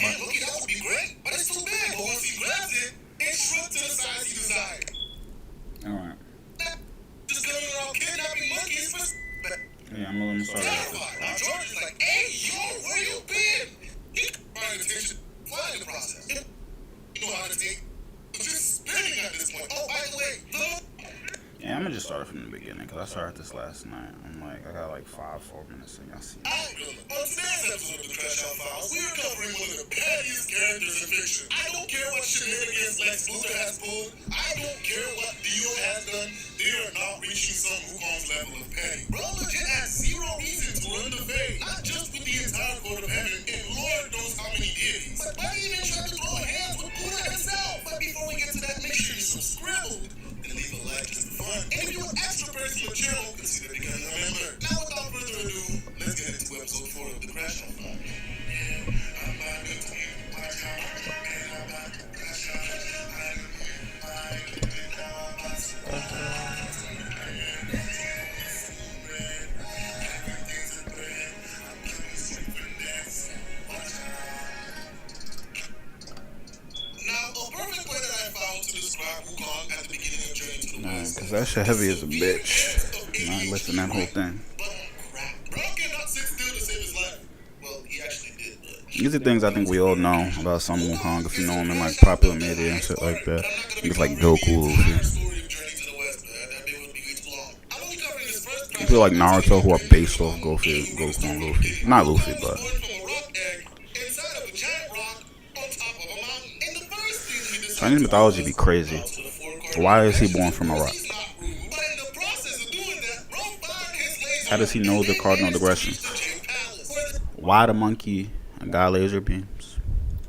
man, okay, that would be great, but it's too big. But once he grabs it, it shrunk to the size he desired. Alright. Just going around kidnapping monkeys for... Yeah, I'm a little sorry. Terrified. Now George is like, hey, yo, where you been? He paying attention, flying the process. You know how to take... Just spinning at this point. Oh, by the way, yeah, I'm gonna just start from the beginning because I started this last night. I'm like, I got like 4 minutes and y'all see. On today's episode of the Crash Out Files, we are covering one of the pettiest characters in fiction. I don't care what shenanigans Lex Luthor has pulled. I don't care what Dio has done. They are not reaching some Wukong's level of petty. Bro legit has zero reason to run the fade. Not just with the entire court of heaven, and Lord knows how many deities. But why even try to throw hands with Buddha himself? But before we get to that, make sure you subscribe and leave a like just for fun. And if you're an extra person on the channel, consider becoming a member. Now, without further ado, let's get into episode 4 of the Crash Out Files. Cause that shit heavy as a bitch. I ain't listening to that whole thing. These are things I think we all know about some Wukong if you know him in like popular media and shit like that. It's like Goku, Luffy. People like Naruto who are based off Goku and Luffy. Not Luffy, but Chinese mythology be crazy. Why is he born from a rock? How does he know the cardinal digression? Why the monkey got laser beams?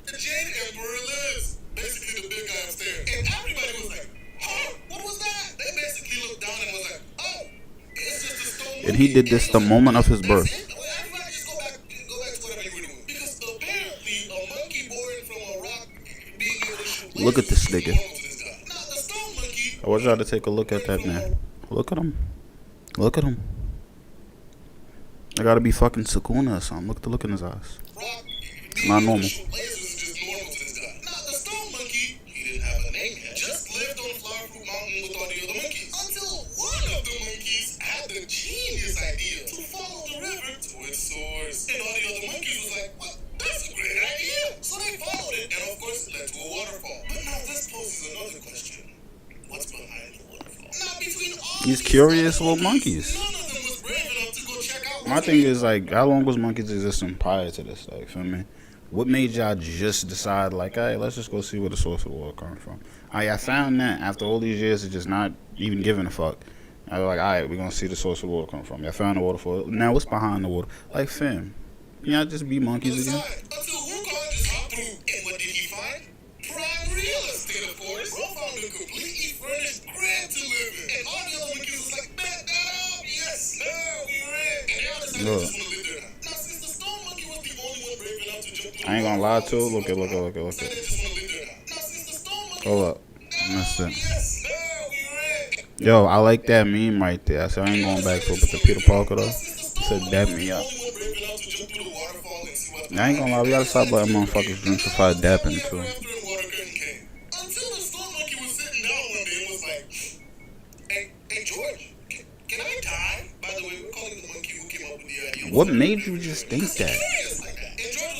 The Jade Emperor lives. Basically the big guy upstairs. And everybody was like, huh? What was that? They basically looked down and was like, oh, it's just a stone monkey. And he did this the moment of his birth. Everybody just go back to whatever you were doing. Because apparently a monkey born from a rock being able to shoot. Look at this nigga. I want y'all to take a look at that man. Look at him. Look at him. I gotta be fucking Sukuna or something. Look at the look in his eyes. It's not normal. These curious little monkeys. My thing is, like, how long was monkeys existing prior to this? Like, feel me? What made y'all just decide, like, hey, let's just go see where the source of the water coming from? I found that after all these years of just not even giving a fuck. I was like, alright, we're gonna see the source of the water coming from. Y'all found the waterfall. Now, what's behind the water? Like, fam, y'all just be monkeys again? Until Wukong just hopped through, and what did he find? Prime real estate, of course. Bro found a completely furnished crib to live in. And all the other monkeys was like, bet that up, yes, no, we rent. And y'all decided to just want to live there. Now, since the stone monkey was the only one brave enough to jump through the I ain't gonna lie to it. Look at. Hold up. That's it. Yo, I like that meme right there. I said I ain't going back to it, but the Peter Parker though. He said dab me up. I ain't gonna lie, we gotta stop letting motherfuckers gentrify dapping too. Until the stone monkey was sitting down one day and was like, hey George, can I die? By the way, we're calling the monkey who came up with the idea. What made you just think that?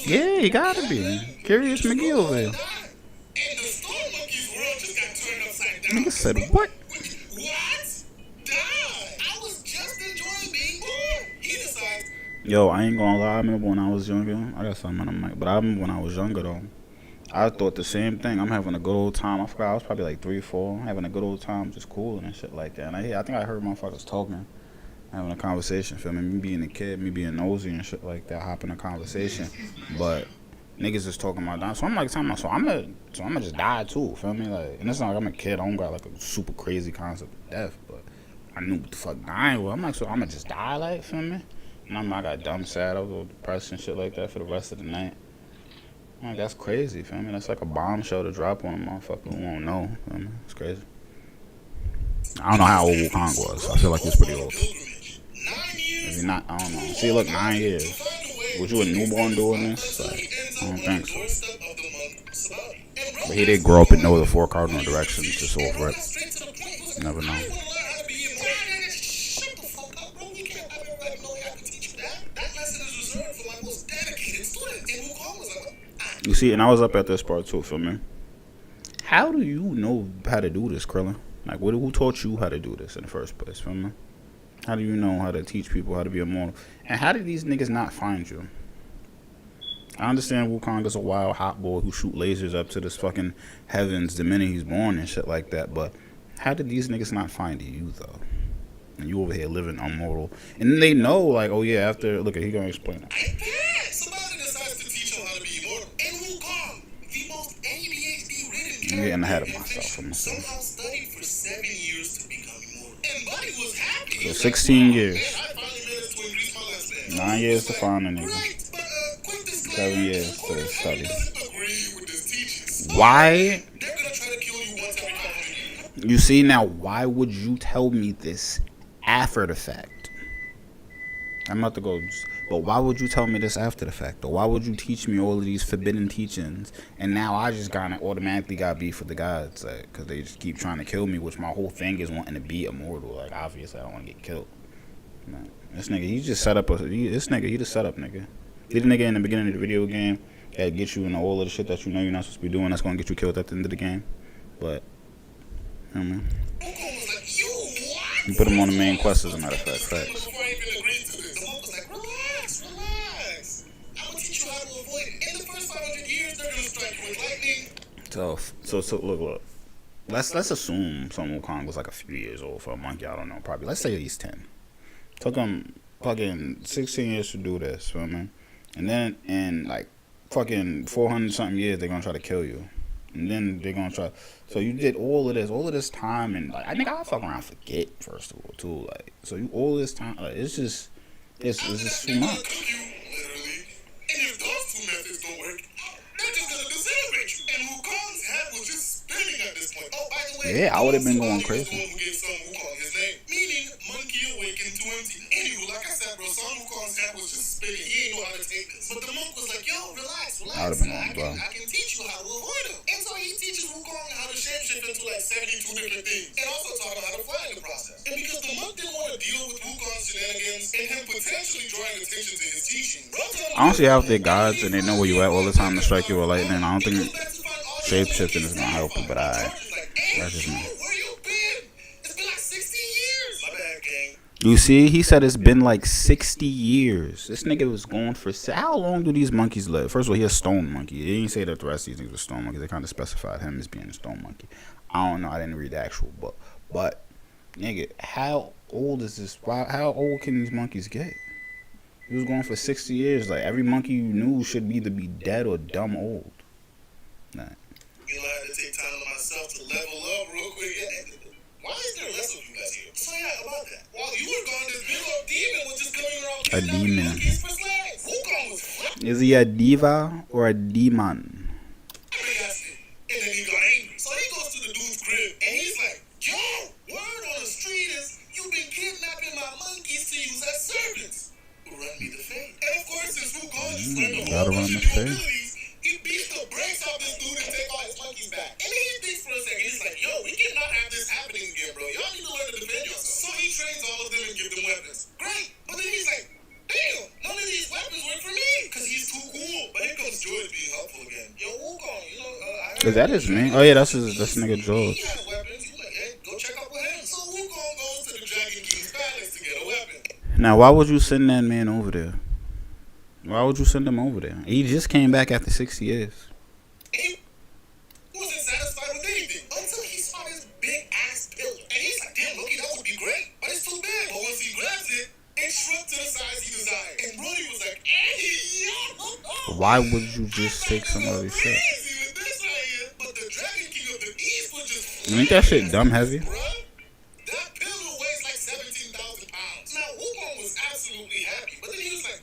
Yeah, you gotta be. Curious McGee over here. And the stone monkey's world just got turned upside down. Nigga said what? What? Die? I was just enjoying being born. He decides. Yo, I ain't gonna lie, I remember when I was younger. I got something on the mic, but I remember when I was younger though. I thought the same thing. I'm having a good old time. I forgot, I was probably like 3 or 4. Having a good old time, just cooling and shit like that. And I think I heard motherfuckers talking, having a conversation, feel me? Me being a kid, me being nosy and shit like that, hopping a conversation. But niggas is talking about dying. So I'm like, so I'm gonna just die too, feel me? Like, and it's not like I'm a kid, I don't got like a super crazy concept of death, but I knew what the fuck dying was. I'm like, so I'm gonna just die, like, feel me? And I got dumb sad, I was a little depressed and shit like that for the rest of the night. I'm like, that's crazy, feel me? That's like a bombshell to drop on a motherfucker who won't know, feel me? It's crazy. I don't know how old Wukong was. I feel like he was pretty old. If you're not, I don't know. See, look, 9 years. Was you a newborn doing this? Like, I don't think so. Doorstep of the monk Sababi. And bro, But he did grow up and know the 4 cardinal directions just off rip. straight to the point. He was like, Never know. I want to learn how to be immortal. Shut the fuck up, bro. You can't have everybody know I can teach you that. That lesson is reserved for my most dedicated students. And Wukong was like, You see, and I was up at this part too, feel me? How do you know how to do this, Krillin? Like, who taught you how to do this in the first place, feel me? How do you know how to teach people how to be immortal? And how did these niggas not find you? I understand Wukong is a wild hot boy who shoot lasers up to this fucking heavens the minute he's born and shit like that, but how did these niggas not find you, though? And you over here living immortal. And then they know, like, oh yeah, after, look, he gonna explain it. somebody decides to teach him how to be immortal. And Wukong, the most ADHD-ridden I'm getting ahead of myself. somehow studied for 7 years to become immortal. And Buddy was happy. So 16 years. I finally managed to increase my lifespan. 9 years to find a nigga. Right, but quick disclaimer, 7 years to study. doesn't agree with his teachings. Why? They're gonna try to kill you once every couple of years. You see, now, why would you tell me this after the fact? I'm about to go, but why would you tell me this after the fact? Or why would you teach me all of these forbidden teachings, and now I just automatically got beef with the gods, like, because they just keep trying to kill me, which my whole thing is wanting to be immortal. Like, obviously, I don't want to get killed. Man, this nigga, he just set up he the setup nigga. He the nigga in the beginning of the video game that get you into all of the shit that you know you're not supposed to be doing, that's going to get you killed at the end of the game. But, you know what I mean? You put him on the main quest, as a matter of fact. Facts. So look. Let's assume some Wukong was like a few years old for a monkey. I don't know, probably. Let's say he's 10. Took him fucking 16 years to do this, feel me? And then in like fucking 400 something years, they're gonna try to kill you. And then they're gonna try. So you did all of this time, and like I think I'll fuck around forget first of all too. Like so you all this time, like it's just too much. And if those two methods don't work, they're just gonna disintegrate you. And Wukong's head was just spinning at this point. Oh, by the way, yeah, I would have been going crazy. The one who gave Son Wukong his name, meaning monkey awakened to empty. Anyway, like I said, bro, Son Wukong's head was just spinning. He didn't know how to take this. But the monk was like, yo, relax. I would have been on, bro. I can teach you how to avoid him. And so he teaches Wukong how to shapeshift into like 72 different things. And also taught him how to fly in the process. And because the monk didn't want to deal with Wukong's shenanigans and him potentially drawing attention to his teaching, I don't see how they're gods and they know where you at all the time to strike you with lightning. I don't think shapeshifting is gonna help you, but that's just me. You see, he said it's been like 60 years. This nigga was going for... How long do these monkeys live? First of all, he a stone monkey. He didn't say that the rest of these things were stone monkeys. They kind of specified him as being a stone monkey. I don't know. I didn't read the actual book. But, nigga, how old is this? How old can these monkeys get? He was going for 60 years. Like, every monkey you knew should either be dead or dumb old. Nah. You know, I had to take time to myself to level up real quick. Why is there less of you guys here? So yeah, about that. While you were gone, this big old demon was just coming around. A demon. Wukong was flipping. Is he a diva or a demon? And then he got angry. So he goes to the dude's crib and he's like, yo, word on the street is you've been kidnapping my monkeys to use as servants. Run me the fate. And of course, since Wukong just learned a whole bunch of new abilities, he beats the brakes off this dude and take all his monkeys back. And then he thinks for a second, he's like, yo, we cannot have this happening again, bro. Y'all need to learn to defend yourself. So he trains all of them and give them weapons. Great. But then he's like, damn, none of these weapons work for me. Because he's too cool. But here comes George being helpful again. Yo, Wukong, you know, is that his name? Oh yeah, that's nigga George. He has weapons. He's like, hey, go check up with him. So Wukong goes to the Dragon King's palace to get a weapon. Now, why would you send that man over there? Why would you send him over there? He just came back after 60 years. He wasn't satisfied with anything until he saw this big ass pillar. And he's like, damn, Loki, that would be great, but it's too big. But once he grabs it, it shrunk to the size he desired. And Brody was like, hey, yo. Why would you just take some of this shit? But the Dragon King of the East was just... You think that shit dumb heavy? That pillar weighs like 17,000 pounds. Now, Wukong was absolutely happy, but then he was like,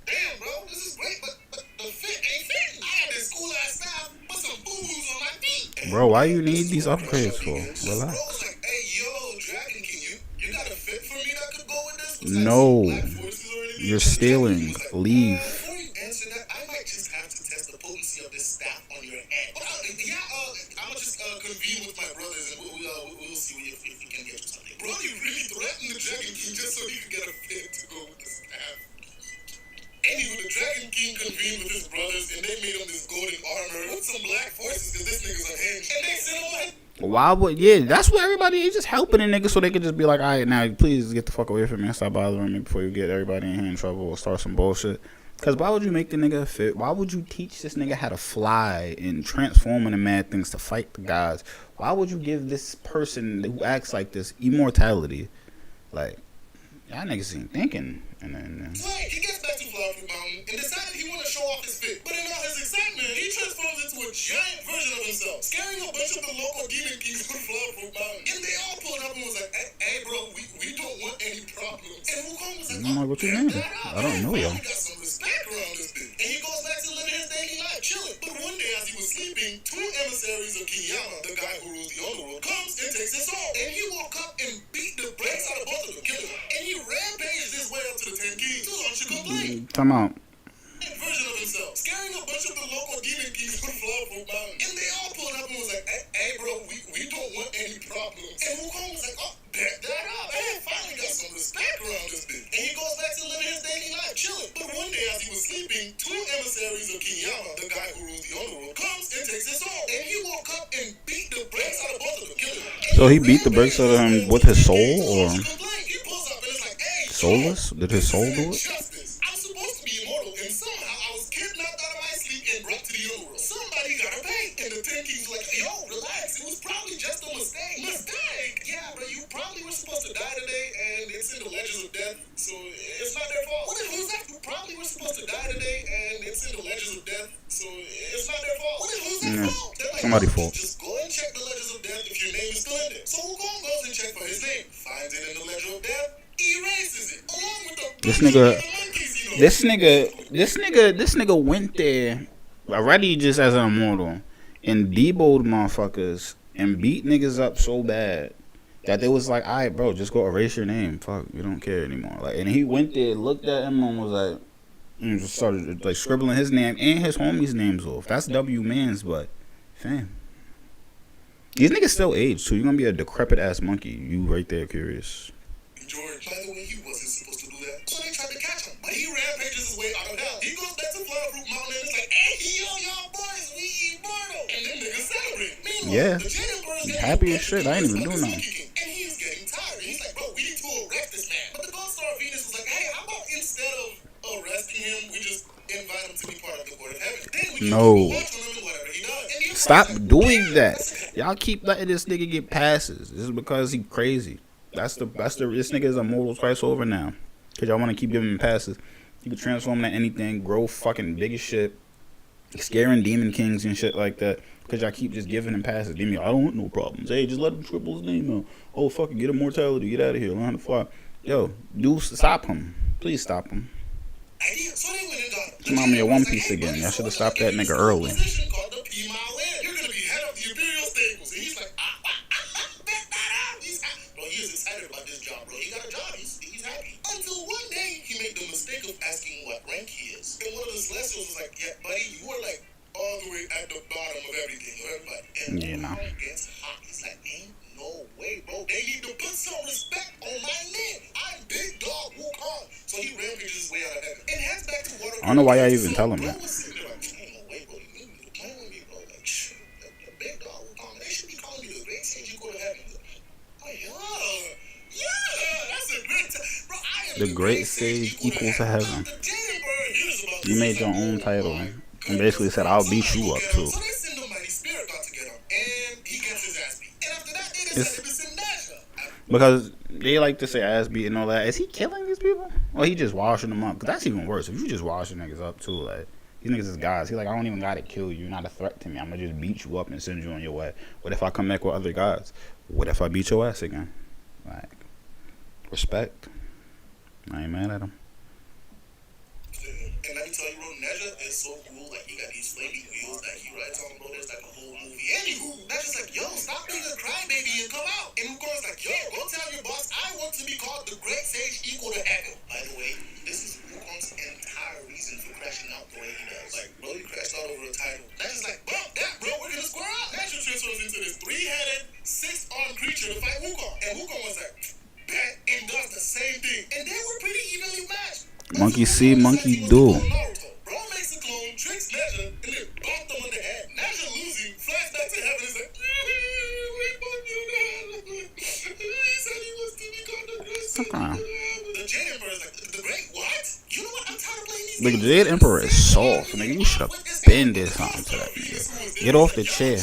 damn, bro, this is great, but the fit ain't fitting. I had this cool ass staff, put some boo-boos on my feet. Bro, why you need these upgrades for? Relax. Bro was like, hey, yo, Dragon King, you got a fit for me that could go with this? No. You're stealing. Leave. Before you answer that, I might just have to test frequency of this staff on your head. But I'm gonna just convene with my brothers and we'll see if we can get you something. Brody really threatened the Dragon King just so he could get a fit to go with the staff. Anyway, the Dragon King convened with his brothers and they made him this golden armor with some black forces because this nigga's unhinged. And they sent him away. Why would, that's what everybody is, just helping a nigga so they could just be like, alright, now please get the fuck away from me and stop bothering me before you get everybody in here in trouble or start some bullshit. Because why would you make the nigga fit? Why would you teach this nigga how to fly and transform into mad things to fight the gods? Why would you give this person who acts like this immortality? Like, y'all niggas ain't thinking. And then so he gets back to Flower Fruit Mountain and decided he wanted to show off his fit. But in all his excitement, he transforms into a giant version of himself, scaring a bunch of the local demon kings on Flower Fruit Mountain. And they all pulled up and was like, hey bro, we don't want any problems. And Wukong was like, I'm like, what you mean? I don't know y'all. We got some respect around this bitch. And he goes back to living his daily life, chilling. But one day as he was sleeping, two emissaries of King Yama, the guy who rules the underworld, comes and takes his soul. And he woke up and beat the brakes out of both of them, killing them. And he rampaged his way up to the 10 Kings to launch a complaint. Come out. Version of himself, scaring a bunch of the local demon kings on Flower Fruit Mountain. And they all pulled up and was like, hey bro, we don't want any problems. And Wukong was like, oh, back that up. Hey, finally got some respect around this bitch. And he goes back to living his daily life, chilling. But one day as he was sleeping, two emissaries of King Yama, the guy who rules the underworld, comes and takes his soul. And he woke up and beat the brakes out of both of them, killing them. So he beat the brakes out of him with his soul, or he pulls up and it's like, hey, soulless? Did his soul do it? Justice. I'm supposed to be immortal, and somehow I was kidnapped out of my sleep and brought to the underworld. Somebody gotta pay. And the 10 Kings were like, yo, relax. It was probably just a mistake. Mistake? Yeah, but you probably were supposed to die today, and it's in the Legends of Death, so it's not their fault. What the hell is that? You probably were supposed to die today, and it's in the Legends of Death, so it's not their fault. What the hell is that fault? Like, somebody's fault. Just go and check the Legends of Death if your name is still in there. So Wukong goes and checks for his name, finds it in the Legend of Death, erases it, along with the this nigga went there already just as an immortal and deboed motherfuckers and beat niggas up so bad that they was like, alright bro, just go erase your name. Fuck, we don't care anymore. Like, and he went there, looked at him and was like, and just started like scribbling his name and his homies' names off. That's W Man's, but fam. These niggas still age too. You're gonna be a decrepit ass monkey. You right there, curious. George, by the way, he wasn't supposed to do that. So they tried to catch him. But he rampages his way out of hell. He goes back to Flower Fruit Mountain and it's like, hey, yo, y'all boys, we immortal. And then niggas celebrate. Meanwhile, yeah. the Jade Emperor's He's happy as shit. I ain't even doing nothing. And he's getting tired. He's like, bro, we need to arrest this man. But the Gold Star of Venus was like, hey, how about instead of arresting him, we just invite him to be part of the Court of Heaven. Then we can watch him and whatever he does. And stop doing that. Y'all keep letting this nigga get passes. This is because he crazy. This nigga is immortal twice over now. Cause y'all want to keep giving him passes. He can transform into anything, grow fucking big as shit, scaring demon kings and shit like that. Cause y'all keep just giving him passes. Give me, I don't want no problems. Hey, just let him triple his name out. Oh, fucking get immortality. Get out of here. Learn how to fly. Yo, stop him. Please stop him. Remind me of One Piece again. Y'all should have stopped that nigga early. Asking what rank he is. And one of his lessons was like, yeah, buddy, you are like all the way at the bottom of everything, everybody. And Wukong gets hot. He's like, ain't no way, bro. They need to put some respect on my name. I'm big dog Wukong. So he rampages his way out of heaven and heads back to water. I don't know why y'all even tell him that. Ain't no way, bro. You need to play with me, bro. Like, the big dog Wukong. They should be calling me the great sage you go to heaven. Oh, yeah, that's a great time. Bro, the great sage equal to heaven. You made your own title and basically said, I'll beat you up too. So they send the mighty spirit god to get him, and he gets his ass beat. And after that, they decided to send Naja. Because they like to say ass beat and all that. Is he killing these people? Or he just washing them up? Because that's even worse. If you just washing niggas up too, like, these niggas is guys. He's like, I don't even gotta kill you. You're not a threat to me. I'm gonna just beat you up and send you on your way. What if I come back with other guys? What if I beat your ass again? Like, respect. I ain't mad at him. And let me tell you, bro, Naja is so cool. Like, he got these flaming wheels that he rides on, bro. There's like a whole movie. Anywho, Naja's like, yo, stop being a crybaby and come out. And Wukong's like, yo, go tell your boss I want to be called the great sage equal to heaven. By the way, this is Wukong's entire reason for crashing out the way he does. Like, bro, he crashed out over a title. Monkey see, monkey do. Bro makes a clone, tricks Neja, and then bonked him on the head. Neja losing, flies back to heaven and is like, we bonked you down. He said he was to become the great. The Jade Emperor is like, the great what? You know what? I'm tired of playing these Nigga, the Jade Emperor is soft. Nigga, you should have been did something to that nigga. Get off the chair.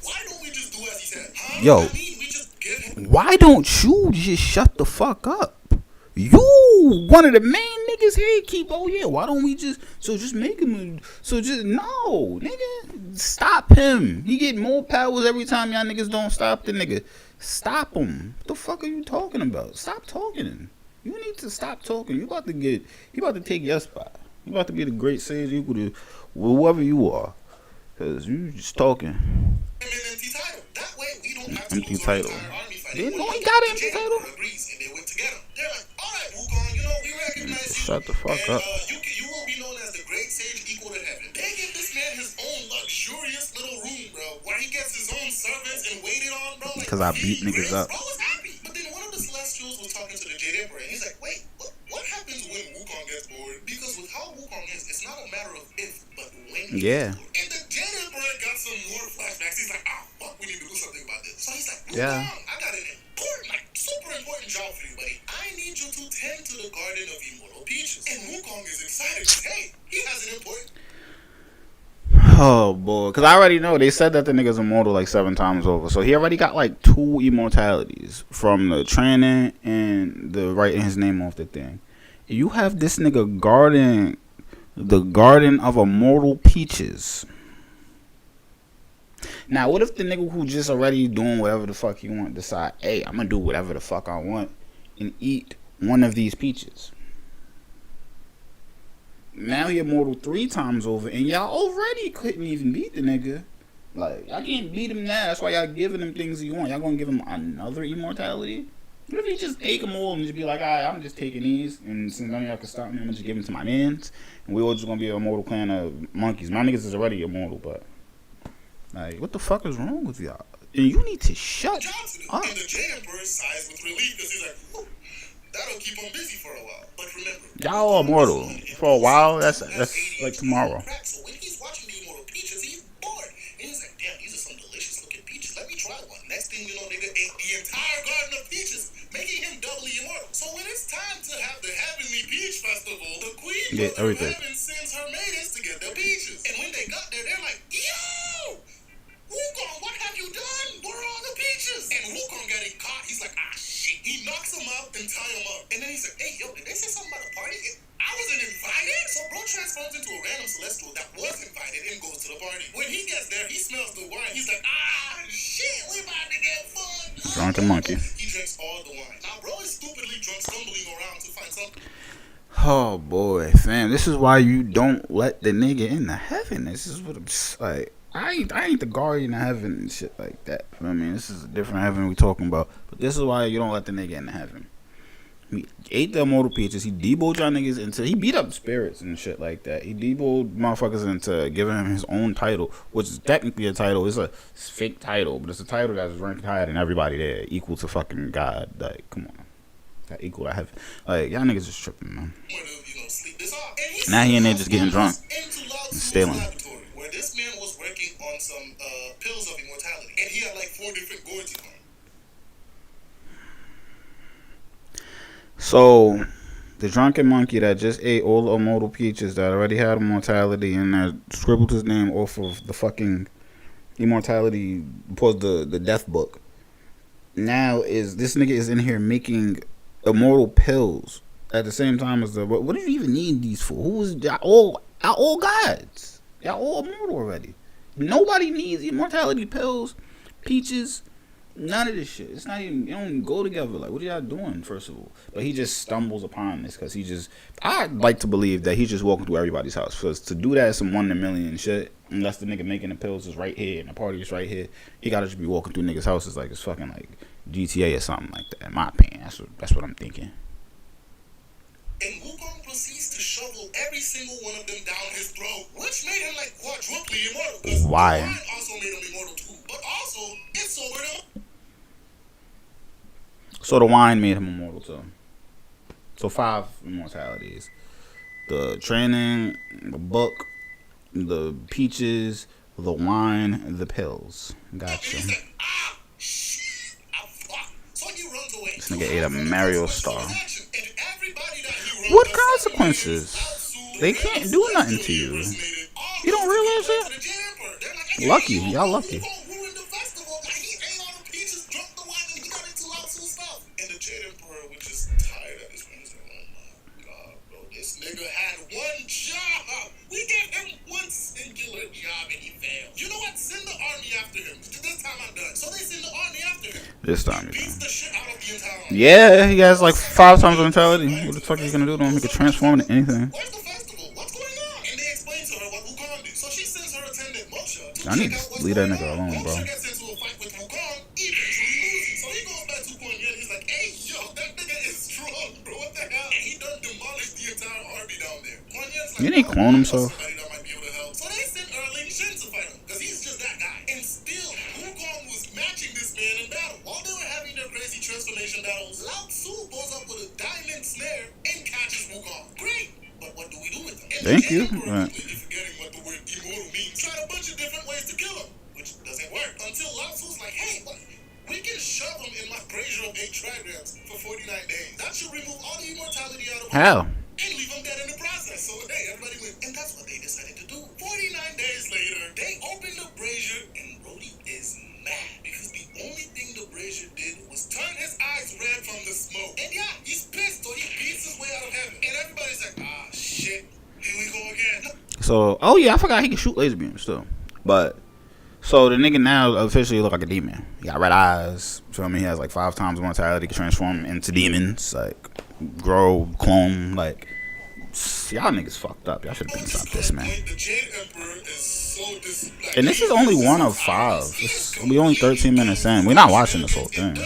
Why don't we just do as he said? Yo, why don't you just shut the fuck up? You one of the main niggas here. Keep why don't we just make him no nigga, stop him. He get more powers every time y'all niggas don't stop the nigga. Stop him. What the fuck are you talking about? Stop talking. You need to stop talking. You about to take your spot. You about to be the great sage equal to whoever you are, cause you just talking. That way we don't have to empty lose title. They know he got an empty title. They went together. They're like, all right, Wukong, we recognize you. Shut the fuck up. You will be known as the great sage equal to heaven. They give this man his own luxurious little room, bro, where he gets his own servants and waited on, bro. Because I beat niggas up. Bro was happy. But then one of the Celestials was talking to the Jade Emperor, and he's like, wait, what happens when Wukong gets bored? Because with how Wukong is, it's not a matter of if, but when. Yeah. And the Jade Emperor got some more flashbacks. He's like, fuck, we need to do something about this. So he's like, Wukong, I got an important, super important job for you, buddy. I need you to tend to the Garden of Immortal Peaches. And Wukong is excited. Hey, he has an important. Oh boy, cause I already know they said that the nigga's immortal like 7 times over, so he already got like 2 immortalities from the training and the writing his name off the thing. You have this nigga guarding the Garden of Immortal Peaches. Now, what if the nigga who just already doing whatever the fuck he want decide, hey, I'm gonna do whatever the fuck I want and eat one of these peaches? Now he immortal 3 times over, and y'all already couldn't even beat the nigga. Like, y'all can't beat him now. That's why y'all giving him things he want. Y'all gonna give him another immortality? What if he just take them all and just be like, alright, I'm just taking these, and since none of y'all can stop me, I'm gonna just give them to my mans, and we all just gonna be an immortal clan of monkeys. My niggas is already immortal, but like, what the fuck is wrong with y'all? And you need to shut up. And the Jade Emperor sighs with relief because he's like, that'll keep him busy for a while. But remember, y'all are immortal for a while. That's like tomorrow. So when he's watching the Immortal Peaches, he's bored. And he's like, damn, these are some delicious looking peaches. Let me try one. Next thing you know, nigga ate the entire garden of peaches, making him doubly immortal. So when it's time to have the Heavenly Peach Festival, the Queen of Heaven sends her maidens to get their peaches. And when they got there, they're like, yo! Wukong, what have you done? Where are all the peaches? And Wukong getting caught, he's like, shit. He knocks him out and tie him up. And then he's like, hey, yo, did they say something about a party? I wasn't invited. So bro transforms into a random celestial that was invited and goes to the party. When he gets there, he smells the wine. He's like, shit, we about to get fun. Drunken monkey. He drinks all the wine. Now bro is stupidly drunk, stumbling around to find something. Oh boy, fam, this is why you don't let the nigga into heaven. This is what I'm like. I ain't the guardian of heaven and shit like that. I mean, this is a different heaven we talking about. But this is why you don't let the nigga into heaven. He ate the immortal peaches. He deboed y'all niggas into. He beat up spirits and shit like that. He deboed motherfuckers into giving him his own title, which is technically a title. It's a fake title, but it's a title that's ranked higher than everybody there, equal to fucking God. Like, come on, that equal to heaven. Like, y'all niggas just tripping, man. Now he in there just getting drunk and stealing. This man was working on some pills of immortality, and he had like 4 different gourds in him. So, the drunken monkey that just ate all the immortal peaches that already had immortality and that scribbled his name off of the fucking immortality, was the death book. Now is this nigga is in here making immortal pills at the same time as the. What do you even need these for? Who's all gods? Y'all all immortal already. Nobody needs immortality pills, peaches, none of this shit. It's not even, it don't even go together. Like, what are y'all doing, first of all? But he just stumbles upon this because I'd like to believe that he's just walking through everybody's house. Because to do that is some 1 in a million shit. Unless the nigga making the pills is right here and the party is right here. He gotta just be walking through niggas' houses like it's fucking like GTA or something like that, in my opinion. That's what I'm thinking. And Wukong proceeds to shovel every single one of them down his throat, which made him like quadruply immortal. Why? The wine also made him immortal too, but also it sobered him. So the wine made him immortal too. So 5 immortalities. The training, the book, the peaches, the wine, the pills. Gotcha. He's like, ah, shit, ah, fuck. So he runs away. This nigga ate a Mario star. And everybody that he What runs consequences? They can't do nothing to you. You don't realize that? Lucky, y'all lucky. And the Jade Emperor was just tired at this point. He's like, oh my god, bro, this nigga had one job. We gave him one singular job and he failed. You know what? Send the army after him. This time I'm done. So they send the army after him. This time, Beats the shit out of the entire army. yeah, he has like 5 times the mentality. What the fuck are you gonna do to him? He could transform into anything. Where's the festival? What's going on? And they explain to her what Wukong did. So she sends her attendant Moshe to I need check out to what's leave that going nigga on. alone, bro. Moshe gets into a fight with Wukong, eventually losing. So he goes back to Guan Yin. He's like, hey, yo, that nigga is strong, bro. What the hell? And he done demolished the entire army down there. Guan Yin's like, Didn't he clone himself? somebody that might be able to help. So they sent Erling Shin to fight him, because he's just that guy. And still, Wukong was matching this man in battle. While they were having their crazy transformation battles, Lao Tzu goes up with a diamond snare and catches Wukong. Great! But what do we do with him? And Thank you. Right. Forgetting what the word immortal means. Tried a bunch of different ways to kill him, which doesn't work. Until Lao Tzu's like, hey, what? We can shove him in my brazier of 8 trigrams for 49 days. That should remove all the immortality out of him. How? And leave him dead in the process. So, hey, everybody wins. And that's what they decided to do. 49 days later, they opened the brazier, and Brody is mad. Because the only thing the brazier did was turn his eyes red from the smoke. And yeah, he's pissed, so he beats his way out of heaven. And everybody's like, ah, shit. Here we go again. So, oh yeah, I forgot he can shoot laser beams still. But, so the nigga now officially look like a demon. He got red eyes. Feel me? He has like 5 times mortality. He can transform into demons. Like, grow, clone. Like, y'all niggas fucked up. Y'all should have been stopped this, man. And this is only 1 of 5. We only 13 minutes in. We're not watching this whole thing.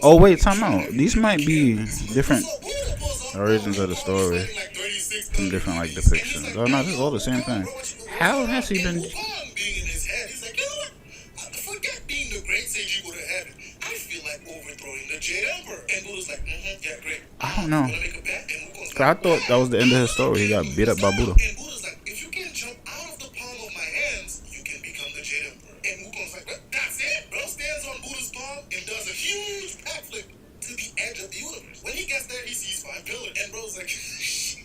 Oh wait, time out. These might be different origins of the story from different like depictions. Oh no, this is all the same thing. How has he been? Forget being the great sage equal to heaven. I feel like overthrowing the Jade Emperor. And Buddha's like, yeah, great. I don't know. Cause I thought that was the end of his story. He got beat up by Buddha. And Buddha's like, if you can jump out of the palm of my hands, you can become the Jade Emperor. And Wukong's like, well, that's it. Bro stands on Buddha's palm and does a huge backflip to the edge of the universe. When he gets there, he sees 5 pillars. And bro's like,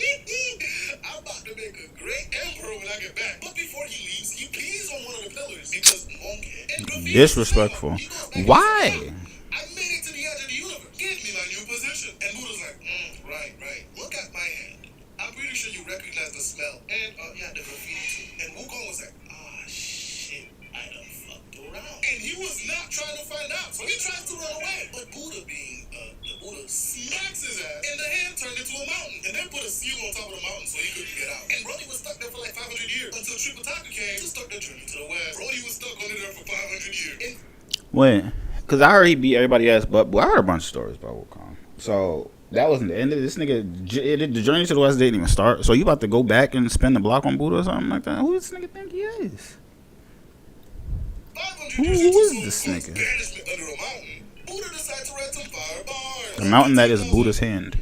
I'm about to make a great emperor when I get back. But before he leaves, he pees on one of the pillars because disrespectful. Why? I made it to the edge of the universe. Give me my new position. And Buddha's like, right. Look at my hand. I'm pretty sure you recognize the smell. And yeah, the graffiti too. And Wukong was like, shit, I done fucked around. And he was not trying to find out, so he tries to run away. But Buddha, being the Buddha, smacks his ass, and the hand turned into a mountain. And then put a seal on top of the mountain so he couldn't get out. And Brody was stuck there for like 500 years until Tripitaka came to start their journey to the west. Brody was stuck under there for 500 years. And wait, because I already beat everybody else, but I heard a bunch of stories about Wukong. So that wasn't the end of it. This nigga, the journey to the west didn't even start. So you about to go back and spin the block on Buddha or something like that? Who does this nigga think he is? Who is this nigga? The mountain that is Buddha's hand.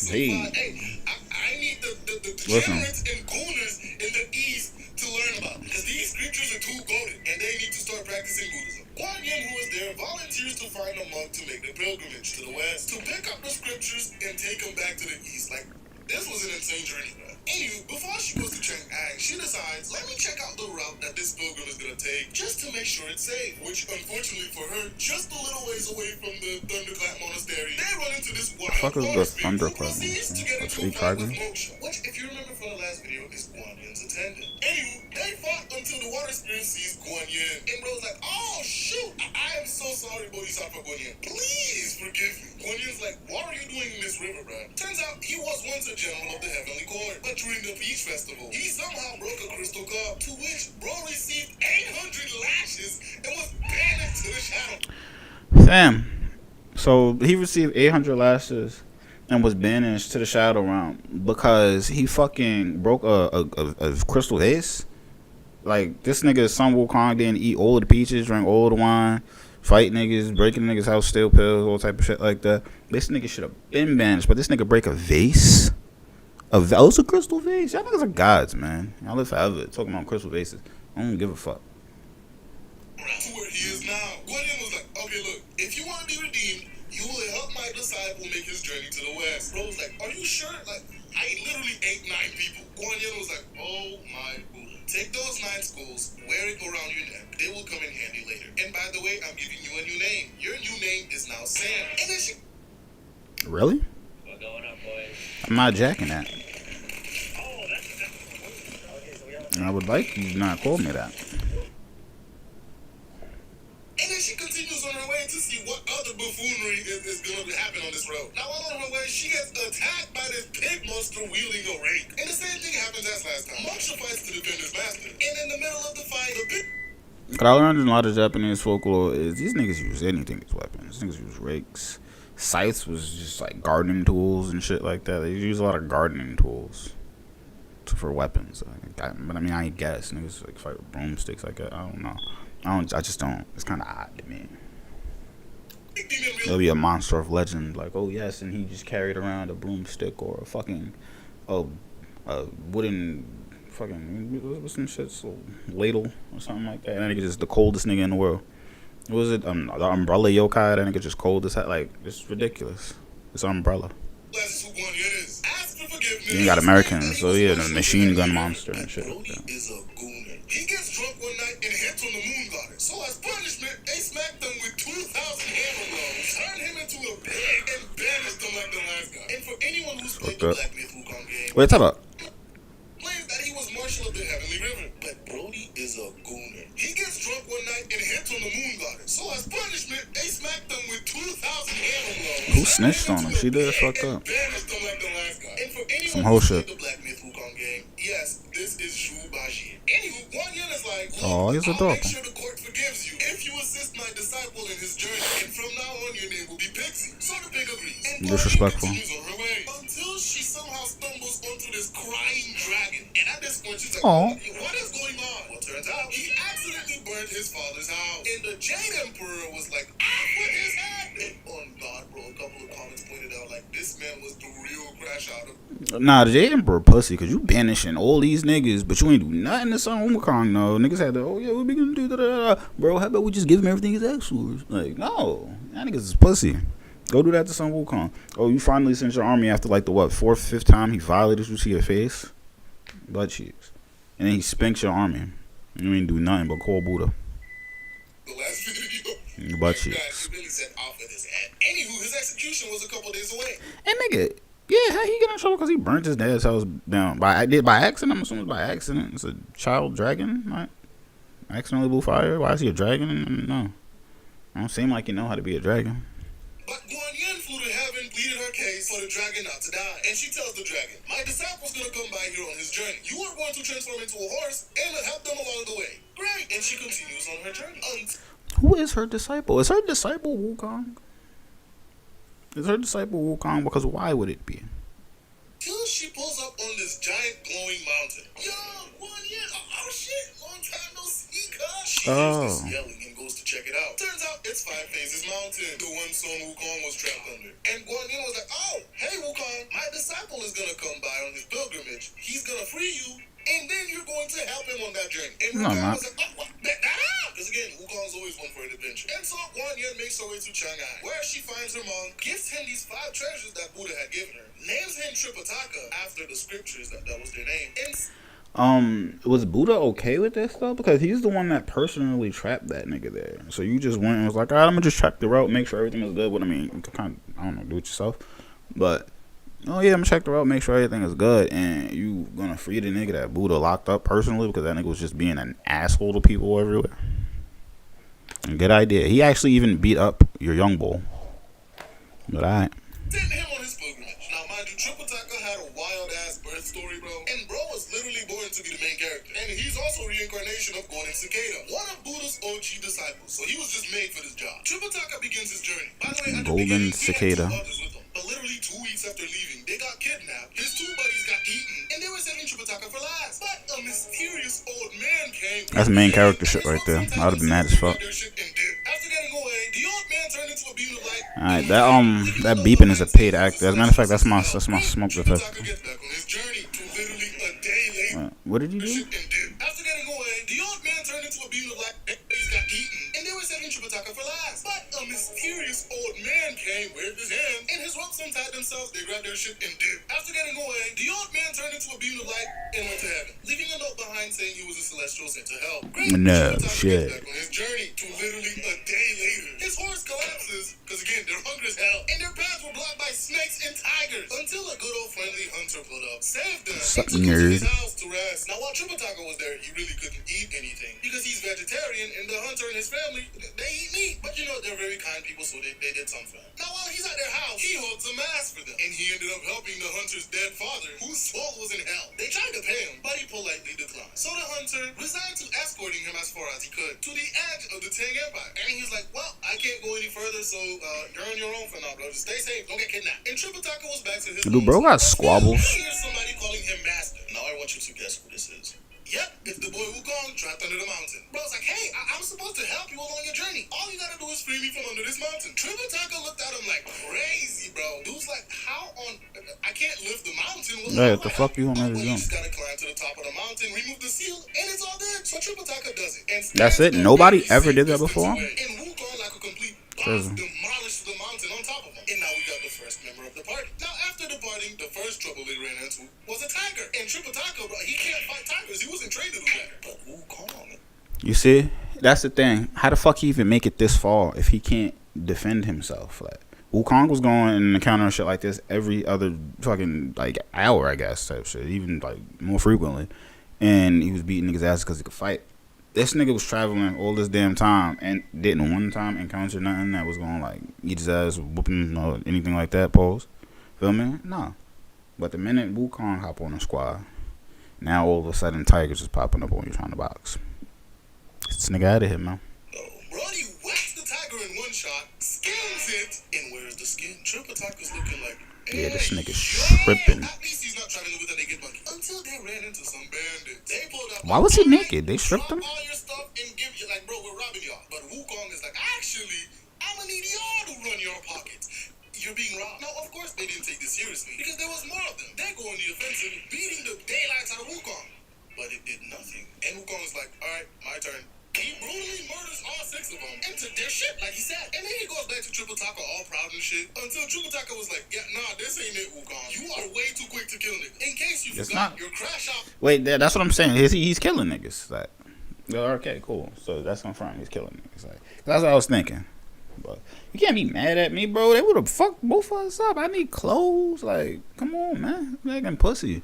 Hey. I need the Listen. degenerates and gooners in the east to learn about, because these creatures are too goated and they need to start practicing Buddhism. Guan Yin, who is there, volunteers to find a monk to make the pilgrimage to the west, to pick up the scriptures and take them back to the east. Like, this was an insane journey, man. Anyway, before she goes to Chang'an, she decides, let me check out the route that this pilgrim is gonna take, just to make sure it's safe. Which, unfortunately for her, just a little ways away from the Thunderclap Monastery, they run into this wild Fuck is the Thunderclap proceeds to get into a fight with Moksha, which, if you remember from the last video, is Guan Yin's attendant. Anyway, they fought until the water spirit sees Guan Yin, and bro's like, oh shoot, I am so sorry, Bodhisattva Guan Yin. Please forgive me. Guan Yin's like, what are you doing in this river, bro? Turns out he was once a general of the Heavenly Court, but during the Peach Festival, he somehow broke a crystal cup, to which bro received 800 lashes and was banned into the shadow. Damn. So he received 800 lashes and was banished to the shadow realm because he fucking broke a crystal vase. like this nigga Sun Wukong didn't eat all of the peaches, drink all of the wine, fight niggas, breaking niggas house, steal pills, all type of shit like that. This nigga should have been banished, but this nigga break a vase. A crystal vase. Y'all niggas are gods, man. Y'all live forever talking about crystal vases. I don't give a fuck. To where he is now. Guardian was like, okay, look, if you want to be redeemed, you will help my disciple make his journey to the west. Bro was like, are you sure? Like, I literally ate 9 people. Guardian was like, oh my Buddha. Take those 9 skulls, wear it around your neck. They will come in handy later. And by the way, I'm giving you a new name. Your new name is now Sam. And then she... Really? What's going on, boys? I'm not jacking that. Oh, that's I would like you to not call me that. And then she continues on her way to see what other buffoonery is going to happen on this road. Now, while on her way, she gets attacked by this pig monster wielding a rake. And the same thing happens as last time. Moksha fights to defend his master. And in the middle of the fight, the pig... What I learned in a lot of Japanese folklore is these niggas use anything as weapons. These niggas use rakes. Scythes was just like gardening tools and shit like that. They use a lot of gardening tools for weapons. But I mean, I guess niggas like fight with broomsticks like that. I don't know. I just don't. It's kind of odd to me. There'll be a monster of legend like, oh yes, and he just carried around a broomstick or a fucking a wooden fucking what's some shit, so ladle or something like that. And that nigga just the coldest nigga in the world. What was it? The umbrella yokai. That nigga just cold as hell. Like, it's ridiculous. It's an umbrella. You ain't got Americans, so yeah, the machine gun monster and shit like that. He gets drunk one night and hits on the moon goddess. So as punishment, they smack them with 2,000 hammer blows, turn him into a pig, and banish them like the last guy. And for anyone who's played the Black Myth Wukong game, wait, talk about. Claims that he was Marshal of the Heavenly River, but Brody is a gooner. He gets drunk one night and hits on the moon goddess. So as punishment, they smack them with 2,000 hammer blows. Who snitched on him? She did fucked up. Banish them like the last guy. And for anyone Some whole who's shit. played the Black Myth Wukong game, yes, this is Shu Baji. Anywho, Guardian is like, oh, he's I'll adorable. make sure the court forgives you if you assist my disciple in his journey. And from now on, your name will be Pixie. So the pig agrees. And Disrespectful. continues on her way until she somehow stumbles onto this crying dragon. And at this point, she's like, Aw. what is going on? Well, turns out he accidentally burned his father's house. And the Jade Emperor was like, with his head. And on God, bro, a couple of comments pointed out, like, this man was the real crash out of. Nah, the J Emperor pussy, cause you banishing all these niggas, but you ain't do nothing to Sun Wukong. No, niggas had to. Oh yeah, what we gonna do? Bro, how about we just give him everything he's asked for? Like, no, that niggas is pussy. Go do that to Sun Wukong. Oh, you finally sent your army after like the what 4th, 5th time he violated you to your face, butt cheeks, and then he spanks your army. You ain't do nothing but call Buddha. The last video. Your butt cheeks. He really said off with his head. Anywho, his execution was a couple days away. And nigga, yeah, how he get in trouble? Because he burnt his dad's house down by accident. I'm assuming by accident. It's a child dragon, right? Accidentally blew fire. Why is he a dragon? No, I don't seem like you know how to be a dragon. But Guan Yin flew to heaven, pleaded her case for the dragon not to die. And she tells the dragon, my disciple's gonna come by here on his journey. You are going to transform into a horse and help them along the way. Great. And she continues on her journey. Who is her disciple? Is her disciple Wukong? Is her disciple Wukong? Because why would it be? Till she pulls up on this giant glowing mountain. Yo, Guan Yin, oh shit, long time no see, cuz. She hears this yelling and goes to check it out. Turns out it's Five Faces Mountain, the one Sun Wukong was trapped under. And Guan Yin was like, oh, hey Wukong, my disciple is gonna come by on his pilgrimage. He's gonna free you, and then you're going to help him on that journey. And Wukong was like, oh, what? Because again, Wukong's always one for an adventure. And so Guan Yin makes her way to Shanghai, where she finds her mom, gives him these 5 treasures that Buddha had given her, names him Tripitaka after the scriptures that was their name. And was Buddha okay with this though? Because he's the one that personally trapped that nigga there. So you just went and was like, all right, I'm gonna just check the route, make sure everything is good. What I mean, you can kind of, I don't know, do it yourself. But oh yeah, I'm gonna check the route, make sure everything is good, and you gonna free the nigga that Buddha locked up personally because that nigga was just being an asshole to people everywhere. Good idea. He actually even beat up your young bull. But alright. Sent him on his pilgrimage. Now, mind you, Tripitaka had a wild-ass birth story, bro. And bro was literally born to be the main character. And he's also a reincarnation of Golden Cicada, one of Buddha's OG disciples. So he was just made for this job. Tripitaka begins his journey. By the way, at the Golden beginning, Cicada. he had 2 others with him. But literally 2 weeks after leaving, they got kidnapped. His 2 buddies got eaten. And they were saving Tripitaka for last. But a mysterious old man came That's main character shit right there. I would have been mad as fuck. After getting away, the old man turned into a beam of light. Alright, that beeping is a paid actor. As a matter of fact, that's my smoke detector. Gets back on his journey to literally a day later. What did you do? After getting away, the old man turned into a beam of light. He's got eaten, and they were saving Tripitaka for last. But a mysterious old man came, waved his hand, and his ropes untied themselves. They grabbed their shit and dipped. After getting away, the old man turned into a beam of light and went to heaven, leaving a note behind saying he was a celestial sent to hell. No shit. Back on his journey to literally a day later. His horse collapses, because again, they're hungry as hell, and their paths were blocked by snakes and tigers, until a good old friendly hunter pulled up, saved them, and took him to his house to rest. Now, while Tripitaka was there, he really couldn't eat anything, because he's vegetarian, and the hunter and his family, they eat meat. But you know, they're very kind people, so they did something. Now, while he's at their house, he holds a mass for them, and he ended up helping the hunter's dead father, whose soul was in hell. They tried to pay him, but he politely declined. So the hunter resigned to escorting him as far as he could to the edge of the Tang Empire. And he was like, well, I can't go any further, so you're on your own for now, bro. Just stay safe, don't get kidnapped. And Tripitaka was back to his Dude, bro got squabbles. Here's somebody calling him master. Now I want you to guess who this is. Yep, it's the boy Wukong trapped under the mountain. Bro's like, hey, I'm supposed to help you along your journey. All you gotta do is free me from under this mountain. Tripitaka looked at him like crazy, bro. Dude's like, how on... I can't lift the mountain. Hey, what the fuck you want me to do? You just gotta climb to the top of the mountain, remove the seal, and it's all good. So Tripitaka does it. And That's it? Nobody ever did that before? And Wukong, like a complete boss, demolished the mountain on top of him. And now we got the first member of the party. Now, after departing, the first trouble they ran into was a tiger. And Tripitaka, bro, he can't fight tigers. He wasn't trained to do that. But Wukong... You see? That's the thing. How the fuck he even make it this far if he can't defend himself? Like, Wukong was going and encountering shit like this every other fucking, like, hour, I guess, type shit. Even, like, more frequently. And he was beating niggas' ass because he could fight. This nigga was traveling all this damn time and didn't one time encounter nothing that was going to, like, eat his ass, whoop him, or anything like that, pose. Feel me? No. But the minute Wukong hop on the squad, now all of a sudden Tigers is popping up on you trying to box. Get this nigga out of here, man. Brody whacks the tiger in one shot, skins it, and where's the skin? Tripitaka's looking like, Yeah, this nigga's tripping. At least he's not traveling with a naked monkey. Until they ran into some bandits. They pulled up. Why was he naked? They stripped him? All your stuff and give you like, bro, we're robbing y'all. But Wukong is like, actually, I'm gonna need y'all to run your pockets. You're being robbed. Now, of course, they didn't take this seriously because there was more of them. They go on the offensive, beating the daylights out of Wukong. But it did nothing. And Wukong is like, all right, my turn. He brutally murders all 6 of them and took their shit, like he said. And then he goes back to Tripitaka all proud and shit until Tripitaka was like, yeah, nah, this ain't it, Wukong. You are way too quick to kill niggas. In case you forgot, your crash out. Wait, that's what I'm saying. He's killing niggas. Like, okay, cool. So that's confirmed. He's killing niggas. Like, that's what I was thinking. But you can't be mad at me, bro. They would have fucked both of us up. I need clothes. Like, come on, man. Making pussy.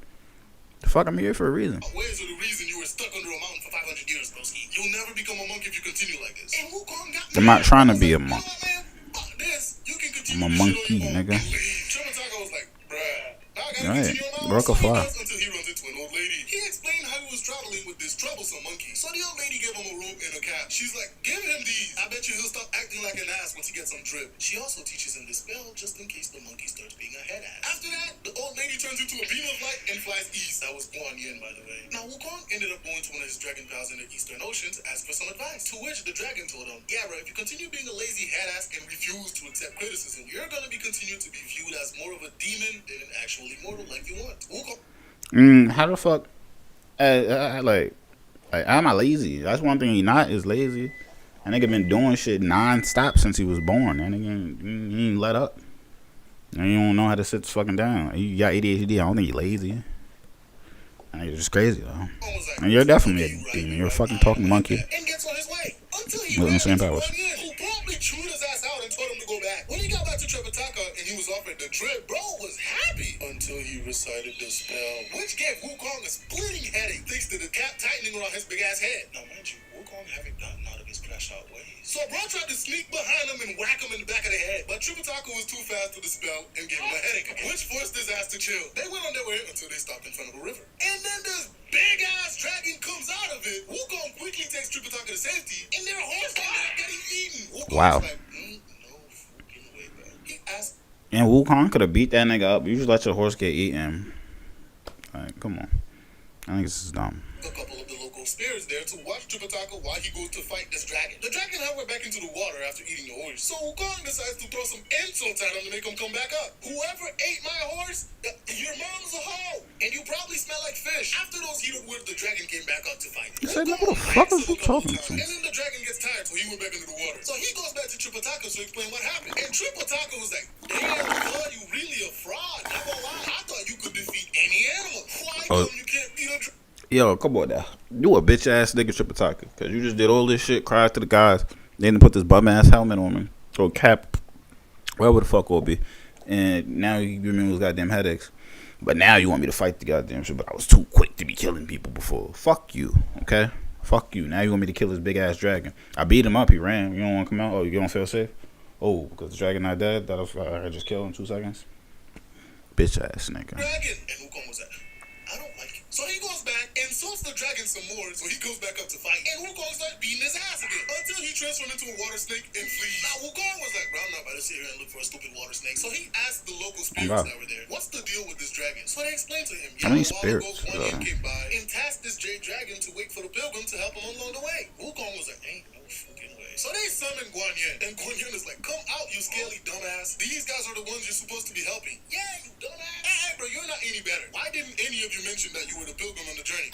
The fuck, I'm here for a reason. Where's the reason you were stuck under a mountain for 500 years, broski? You'll never become a monk if you continue like this. And Wukong got I'm not trying to be a monk. I'm a monkey, nigga. Tripitaka was like, bruh. Right. Broke a fly. Until he runs into an old lady. He explained how he was traveling with this troublesome monkey. So the old lady gave him a rope and a cap. She's like, give him these. I bet you he'll stop acting like an ass once he gets some drip. She also teaches him the spell just in case the monkey starts being a head ass. After that, the old lady turns into a beam of light and flies east. That was Guan Yin, by the way. Now, Wukong ended up going to one of his dragon pals in the Eastern Ocean to ask for some advice. To which the dragon told him, yeah, bro, if you continue being a lazy head ass and refuse to accept criticism, you're gonna be continued to be viewed as more of a demon than an actual immortal like you want. Wukong. How the fuck? Like, I'm not lazy. That's one thing he not is lazy. That nigga been doing shit non-stop since he was born. That nigga ain't let up. And you don't know how to sit fucking down. You got ADHD. I don't think you lazy. And you're just crazy though. And you're definitely a demon. You're a fucking talking monkey. And gets on his way until he with insane powers. Who promptly chewed his ass out and told him to go back. When he got back to Tripitaka and he was offered the trip, bro was happy until he recited the spell, which gave Wukong a splitting headache thanks to the cap tightening around his big ass head. Now, mind you, Wukong haven't gotten out of his crash out ways. So bro tried to sneak behind him and whack him in the back of the head, but Tripitaka was too fast with the spell and gave him a headache again, which forced his ass to chill. They went on their way until they stopped in front of a river. And then this big ass dragon comes out of it. Wukong quickly takes Tripitaka to safety, and their horse ended up getting eaten. Wukong wow. was like, no fucking way, bro. He asked. And Wukong could have beat that nigga up. You just let your horse get eaten. Like, come on. I think this is dumb. A couple of the local spirits there there to watch Tripitaka while he goes to fight this dragon. The dragon had went back into the water after eating the horse, so Wukong decides to throw some insults at him to make him come back up. Whoever ate my horse, your mom's a hoe, and you probably smell like fish. After those heated words, the dragon came back up to fight. He said, "Who the fuck is you talking to?" And then the dragon gets tired, so he went back into the water. So he goes back to Tripitaka to explain what happened. And Tripitaka was like, "Damn, God, you really a fraud. Not gonna lie, I thought you could defeat any animal. Why come you can't beat a dragon?" Yo, come on now. You a bitch ass nigga, Tripitaka. Because you just did all this shit, cried to the guys. Then put this bum ass helmet on me. Or cap. Wherever the fuck will be. And now you give me those goddamn headaches. But now you want me to fight the goddamn shit. But I was too quick to be killing people before. Fuck you, okay? Fuck you. Now you want me to kill this big ass dragon. I beat him up. He ran. You don't want to come out? Oh, you don't feel safe? Oh, because the dragon not dead? That was I just killed in 2 seconds? Bitch ass nigga. Dragon. And Wukong was like, I don't like it. So he goes back, insults the dragon some more, so he goes back up to fight. And Wukong starts beating his ass again until he transformed into a water snake and flees. Now Wukong was like, bro, I'm not about to sit here and look for a stupid water snake. So he asked the local spirits that were there, what's the deal with this dragon? So they explained to him, How many spirits? Guan Yin came by and tasked this jade dragon to wait for the pilgrim to help him along the way. Wukong was like, ain't no fucking way. So they summoned Guan Yin, and Guan Yin is like, come out, you scaly dumbass. These guys are the ones you're supposed to be helping. Yeah, you dumbass. Hey, bro, you're not any better. Why didn't any of you mention that you were the pilgrim on the journey?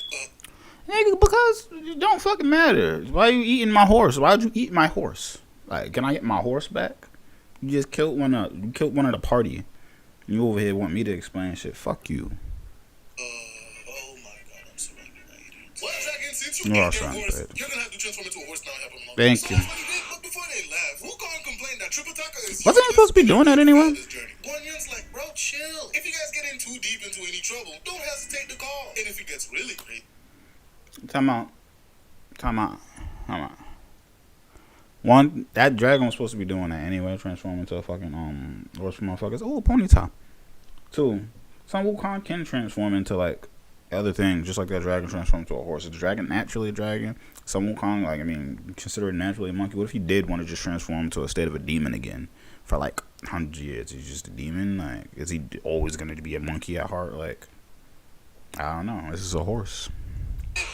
Nigga, because it don't fucking matter. Why you eating my horse? Why'd you eat my horse? Like, can I get my horse back? You just killed one of the party. You over here want me to explain shit. Fuck you. Oh my god, I'm surrounded by idiots. Well, dragon, since You you are ate their surrounded horse, by idiots. you're gonna have to transform into a horse now and help him along. Thank So you. that's what he did, but before they left, Wukong complained that Tripitaka is Wasn't he supposed to be doing that anyway? Guan Yin's like, bro, chill. If you guys get in too deep into any trouble, don't hesitate to call. And if it gets really crazy, Time out. One, that dragon was supposed to be doing that anyway, transform into a fucking horse for motherfuckers. Oh, ponytail. 2, some Wukong can transform into like other things, just like that dragon transformed into a horse. Is the dragon naturally a dragon? Some Wukong, like, I mean, consider it naturally a monkey. What if he did want to just transform into a state of a demon again for like 100 years? He's just a demon? Like, is he always going to be a monkey at heart? Like, I don't know. This is a horse.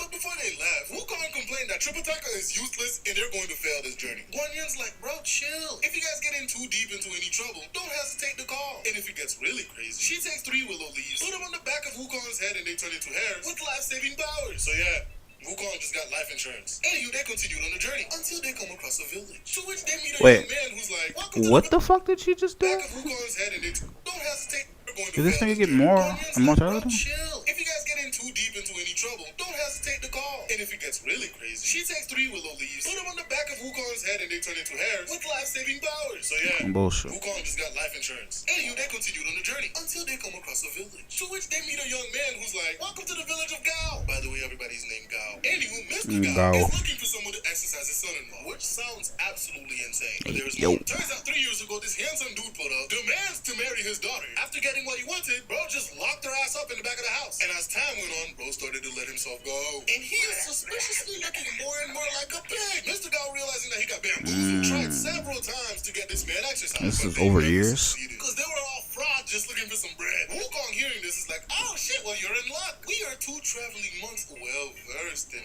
but before they left, Wukong complained that Tripitaka is useless and they're going to fail this journey. Guan Yin's like, bro, chill. If you guys get in too deep into any trouble, don't hesitate to call. And if it gets really crazy, she takes 3 willow leaves, put them on the back of Wukong's head, and they turn into hairs with life-saving powers. So yeah, Wukong just got life insurance. Anywho, they continued on the journey until they come across a village. To which they meet a young man who's like, welcome to What the fuck did she just do? back of Wukong's head, and they don't hesitate. Did this nigga get more immortality? Chill. If you guys get in too deep into any trouble, don't hesitate to call. And if it gets really crazy, she takes 3 willow leaves, put them on the back of Wukong's head, and they turn into hairs with life-saving powers. So yeah, Bullshit. Wukong just got life insurance. Anywho, they continued on the journey until they come across a village. To which they meet a young man who's like, welcome to the village of Gao. By the way, everybody's named Gao. Anywho, Mr. Gao is looking for someone to exercise his son-in-law, which sounds absolutely insane. But there's more. Turns out 3 years ago, this handsome dude put up demands to marry his daughter. After getting what he wanted, bro just locked her ass up in the back of the house. And as time went on, bro started to let himself go. And he is suspiciously looking more and more like a pig. Mr. Gao, realizing that he got bamboozled, tried several times to get this man exercise. This is over years. Because they were all frauds just looking for some bread. Wukong hearing this is like, oh shit, well you're in luck. We are 2 traveling monks well versed in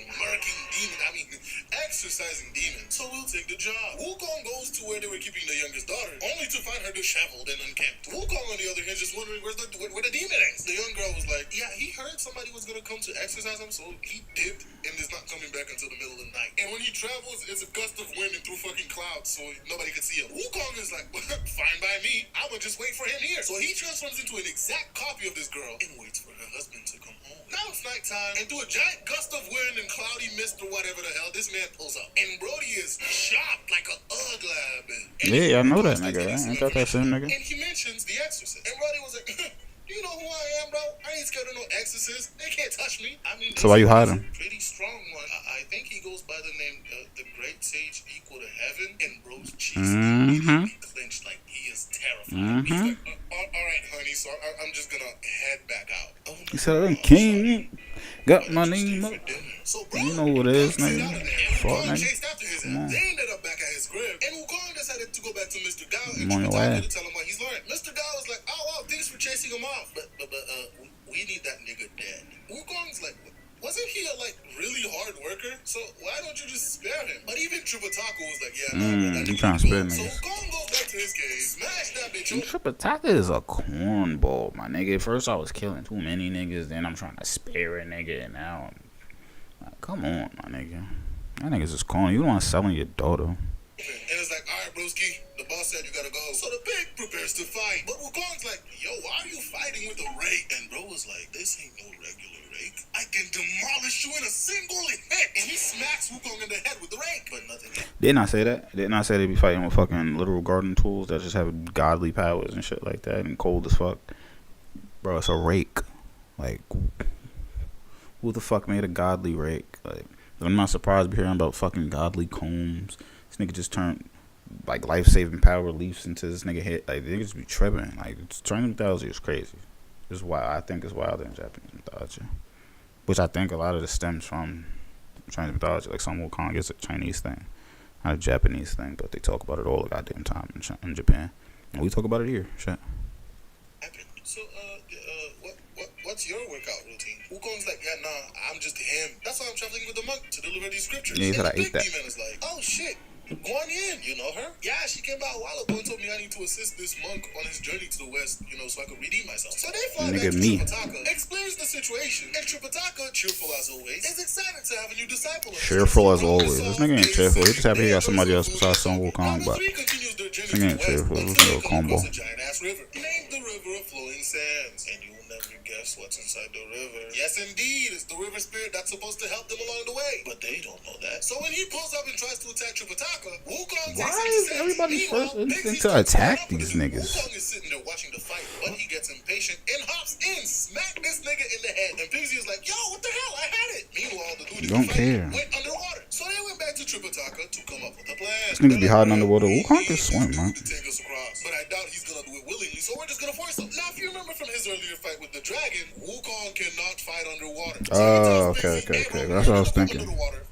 exercising demons. So we'll take the job. Wukong goes to where they were keeping the youngest daughter, only to find her disheveled and unkempt. Wukong, on the other hand, just wondering where the demon is. The young girl was like, yeah, he heard somebody was gonna come to exercise him, so he dipped and is not coming back until the middle of the night. And when he travels, it's a gust of wind and through fucking clouds, so nobody can see him. Wukong is like, fine by me. I would just wait for him here. So he transforms into an exact copy of this girl and waits for her husband to come home. Now it's nighttime, and through a giant gust of wind and cloudy mist or whatever the hell, this man pulls up. And Brody is shocked like a ugly man. Yeah, I know that nigga. Ain't that same nigga? And he mentions the exorcist. And Brody was like, do you know who I am, bro? I ain't scared of no exorcist. They can't touch me. I mean, So why you hiding? Pretty strong one. I think he goes by the name the Great Sage Equal to Heaven. And bro's cheeks immediately clenched like he is terrified. He's like, all right, honey. So I'm just gonna head back out. Oh, He said, King, got my name up. So bro, You know what it is, nigga. Fuck, Wukong nigga. chased after his ass. They ended up back at his crib, and Wukong decided to go back to Mr. Gao and I'm on your Tripitaka ass. to tell him what he's learned. Mr. Gao was like, oh wow, thanks for chasing him off, but we need that nigga dead. Wukong's like, wasn't he a like really hard worker? So why don't you just spare him? But even Tripitaka was like, yeah, nah, man, He trying to spare so niggas. Wukong goes back to his cave, smash that bitch open. Tripitaka is a cornball, my nigga. First I was killing too many niggas, then I'm trying to spare a nigga, and now like, come on, my nigga. That nigga's just corny. You don't want selling your daughter. And it's like, all right, broski, the boss said you gotta go. So the pig prepares to fight. But Wukong's like, yo, why are you fighting with a rake? And bro was like, this ain't no regular rake. I can demolish you in a single hit. And he smacks Wukong in the head with the rake. But nothing happened. Didn't I say that? Didn't I say they be fighting with fucking literal garden tools that just have godly powers and shit like that and cold as fuck? Bro, it's a rake. Like, who the fuck made a godly rake? Like, I'm not surprised to be hearing about fucking godly combs. This nigga just turned like life-saving power leaps into this nigga head. Like, niggas be tripping. Like, Chinese mythology is crazy. It's wild. I think it's wilder than Japanese mythology, which I think a lot of it stems from Chinese mythology. Like, some Wukong is a Chinese thing, not a Japanese thing, but they talk about it all the goddamn time in Japan, and we talk about it here. Shit. So, what's your workout routine? Wukong's like, yeah, nah, I'm just him. That's why I'm traveling with the monk to deliver these scriptures. Yeah, he said and I the ate big that. demon is like, oh shit, Guan Yin, you know her? Yeah, she came by a while ago and told me I need to assist this monk on his journey to the west, you know, so I could redeem myself. So they fly back to Tripitaka, explains the situation, and Tripitaka, cheerful as always, is excited to have a new disciple. Cheerful as always. This nigga ain't cheerful. He just happy he got somebody else besides Son Wukong, but this nigga ain't cheerful. This nigga a combo. Named the river of flowing sands, and you'll never guess what's inside the river. Yes, indeed, it's the river spirit that's supposed to help them along the way, but they don't know that. So when he pulls up and tries to attack Tripitaka, Wukong why is everybody's first instinct to attack these niggas? Wukong is sitting there watching the fight, but he gets impatient and hops in, smack this nigga in the head, and Pigsy is like, yo, what the hell, I had it. Meanwhile, the dude Don't care. went underwater, so they went back to Tripitaka to come up with a plan. This niggas be hiding underwater. Wukong can swim, man. To take us across, but I doubt he's gonna do it willingly, so we're just gonna force him. Now, if you remember from his earlier fight with the dragon, Wukong cannot fight underwater. Oh, okay. That's what I was thinking.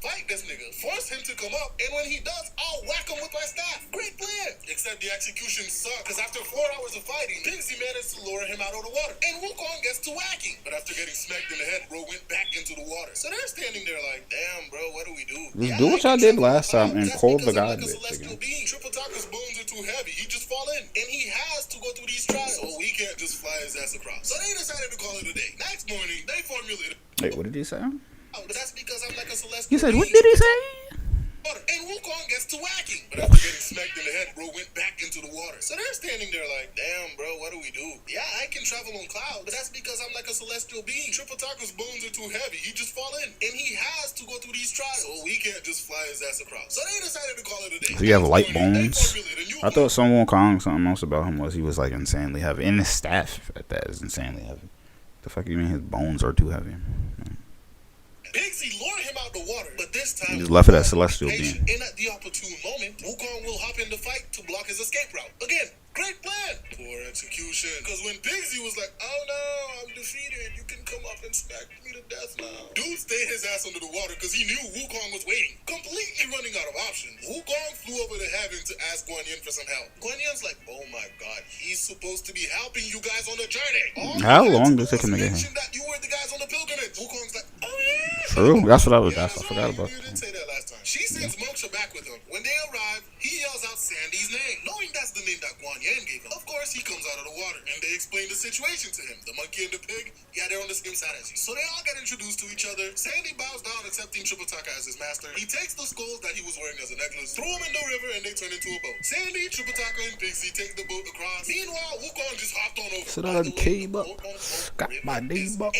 Fight this nigga, force him to come up, and when he does, I'll whack him with my staff. Great plan. Except the execution sucked, because after 4 hours of fighting, Pigsy managed to lure him out of the water, and Wukong gets to whacking. But after getting smacked in the head, bro went back into the water. So they're standing there like, damn, bro, what do we do? Just do what y'all did last time and call the god bitch again. Tripitaka's bones are too heavy. He just fall in, and he has to go through these trials. So we can't just fly his ass across. So they decided to call it a day. Next morning, they formulated. Wait, what did he say? Oh, but that's because I'm like a celestial. He said, what did he say? And Wukong gets to whacking. But after getting smacked in the head, bro went back into the water. So they're standing there like, damn, bro, what do we do? Yeah, I can travel on clouds, but that's because I'm like a celestial being. Tripitaka's bones are too heavy. He just fall in, and he has to go through these trials. So we can't just fly his ass across. So they decided to call it a day. So you have light bones? I thought Son Wukong, something else about him was he was like insanely heavy. And his staff at that is insanely heavy. The fuck you mean his bones are too heavy? Pigsy lured him out the water, but this time He just left it at celestial being. And at the opportune moment, Wukong will hop in the fight to block his escape route. Again, great plan. Poor execution. Because when Pigsy was like, oh no, I'm defeated. You can come up and smack me to death now. Dude stayed his ass under the water because he knew Wukong was waiting. Completely running out of options. Wukong flew over to heaven to ask Guan Yin for some help. Guan Yin's like, oh my god, he's supposed to be helping you guys on the journey. How long does it take him to get here? That you were the guys on the pilgrimage. Wukong's like, oh yeah. True. That's what I forgot about. You didn't say that last time. She sends Moksha back with him. When they arrive, he yells out Sandy's name, knowing that's the name that Guan Yin gave him. Of course, he comes out of the water, and they explain the situation to him. The monkey and the pig, yeah, they're on the same side as you. So they all get introduced to each other. Sandy bows down, accepting Tripitaka as his master. He takes the skulls that he was wearing as a necklace, throw them in the river, and they turn into a boat. Sandy, Tripitaka, and Pigsy take the boat across. Meanwhile, Wukong just hopped on over. Sit down and cave up. Got my name up.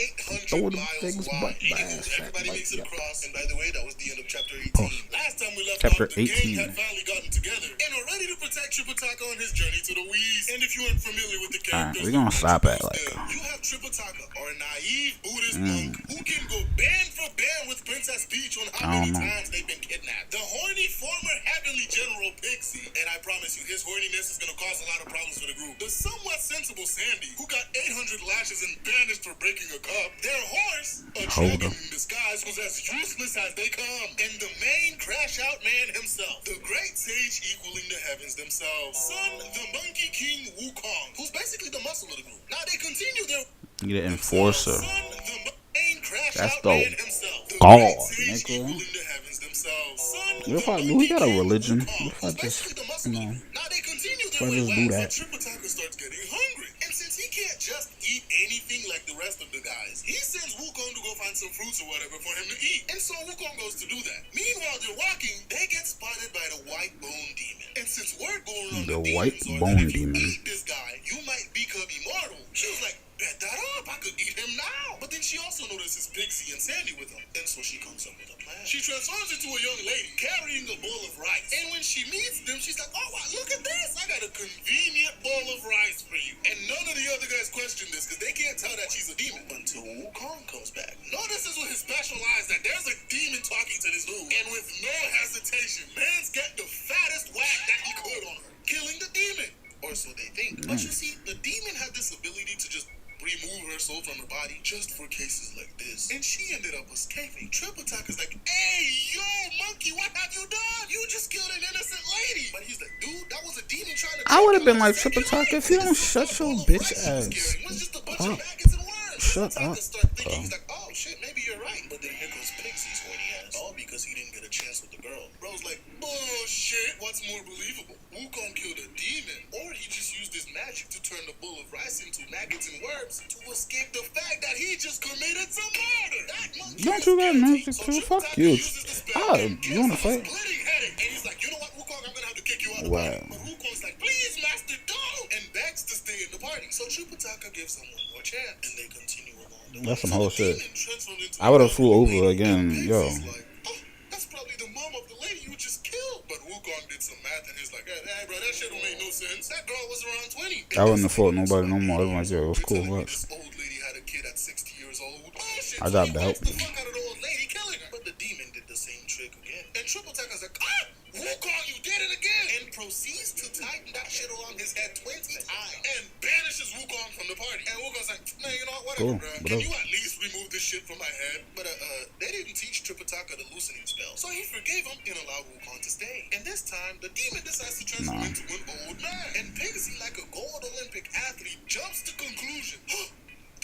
Throw them things butt by everybody makes it across. And by the way, that was the end of chapter 18. Last time we left Chapter off, the 18. gang had finally gotten together and are ready to protect Tripitaka on his journey to the West. And if you aren't familiar with the characters, we're gonna stop at like you have Tripitaka, or a naive Buddhist monk who can go band for band with Princess Peach on how many times they've been kidnapped. The horny former heavenly general Pixie, and I promise you, his horniness is gonna cause a lot of problems for the group. The somewhat sensible Sandy, who got 800 lashes and banished for breaking a cup. Their horse, a dragon in disguise, was as useless as they come. And the main crash-out man himself, the great sage equaling the heavens themselves. Son, the Monkey King Wukong, who's basically the muscle of the group. Now they continue their... You the enforcer. Son, the main That's crash-out dope. man himself. God, sage nigga. equal in the heavens themselves. Son, What if the I do? He monkey got a king, religion. Wukong, What if I just, especially the muscle you know, eater. Now they continue if their I way just do west, that? but Tripitaka starts getting hungry. And since he can't just eat anything like the rest of the guys, he sends Wukong to go find some fruits or whatever for him to eat. And so Wukong goes to do that. Meanwhile, they're walking, they get spotted by the white bone demon. And since word going around The the white demons are bone that if you demon. eat this guy, you might become immortal. She was like, bet that up, I could eat him now. But then she also notices Pixie and Sandy with him. And so she comes up with a plan. She transforms into a young lady carrying a bowl of rice. And when she meets them, she's like, oh, wow, look at this. I got a convenient bowl of rice for you. And none of the other guys question this because they can't tell that she's a demon until Wukong comes back. Notices with his special eyes that there's a demon talking to this dude. And with no hesitation, man's get the fattest whack that he could on her, killing the demon. Or so they think. But you see, the demon had this ability to just remove her soul from her body just for cases like this. And she ended up escaping. Tripitaka's like, hey, yo, monkey, what have you done? You just killed an innocent lady. But he's like, dude, that was a demon trying to I would have been like, take your Tripitaka, life. if you don't This shut fucking your bowl of bitch rice she was ass carrying was just a bunch up. of maggots and worms. Shut Tripitaka up, started thinking, bro. he's like, oh, shit, maybe you're right. But then here goes Pixie's horny ass. All because he didn't get a chance with the girl. Bro's like, bullshit, what's more believable? Wukong killed a demon, or he just used his magic to turn the bowl of rice into maggots and worms to escape the fact that he just committed some murder. That monkey Don't is you got guilty. magic So too? Fuck Tripitaka you. uses the spell and You wanna kills him fight? splitting headache. And he's like, you know what, Wukong, I'm gonna have to kick you out of the Wow. party. But Wukong's like, please, master, don't, and begs to stay in the party. So Tripitaka gives him one more chance, and they continue along the way. That's some So whole the shit. demon transformed into I would have a flew lady, over and again, yo. Pixie's like, oh, that's probably the mom of the lady you just killed. But Wukong did some math, and he's like, hey, bro, that shit don't make no sense. That girl was around 20. I wouldn't have fought nobody no more. I was like, yo, it was cool, You're telling me watch. this old lady had a kid at 60 years old? Bullshit. I So got he the help. whacks the fuck out of the old lady, killing her. But the demon did the same trick again. And Tripitaka's like, Wukong, you did it again! And proceeds to tighten that shit around his head 20 times. And banishes Wukong from the party. And Wukong's like, man, you know what, whatever, Cool, bro. bro. Can you at least remove this shit from my head? But they didn't teach Tripitaka the loosening spell. So he forgave him and allowed Wukong to stay. And this time, the demon decides to transform into an old man. And Pixie, like a gold Olympic athlete, jumps to conclusion.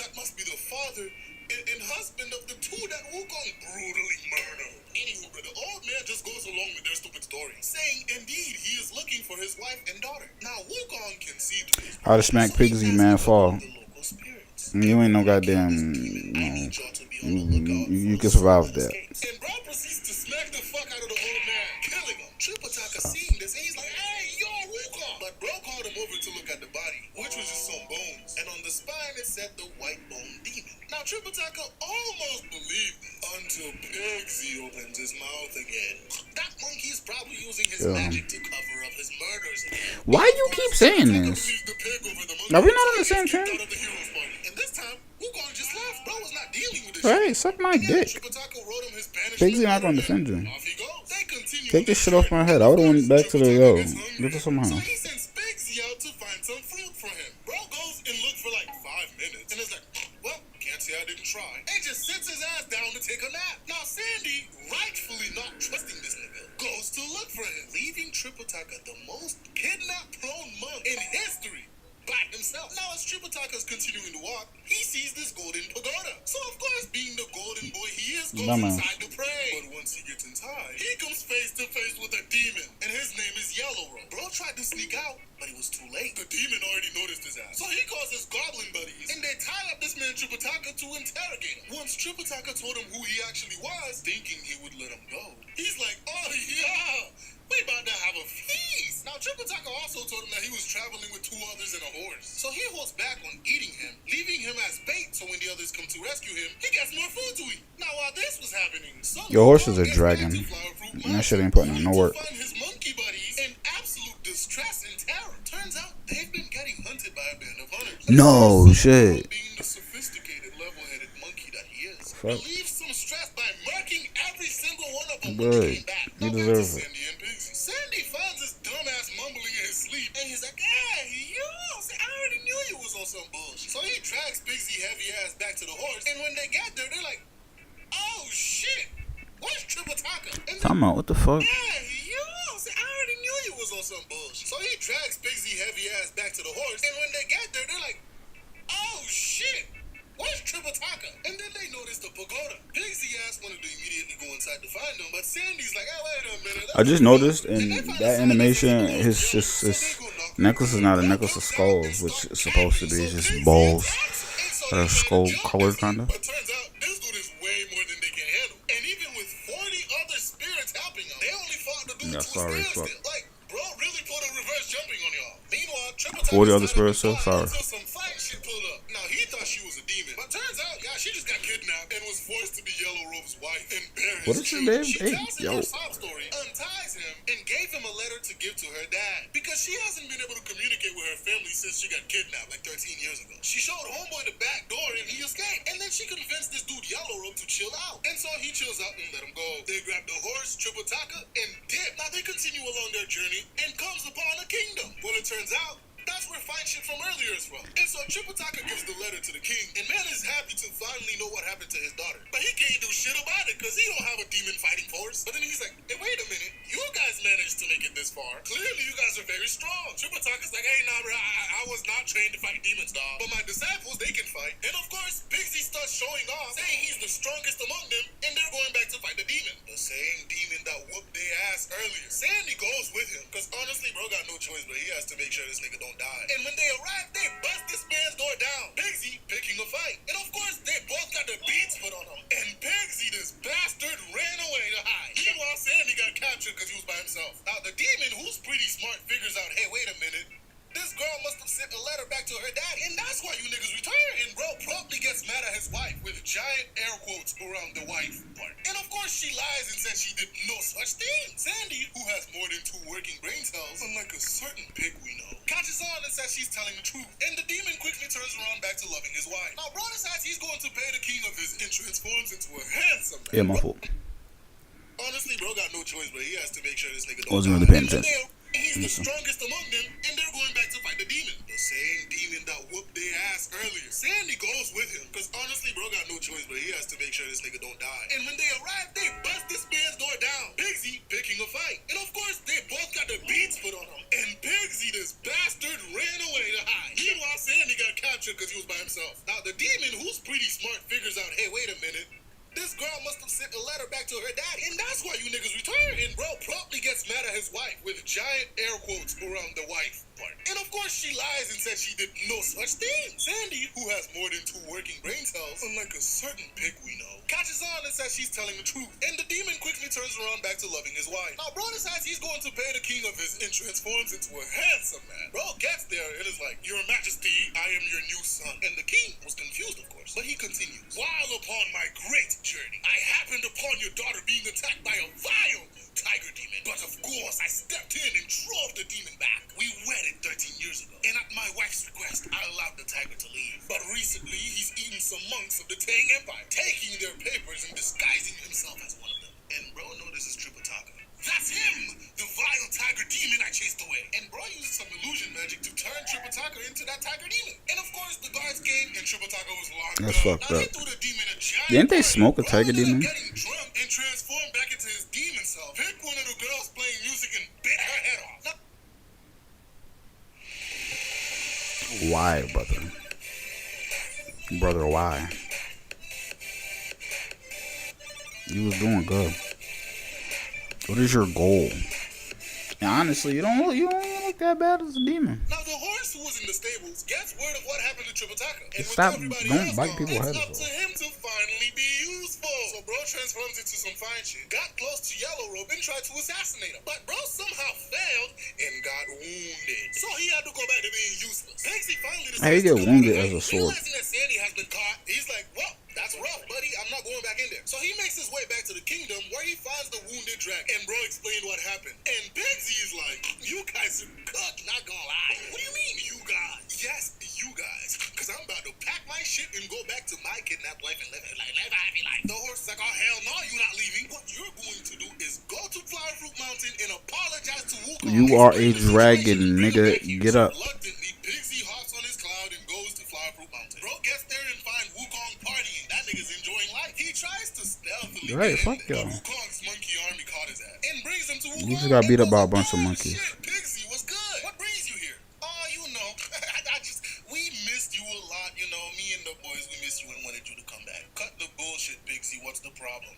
That must be the father and husband of the two that Wukong brutally murdered. Anywho, bro, the old man just goes along with their stupid story, saying indeed he is looking for his wife and daughter. Now Wukong can see through his How to smack so he Pigsy, asks man, about fall. the local spirits. You ain't no Kill goddamn, this demon. I no. need y'all to be on the lookout You for can a soul survive that. escapes. And bro proceeds to smack the fuck out of the old man, killing him. Tripitaka seeing this, and he's like, hey, yo, Wukong. But bro called him over to look at the body, which was just some bones. And on the spine, it said the white bone demon. Now, Tripitaka almost believed this until Pigsy opens his mouth again. That monkey is probably using his magic to cover up his murders again. Why you keep saying this? The pig over the monkey, Are we not so on the he same gets kicked train? out of the hero's party. And this time, Wukong just left. Bro was not dealing with this Right, shit. suck my And then dick. Tripitaka wrote him his banishment Pigsy not gonna letter, defend you. and off he goes. They continue Take this with shit their off my journey. head. I would've went back to the, Tripitaka yo, gets hungry. get to somehow. So he sends Pigsy out to find some fruit for him. Bro goes and looks for like 5 minutes, and it's like, well, can't say I didn't try. And just sits his ass down to take a nap. Now Sandy, rightfully not trusting this nigga, goes to look for him, leaving Tripitaka the most kidnap-prone monk in history by himself. Now, as Tripitaka's continuing to walk, he sees this golden pagoda. So, of course, being the golden boy he is, goes Dumbass. inside to pray. But once he gets inside, he comes face to face with a demon, and his name is Yellow Robe. Bro tried to sneak out, but it was too late. The demon already noticed his ass. So he calls his goblin buddies, and they tie up this man Tripitaka to interrogate him. Once Tripitaka told him who he actually was, thinking he would let him go, he's like, oh yeah, we about to have a feast. Now Tripitaka also told him that he was traveling with 2 others and a horse. So he holds back on eating him, leaving him as bait so when the others come to rescue him, he gets more food to eat. Now while this was happening, Your horse is a dragon. And that shit ain't putting in no work. Find his monkey buddies in absolute distress and terror. Turns out they've been getting hunted by a band of hunters. No shit. Being the sophisticated, level-headed monkey that he is, Fuck. relieves some stress by murking every single one of them Good. when they came back. You Now back deserve to it. Sandy and Pigsy. Sandy finds his dumbass mumbling in his sleep, and he's like, hey, yo, see, I already knew you was on some bullshit. So he drags Pigsy heavy ass back to the horse, and when they get there, they're like, oh shit, where's Tripitaka? And Talking about what the fuck? hey, yo, see, I already knew you was on some bullshit. So he drags Pigsy heavy ass back to the horse, and when they get there, they're like, oh shit, where's Tripitaka? And then they notice the pagoda. Pigsy ass wanted to immediately Sandy's like, oh, wait a minute. I just noticed in And they find that a sign animation, that says his so his, they his go knock. necklace is not a necklace of skulls, which is supposed to be just balls that are skull colored, kind of. But turns out this dude is way more than they can handle. And even with 40 other spirits helping them, they only fought the dude Yeah, to a sorry, standstill. fuck. Like, bro really put a reverse jumping on y'all. Meanwhile, Triple 40 Time other spirits, so sorry. until some fight shit pulled up. Now, he thought she was a demon. But turns out, yeah, she just got kidnapped and was forced to be Yellow Robe's wife and bear his What is his children. name? She Hey, tells him yo. her sob story, unties him, and gave him a letter to give to her dad. Because she hasn't been able to communicate with her family since she got kidnapped like 13 years ago. She showed Homeboy the back door and he escaped. And then she convinced this dude Yellow Robe to chill out. And so he chills out and let him go. They grab the horse, Triple Taka, and dip. Now they continue along their journey and comes upon a kingdom. Well, it turns out that's where fine shit from earlier is from. And so Triple Taka gives the letter to the king, and man is happy to finally know what happened to his daughter. But he can't do shit about it because he don't have a demon fighting force. But then he's like, hey, wait a minute, you guys managed to make it this far. Clearly you guys are very strong. Triple Taka's like, hey, nah, bro, I was not trained to fight demons, dog. But my disciples, they can fight. And of course, Pigsy starts showing off, saying he's the strongest among them, and they're going back to fight the demon. The same demon that whooped their ass earlier. Sandy goes with him, because honestly, bro got no choice, but he has to make sure this nigga don't die. And when they arrive, they bust this man's door down. Pigsy picking a fight. And of course, they both got their beats put on them. And Pigsy, this bastard, ran away to hide. Meanwhile, Sandy got captured because he was by himself. Now, the demon, who's pretty smart, figures out, hey, wait a minute. This girl must have sent a letter back to her dad, and that's why you niggas return. And bro promptly gets mad at his wife with giant air quotes around the wife part. And of course she lies and says she did no such thing. Sandy, who has more than 2 working brain cells, unlike a certain pig we know, catches on and says she's telling the truth. And the demon quickly turns around back to loving his wife. Now bro decides he's going to pay the king of his and transforms into a handsome man. Yeah, my fault. Honestly, bro got no choice, but he has to make sure this nigga don't Wasn't die. really paying And attention. he's the strongest among them, and they're going back to fight the demon. The same demon that whooped their ass earlier. Sandy goes with him, because honestly, bro got no choice, but he has to make sure this nigga don't die. And when they arrive, they bust this man's door down. Pigsy picking a fight. And of course, they both got their beats put on them. And Pigsy, this bastard, ran away to hide. Meanwhile, Sandy got captured because he was by himself. Now, the demon, who's pretty smart, figures out, hey, wait a minute. This girl must have sent a letter back to her dad, and that's why you niggas return. And bro promptly gets mad at his wife with giant air quotes around the wife part. And of course she lies and says she did no such thing. Sandy, who has more than 2 working brain cells, unlike a certain pig we know, catches on and says she's telling the truth. And the demon quickly turns around back to loving his wife. Now bro decides he's going to pay the king of his and transforms into a handsome man. Bro gets there and is like, Your Majesty, I am your new son. And the king was confused, of course, but he continues. While upon my great journey, I happened upon your daughter being attacked by a vile tiger demon. But of course, I stepped in and drove the demon back. We wedded 13 years ago, and at my wife's request, I allowed the tiger to leave. But recently, he's eaten some monks of the Tang Empire, taking their papers and disguising himself as one of them. And bro, no, this is Triple Taka. That's him! The vile tiger demon I chased away. And bro uses some illusion magic to turn Triple Taka into that tiger demon. And of course, the guards came and Triple Taka was locked That's up. fucked Now, up. they threw the demon a giant Didn't they party. smoke a Bro tiger ended up demon? getting drunk and transformed back into his demon self. Picked one of the girls playing music and bit her head off. Now, Why, brother? Brother, why? You was doing good. What is your goal? And honestly, you don't look that bad as a demon. now the horse who was in the stables gets word of what happened to Triple Taka. And with Stop! everybody Don't else bite gone, people's it's heads up off. to him to finally be useful. So bro transforms into some fine shit, got close to Yellow Robe and tried to assassinate him. But bro somehow failed and got wounded. So he had to go back to being useless. Pigsy finally How you decides get to go wounded to as a sword? Realizing that Sandy has been caught, he's like, well, that's rough, buddy. I'm not going back in there. So he makes his way back to the kingdom where he finds the wounded dragon. And bro explained what happened. And Pigsy is like, you guys are cooked, not gonna lie. What do you mean, you guys? Yes, you guys. Because I'm about to pack my shit and go back to my kidnapped life and live a happy life. The horse is like, oh, hell no, you're not leaving. What you're going to do is go to Flower Fruit Mountain and apologize to Wukong. You are a Explain the dragon, situation, bring him nigga. back here. Get up. Reluctantly, Pigsy hops on his cloud and goes to Flower Fruit Mountain. Bro gets there and finds Wukong partying. That nigga's enjoying life. He tries to stealthily Right, get fuck in there, y'all. but Wukong's monkey army caught his ass and brings him to Wukong. You just got beat up by a and bunch of goes, monkeys. Shit, Pigsy, what's good? What brings you here? Oh, you know, we missed you a lot, you know. Me and the boys, we missed you and wanted you to come back. Cut the bullshit, Pigsy. What's the problem?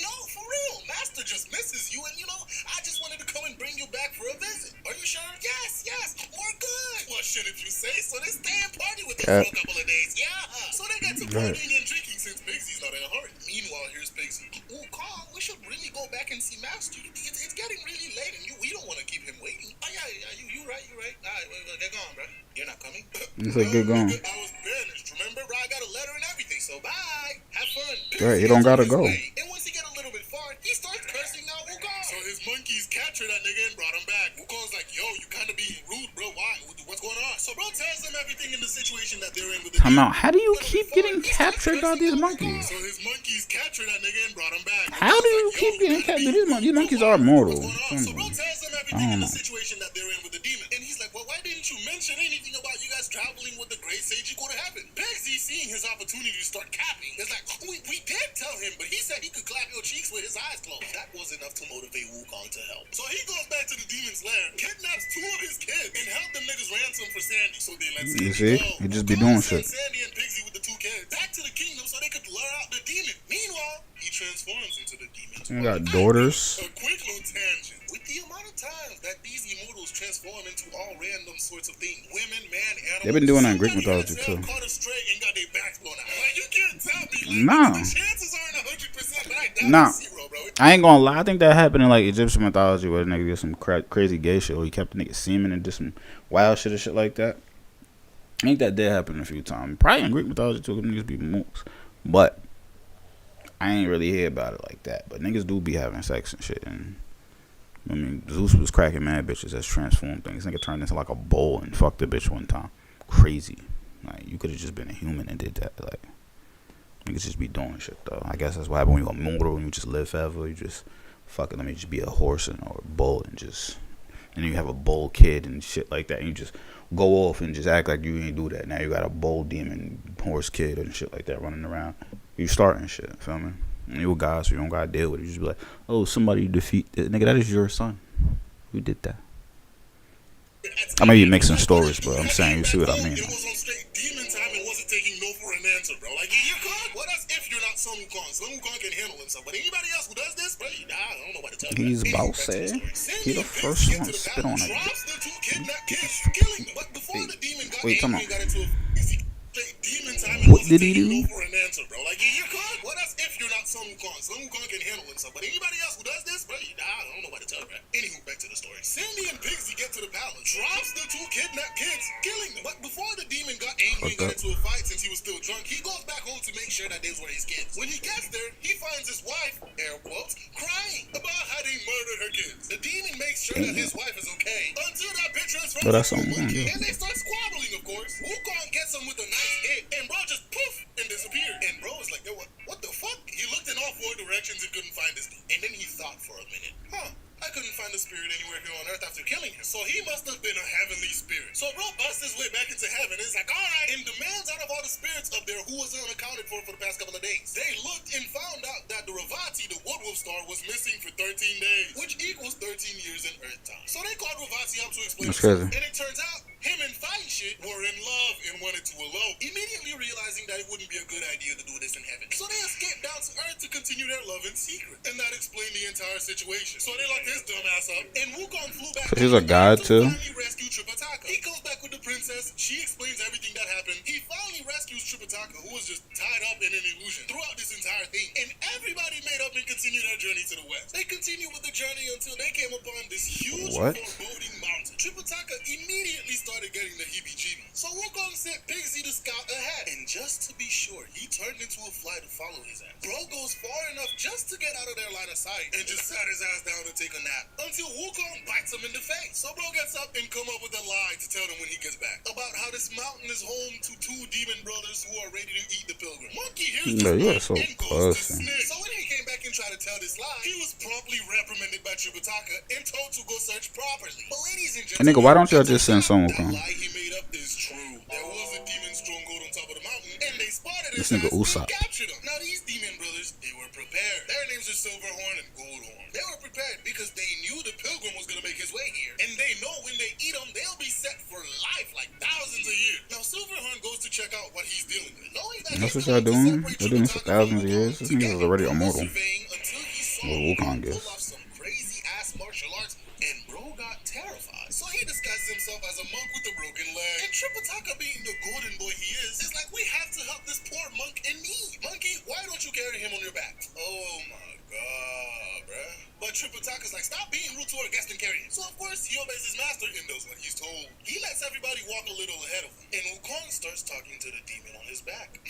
No, yo, for real, Master just misses you, and I just wanted to come and bring you back for a visit. Are you sure? Yes, we're good. Well, shit, if you say so. They stay and party with us for a couple of days. Yeah. So they get to partying and drinking since Pigsy's not in a hurry. Meanwhile, here's Pigsy. Wukong, we should really go back and see Master. It's getting really late, and we don't want to keep him waiting. Oh, yeah, you right. All right, well, get gone, bro. You're not coming? You said get gone. I was banished, remember, bro? I got a letter and everything, so bye. Have fun. Right, you don't gotta go. And once he get a little bit far, he starts cursing out Wukong. So his monkeys captured that nigga and brought him back. Wukong's like, yo, you kind of being rude, bro. Why? What's going on? So bro tells them everything in the situation that they're in with the Time out. How do you keep getting captured by these monkeys? So his monkeys captured that nigga and brought him back. How do you keep getting captured? These monkeys are mortal. So bro tells them everything in the situation that they're in with the demon. And he's like, well, why didn't you mention anything about you guys traveling with the great sage? You could have happened. Pigsy, seeing his opportunity to start capping, is like, we did tell him, but he said he could clap your cheeks with his eyes closed. That was enough to motivate Wukong to help. So he goes back to the demon's lair, kidnaps 2 of his kids, and held them niggas ransom for Sandy. So they let Sandy You see? go. He just be doing shit. Sandy and Pigsy with the 2 kids back to the kingdom so they could lure out the demon. Meanwhile, he transforms into the demon. You got daughters. A quick little tangent. With the amount of times that these immortals transform into all random sorts of things, women, man, animals. They've been doing that in Greek mythology too. Caught astray and got their backs blown out. Like, you can't tell me. Nah. The chances aren't 100%, but I doubt Nah. it's 0, bro. I ain't gonna lie. I think that happened in like Egyptian mythology where the nigga did some crazy gay shit or he kept the nigga semen and did some wild shit or shit like that. I think that did happen a few times. Probably in Greek mythology too. Them niggas be mooks. But I ain't really hear about it like that. But niggas do be having sex and shit. And I mean, Zeus was cracking mad bitches that's transformed things. Nigga turned into like a bull and fucked a bitch one time. Crazy. Like, you could have just been a human and did that. Like, niggas just be doing shit, though. I guess that's what happens when you're immortal and you just live forever. You just, fuck it, let me just be a horse or a bull and just, and you have a bull kid and shit like that. And you just go off and just act like you ain't do that. Now you got a bull demon horse kid and shit like that running around. You starting shit, feel me? And you a guy, so you don't gotta deal with it. You just be like, oh, somebody defeat that. Nigga, that is your son. Who did that? I may be mixing stories, but I'm saying, you see what I mean. It was on straight demon time and wasn't taking no for an answer, bro. Like, you could? Well, that's if you're not Sun Wukong. Sun Wukong can handle himself. But anybody else who does this, bro, I don't know what to tell you. He's bossy. He the first one to spit on it. Drops the 2 kidnapped kids, killing them. But before the demon got angry and got into a demon time and What wasn't did he taking do? no for an answer, bro. Like, you could? Well, that's if you're not Sun Wukong. Sun Wukong can handle himself. But anybody else who does this, bro, I don't know what to tell you. Anywho, back to the story. Sandy and Pigsy get to the palace, drops the 2 kidnapped kids, killing them. But before the demon got angry and got into a fight since he was still drunk, he goes back home to make sure that these were his kids. When he gets there, he finds his wife, air quotes, crying about how they murdered her kids. The demon makes sure that his wife is okay until that bitch transforms But that's into a something, monkey, yeah. and they start squabbling, of course. Wukong gets him with a nice hit, and bro just poof and disappeared. And bro was like, yo, what the fuck? He looked in all 4 directions and couldn't find this dude. And then he thought for a minute, I couldn't find the spirit anywhere here on earth after killing him. So he must have been a heavenly spirit. So bro busts his way back into heaven and is like, alright, and demands out of all the spirits up there who was unaccounted for the past couple of days. They looked and found out that the Ravati, the Woodwolf star, was missing for 13 days, which equals 13 years in Earth time. So they called Ravati up to explain That's himself. crazy. And it turns out him and Fight Shit were in love and wanted to elope, immediately realizing that it wouldn't be a good idea to do this in heaven. So they escaped down to Earth to continue their love in secret. And that explained the entire situation. So they locked his dumb ass up, and Wukong flew back. So he's a god too? Finally rescue Tripitaka. He goes back with the princess. She explains everything that happened. He finally rescues Tripitaka, who was just tied up in an illusion throughout this entire thing. And everybody made up and continued their journey to the west. They continued with the journey until they came upon this huge foreboding mountain. Tripitaka immediately started getting the heebie-jeebies. So Wukong sent Pigsy to scout ahead. And just to be sure, he turned into a fly to follow his ass. Bro goes far enough just to get out of their line of sight and just sat his ass down to take a nap until Wukong bites him in the face. So bro gets up and come up with a lie to tell them when he gets back about how this mountain is home to 2 demon brothers who are ready to eat the pilgrim. Monkey hears No, this you are lie so and goes to pussy. sniff. So when he came back and tried to tell this lie, he was promptly reprimanded by Tripitaka and told to go search properly. But ladies and Hey, gentlemen, nigga, why don't y'all just send Sun that Wukong? lie he made up is true. There was a demon stronghold on top of the mountain, and they spotted This his nigga ass Usopp. and captured him. Now these demon brothers, they were prepared. Their names are Silverhorn and Goldhorn. They were prepared because they knew the pilgrim was gonna make his way here, and they know when they eat him, they'll be set for life, like thousands of years. Now Silverhorn goes to check out what he's dealing with, knowing that That's he's what y'all going to doing? separate Y'all doing this for Tripitaka from thousands of years? This Wukong nigga is already together. immortal. Surveying until he Wukong pull is. off some crazy ass martial arts, and bro got terrified. So he disguised himself as a monk with a broken leg. And Tripitaka, being the golden boy he is like, we have to help this poor monk in need. Monkey, why don't you carry him on your back? Oh my god, bruh. But Tripitaka's like, stop being rude to our guest and carry him. So of course he obeys his master and does what he's told. He lets everybody walk a little ahead of him. And Wukong starts talking to the demon on his back.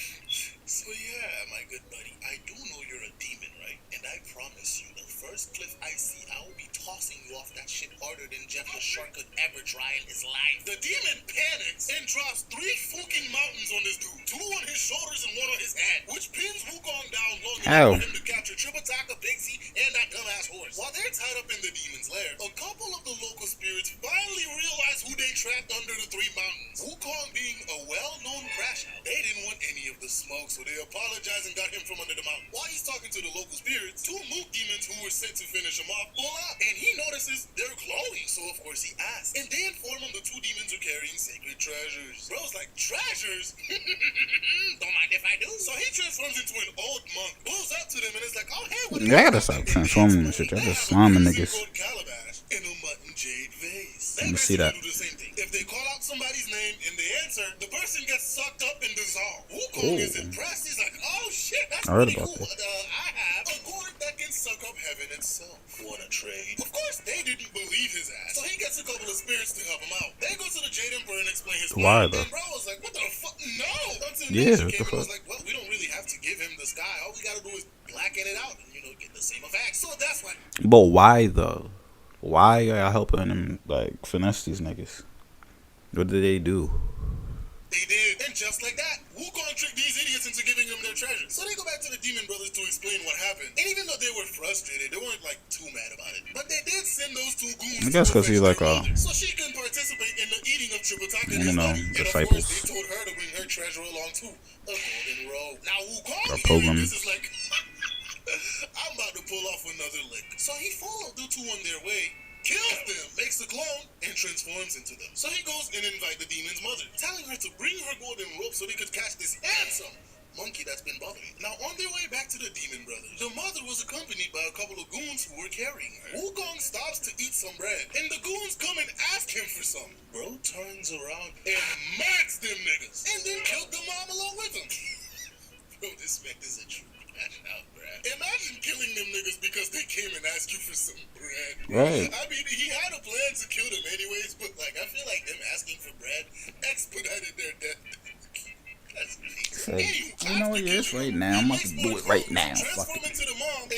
So yeah, my good buddy, I do know you're a demon, right? And I promise you, the first cliff I see, I will be tossing you off that shit harder than Jeff the Shark could ever try in his life. The demon panics and drops 3 fucking mountains on this dude. 2 on his shoulders and 1 on his head, which pins Wukong down long enough for him to capture Tripitaka, Big Z, and that dumbass horse. While they're tied up in the demon's lair, a couple of the local spirits finally realize who they trapped under the 3 mountains. Wukong being a well-known crash out, they didn't want any of the smoke, so they apologized and got him from under the mountain. While he's talking to the local spirits, 2 mook demons who were sent to finish him off pull up, and he notices they're glowing, so of course he asks. And they inform him the 2 demons are carrying sacred treasures. Bro's like, treasures? Don't mind if I do. So he transforms into an old monk, blows up to them, and is like, oh hey, what Y'all gotta stop transforming and shit. Y'all just slamming niggas. Calabash and a mutton jade vase. Let me see that. Do the same thing. If they call out somebody's name and they answer, the person gets sucked up and dissolved. Wukong is impressed. He's like, oh shit, that's I heard pretty about cool. that. I have a gourd that can suck up heaven itself. Wanna trade? Of course, they didn't believe his ass. So he gets a couple of spirits to help him out. They go to the Jade Emperor and explain his Why, plan. though? And bro was like, what the fuck? No! Until Yeah, Nature what the came and fuck? was like, well, we don't really have to give him the sky. All we gotta do is blacken it out and, get the same effect. So that's why. But why though? Why are y'all helping them like finesse these niggas? What did they do? They did. And just like that, Wukong tricked these idiots into giving them their treasure. So they go back to the Demon Brothers to explain what happened. And even though they were frustrated, they weren't like too mad about it. But they did send those 2 goons. I guess because he's like a, so she can participate in the eating of Tripitaka and his you know, body. And of disciples. course, they told her to bring her treasure along too. A golden robe. Now Wukong A hearing program. this is like, I'm about to pull off another lick. So he followed the 2 on their way, kills them, makes a clone, and transforms into them. So he goes and invites the demon's mother, telling her to bring her golden rope so they could catch this handsome monkey that's been bothering. Now, on their way back to the Demon Brothers, the mother was accompanied by a couple of goons who were carrying her. Wukong stops to eat some bread, and the goons come and ask him for some. Bro turns around and murks them niggas, and then killed the mom along with him. Bro, this man is a true crash out, bruh. Imagine killing them niggas because they came and asked you for some bread. Right. I mean, he had a plan to kill them anyways, but like, I feel like them asking for bread expedited their death. That's So, you know what it is right now? I'm about to do it right now. Fuck it.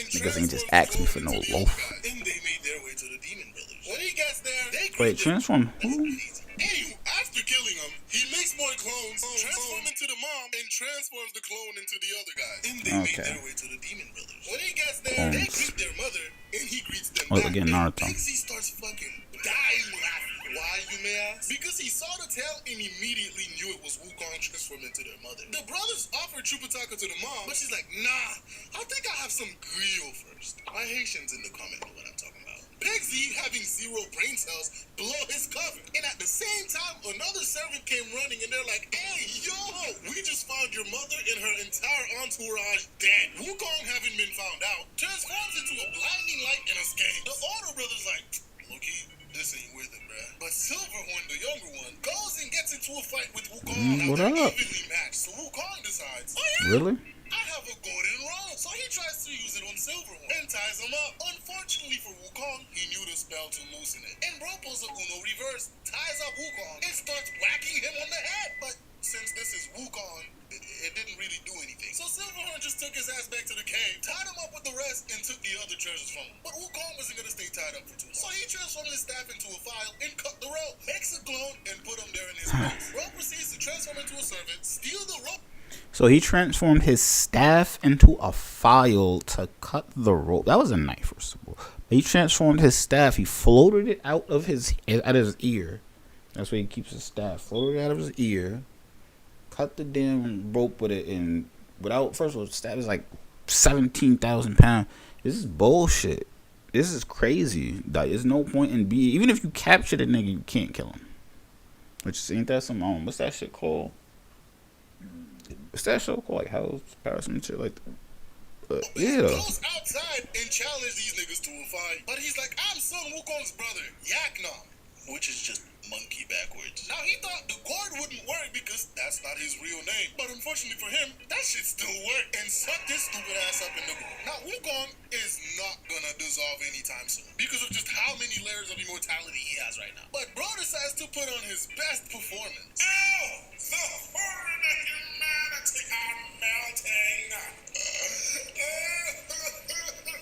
Niggas ain't just ask me for no loaf. And they made their way to the Demon Brothers. When he gets there, they Wait, transform who? Anywho, after killing him, he makes more clones, transforms into the mom, and transforms the clone into the other guy. And they made their way to the Demon Brothers. When he gets there, they greet their mother, and he greets them back. Again, Naruto. Big Z starts fucking dying laughing. Why, you may ask? Because he saw the tail and immediately knew it was Wukong transformed into their mother. The brothers offered Tripitaka to the mom, but she's like, nah, I think I'll have some grill first. My Haitians in the comment know what I'm talking about. Big Z, having 0 brain cells, blow his cover. And at the same time, another servant came running and they're like, hey, yo, we just found your mother and her entire entourage dead. Wukong, having been found out, transforms into a blinding light and escapes. The older brother's like, Loki, this ain't worth it, bruh. But Silverhorn, the younger one, goes and gets into a fight with Wukong. What Now they're up? evenly matched, so Wukong decides, oh yeah, Really? I have a golden robe. So he tries to use it on Silverhorn and ties him up. Unfortunately for Wukong, he knew the spell to loosen it. And bro pulls a Uno reverse, ties up Wukong, and starts whacking him on the head. But since this is Wukong, it didn't really do anything. So Silverhorn just took his ass back to the cave, tied him up with the rest, and took the other treasures from him. But Wukong wasn't gonna stay tied up for too long. So he transformed his staff into a file and cut the rope, makes a clone, and put him there in his place. Rope proceeds to transform into a servant, steal the rope. So he transformed his staff into a file to cut the rope. That was a knife, first of all. He transformed his staff. He floated it out of his ear. That's where he keeps his staff. Floated it out of his ear. Cut the damn rope with it, and without, first of all, the staff is like 17,000 pounds. This is bullshit. This is crazy. Like, there's no point in being. Even if you capture the nigga, you can't kill him. Which ain't that some what's that shit called? What's that show called? Like Hell's Power, some shit like that. Yeah. Goes outside and challenge these niggas to a fight. But he's like, I'm Son Wukong's brother, Yaknam, which is just monkey backwards. Now he thought the gourd wouldn't work because that's not his real name. But unfortunately for him, that shit still worked and sucked his stupid ass up in the gourd. Now Wukong is not gonna dissolve anytime soon because of just how many layers of immortality he has right now. But bro decides to put on his best performance. Ow! The horn of humanity are melting.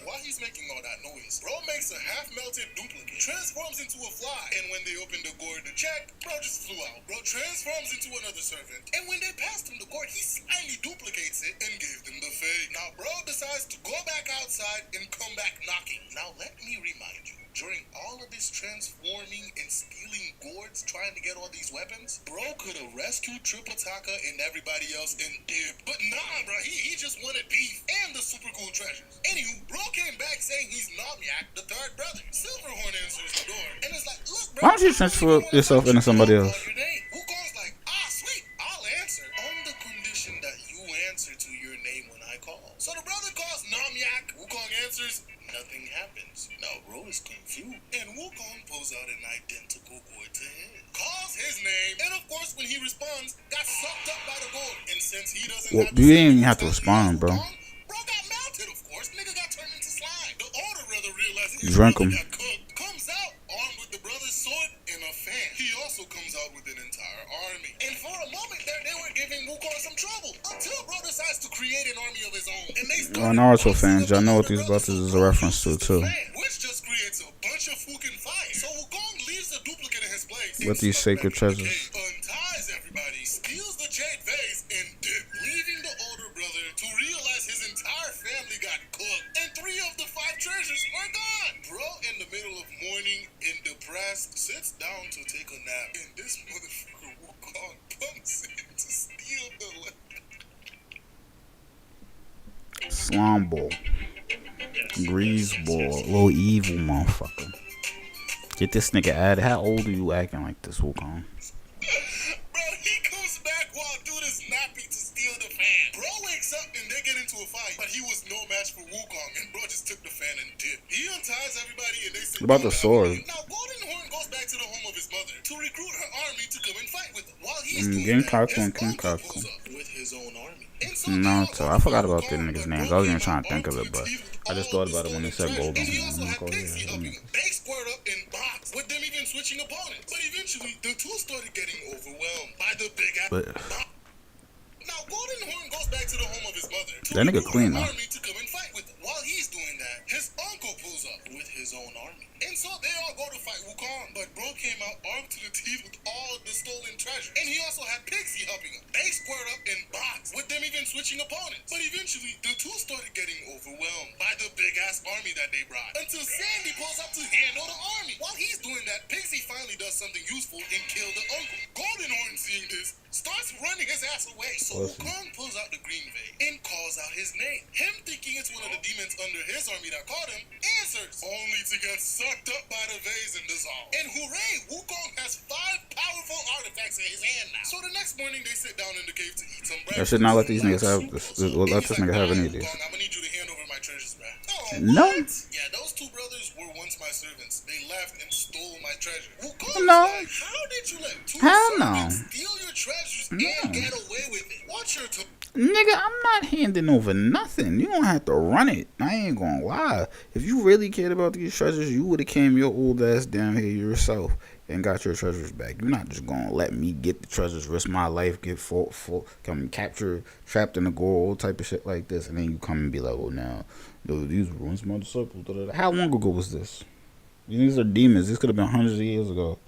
While he's making all that noise, bro makes a half-melted duplicate, transforms into a fly, and when they open the gourd to check, bro just flew out. Bro transforms into another servant, and when they passed him the gourd, he slightly duplicates it and gave them the fake. Now bro decides to go back outside and come back knocking. Now let me remind you, during all of this transforming and stealing gourds, trying to get all these weapons, bro could have rescued Triple Taka and everybody else and did. But nah, bro, he just wanted beef and the super cool treasures. Anywho, bro came back saying he's Namyak, the third brother. Silverhorn answers the door and it's like, look, bro, Why don't you transfer yourself into somebody else? Wukong's like, sweet, I'll answer on the condition that you answer to your name when I call. So the brother calls Namyak, Wukong answers, nothing happens. Now bro is confused, and Wukong pulls out an identical gourd to his. Calls his name, and of course when he responds, got sucked up by the gourd. And since he doesn't Well, have you didn't even have to respond, bro. Bro got melted, of course. Nigga got turned into slime. The older brother realizes his Drink brother him. got cooked. Comes out armed with the brother's sword and a fan. He also comes out with an entire army. And for a moment there, they were giving Wukong some trouble until bro decides to create an army of his own. And they Well, Naruto fans, y'all know what these buttons is a reference to too. Which just creates a bunch of fucking fire. So Wukong leaves the duplicate in his place. With these sacred treasures. Unties everybody, steals the jade vase, and dip, leaving the older brother to realize his entire family got cooked. And 3 of the 5 treasures are gone. Bro, in the middle of mourning and depressed, sits down to take a nap. And this motherfucker Wukong comes in to steal the Slime ball. Grease ball. Little evil motherfucker. Get this nigga out of here. How old are you acting like this, Wukong? Bro, he comes back while dude is napping to steal the fan. Bro wakes up and they get into a fight, but he was no match for Wukong, and bro just took the fan and dipped. He unties everybody and they sit What about down the to sword? have a- Now Golden Horn goes back to the home of his mother to recruit her army to come and fight with him. While he's doing Genkaku that, and his uncle Kinkaku. pulls up with his own army. And so Naruto. I forgot about them niggas' names. I was even trying to think of it, but I just thought about it when they said Golden. Golden. And he also I'm had like, oh, Pixie yeah, helping him. They squared up in box, with them even switching opponents. But eventually, the two started getting overwhelmed by the big ass. But Now, Golden Horn goes back to the home of his mother to that nigga recruit clean, an though. army to come and fight with him. While he's doing that, his uncle pulls up with his own army. And so they all go to fight Wukong. But bro came out armed to the teeth with all of the stolen treasure. And he also had Pixie helping him. They squared up in box, with them even switching opponents. But eventually, the two started getting overwhelmed by the big-ass army that they brought. Until Sandy pulls up to handle the army. While he's doing that, Pixie finally does something useful and kills the uncle. Golden Horn, seeing this, starts running his ass away. So Wukong pulls out the green vase and calls out his name. Him thinking it's one of the demons under his army that caught him, answers, only to get sucked up by the vase and dissolve. And hooray, Wukong has 5 powerful artifacts in his hand now. So the next morning, they sit down in the cave to eat some breakfast. I should not let these niggas have this. Let this nigga have any of these. Wukong, I'm gonna need you to hand over my treasures, bro. No. Yeah, those 2 brothers were once my servants. They left and stole my treasure. Wukong's No. like, how did you let 2 Hell no. servants steal your treasures and get away with it? Watch your tongue. Nigga, I'm not handing over nothing. You don't have to run it. I ain't gonna lie. If you really cared about these treasures, you would have came your old ass down here yourself and got your treasures back. You're not just gonna let me get the treasures, risk my life, get come captured, trapped in the goal, all type of shit like this, and then you come and be like, oh, now, these were once my disciples. How long ago was this? These are demons. This could have been hundreds of years ago.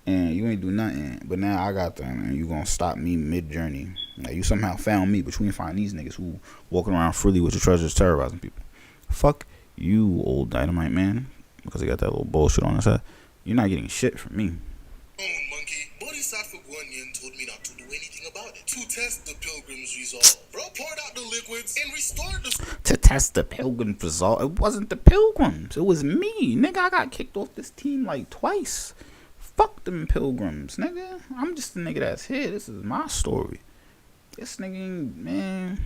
And you ain't do nothing. But now I got them, and you gonna stop me mid-journey. Like, you somehow found me, but you ain't find these niggas who walking around freely with your treasures terrorizing people. Fuck you, old dynamite man. Because he got that little bullshit on his head. You're not getting shit from me. Oh, monkey. Bodhisattva Guanyin told me not to do anything about it. To test the pilgrim's resolve. Bro poured out the liquids and restored the... To test the pilgrim's resolve. It wasn't the pilgrims. It was me. Nigga, I got kicked off this team like twice. Fuck them pilgrims, nigga. I'm just the nigga that's here. This is my story. This nigga, man.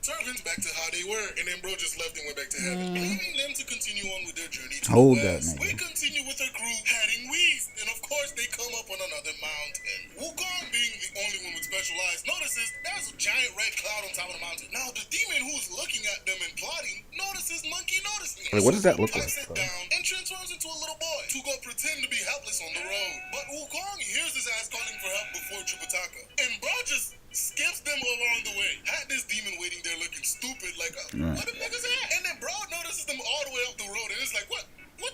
servants back to how they were, and then bro just left and went back to heaven, leaving them to continue on with their journey to Hold the that, west. nigga. We continue with our crew heading west, and of course they come up on another mountain. Wukong, being the only one with special eyes, notices there's a giant red cloud on top of the mountain. Now the demon who's looking at them and plotting notices Monkey noticing it. Wait, what does that look He like, pipes it bro? down and transforms into a little boy to go pretend to be helpless on the road. But Wukong hears his ass calling for help before Tripitaka, and bro just skips them along the way. Had this demon waiting there looking stupid, like, Right. what the niggas at? And then bro notices them all the way up the road, and it's like, what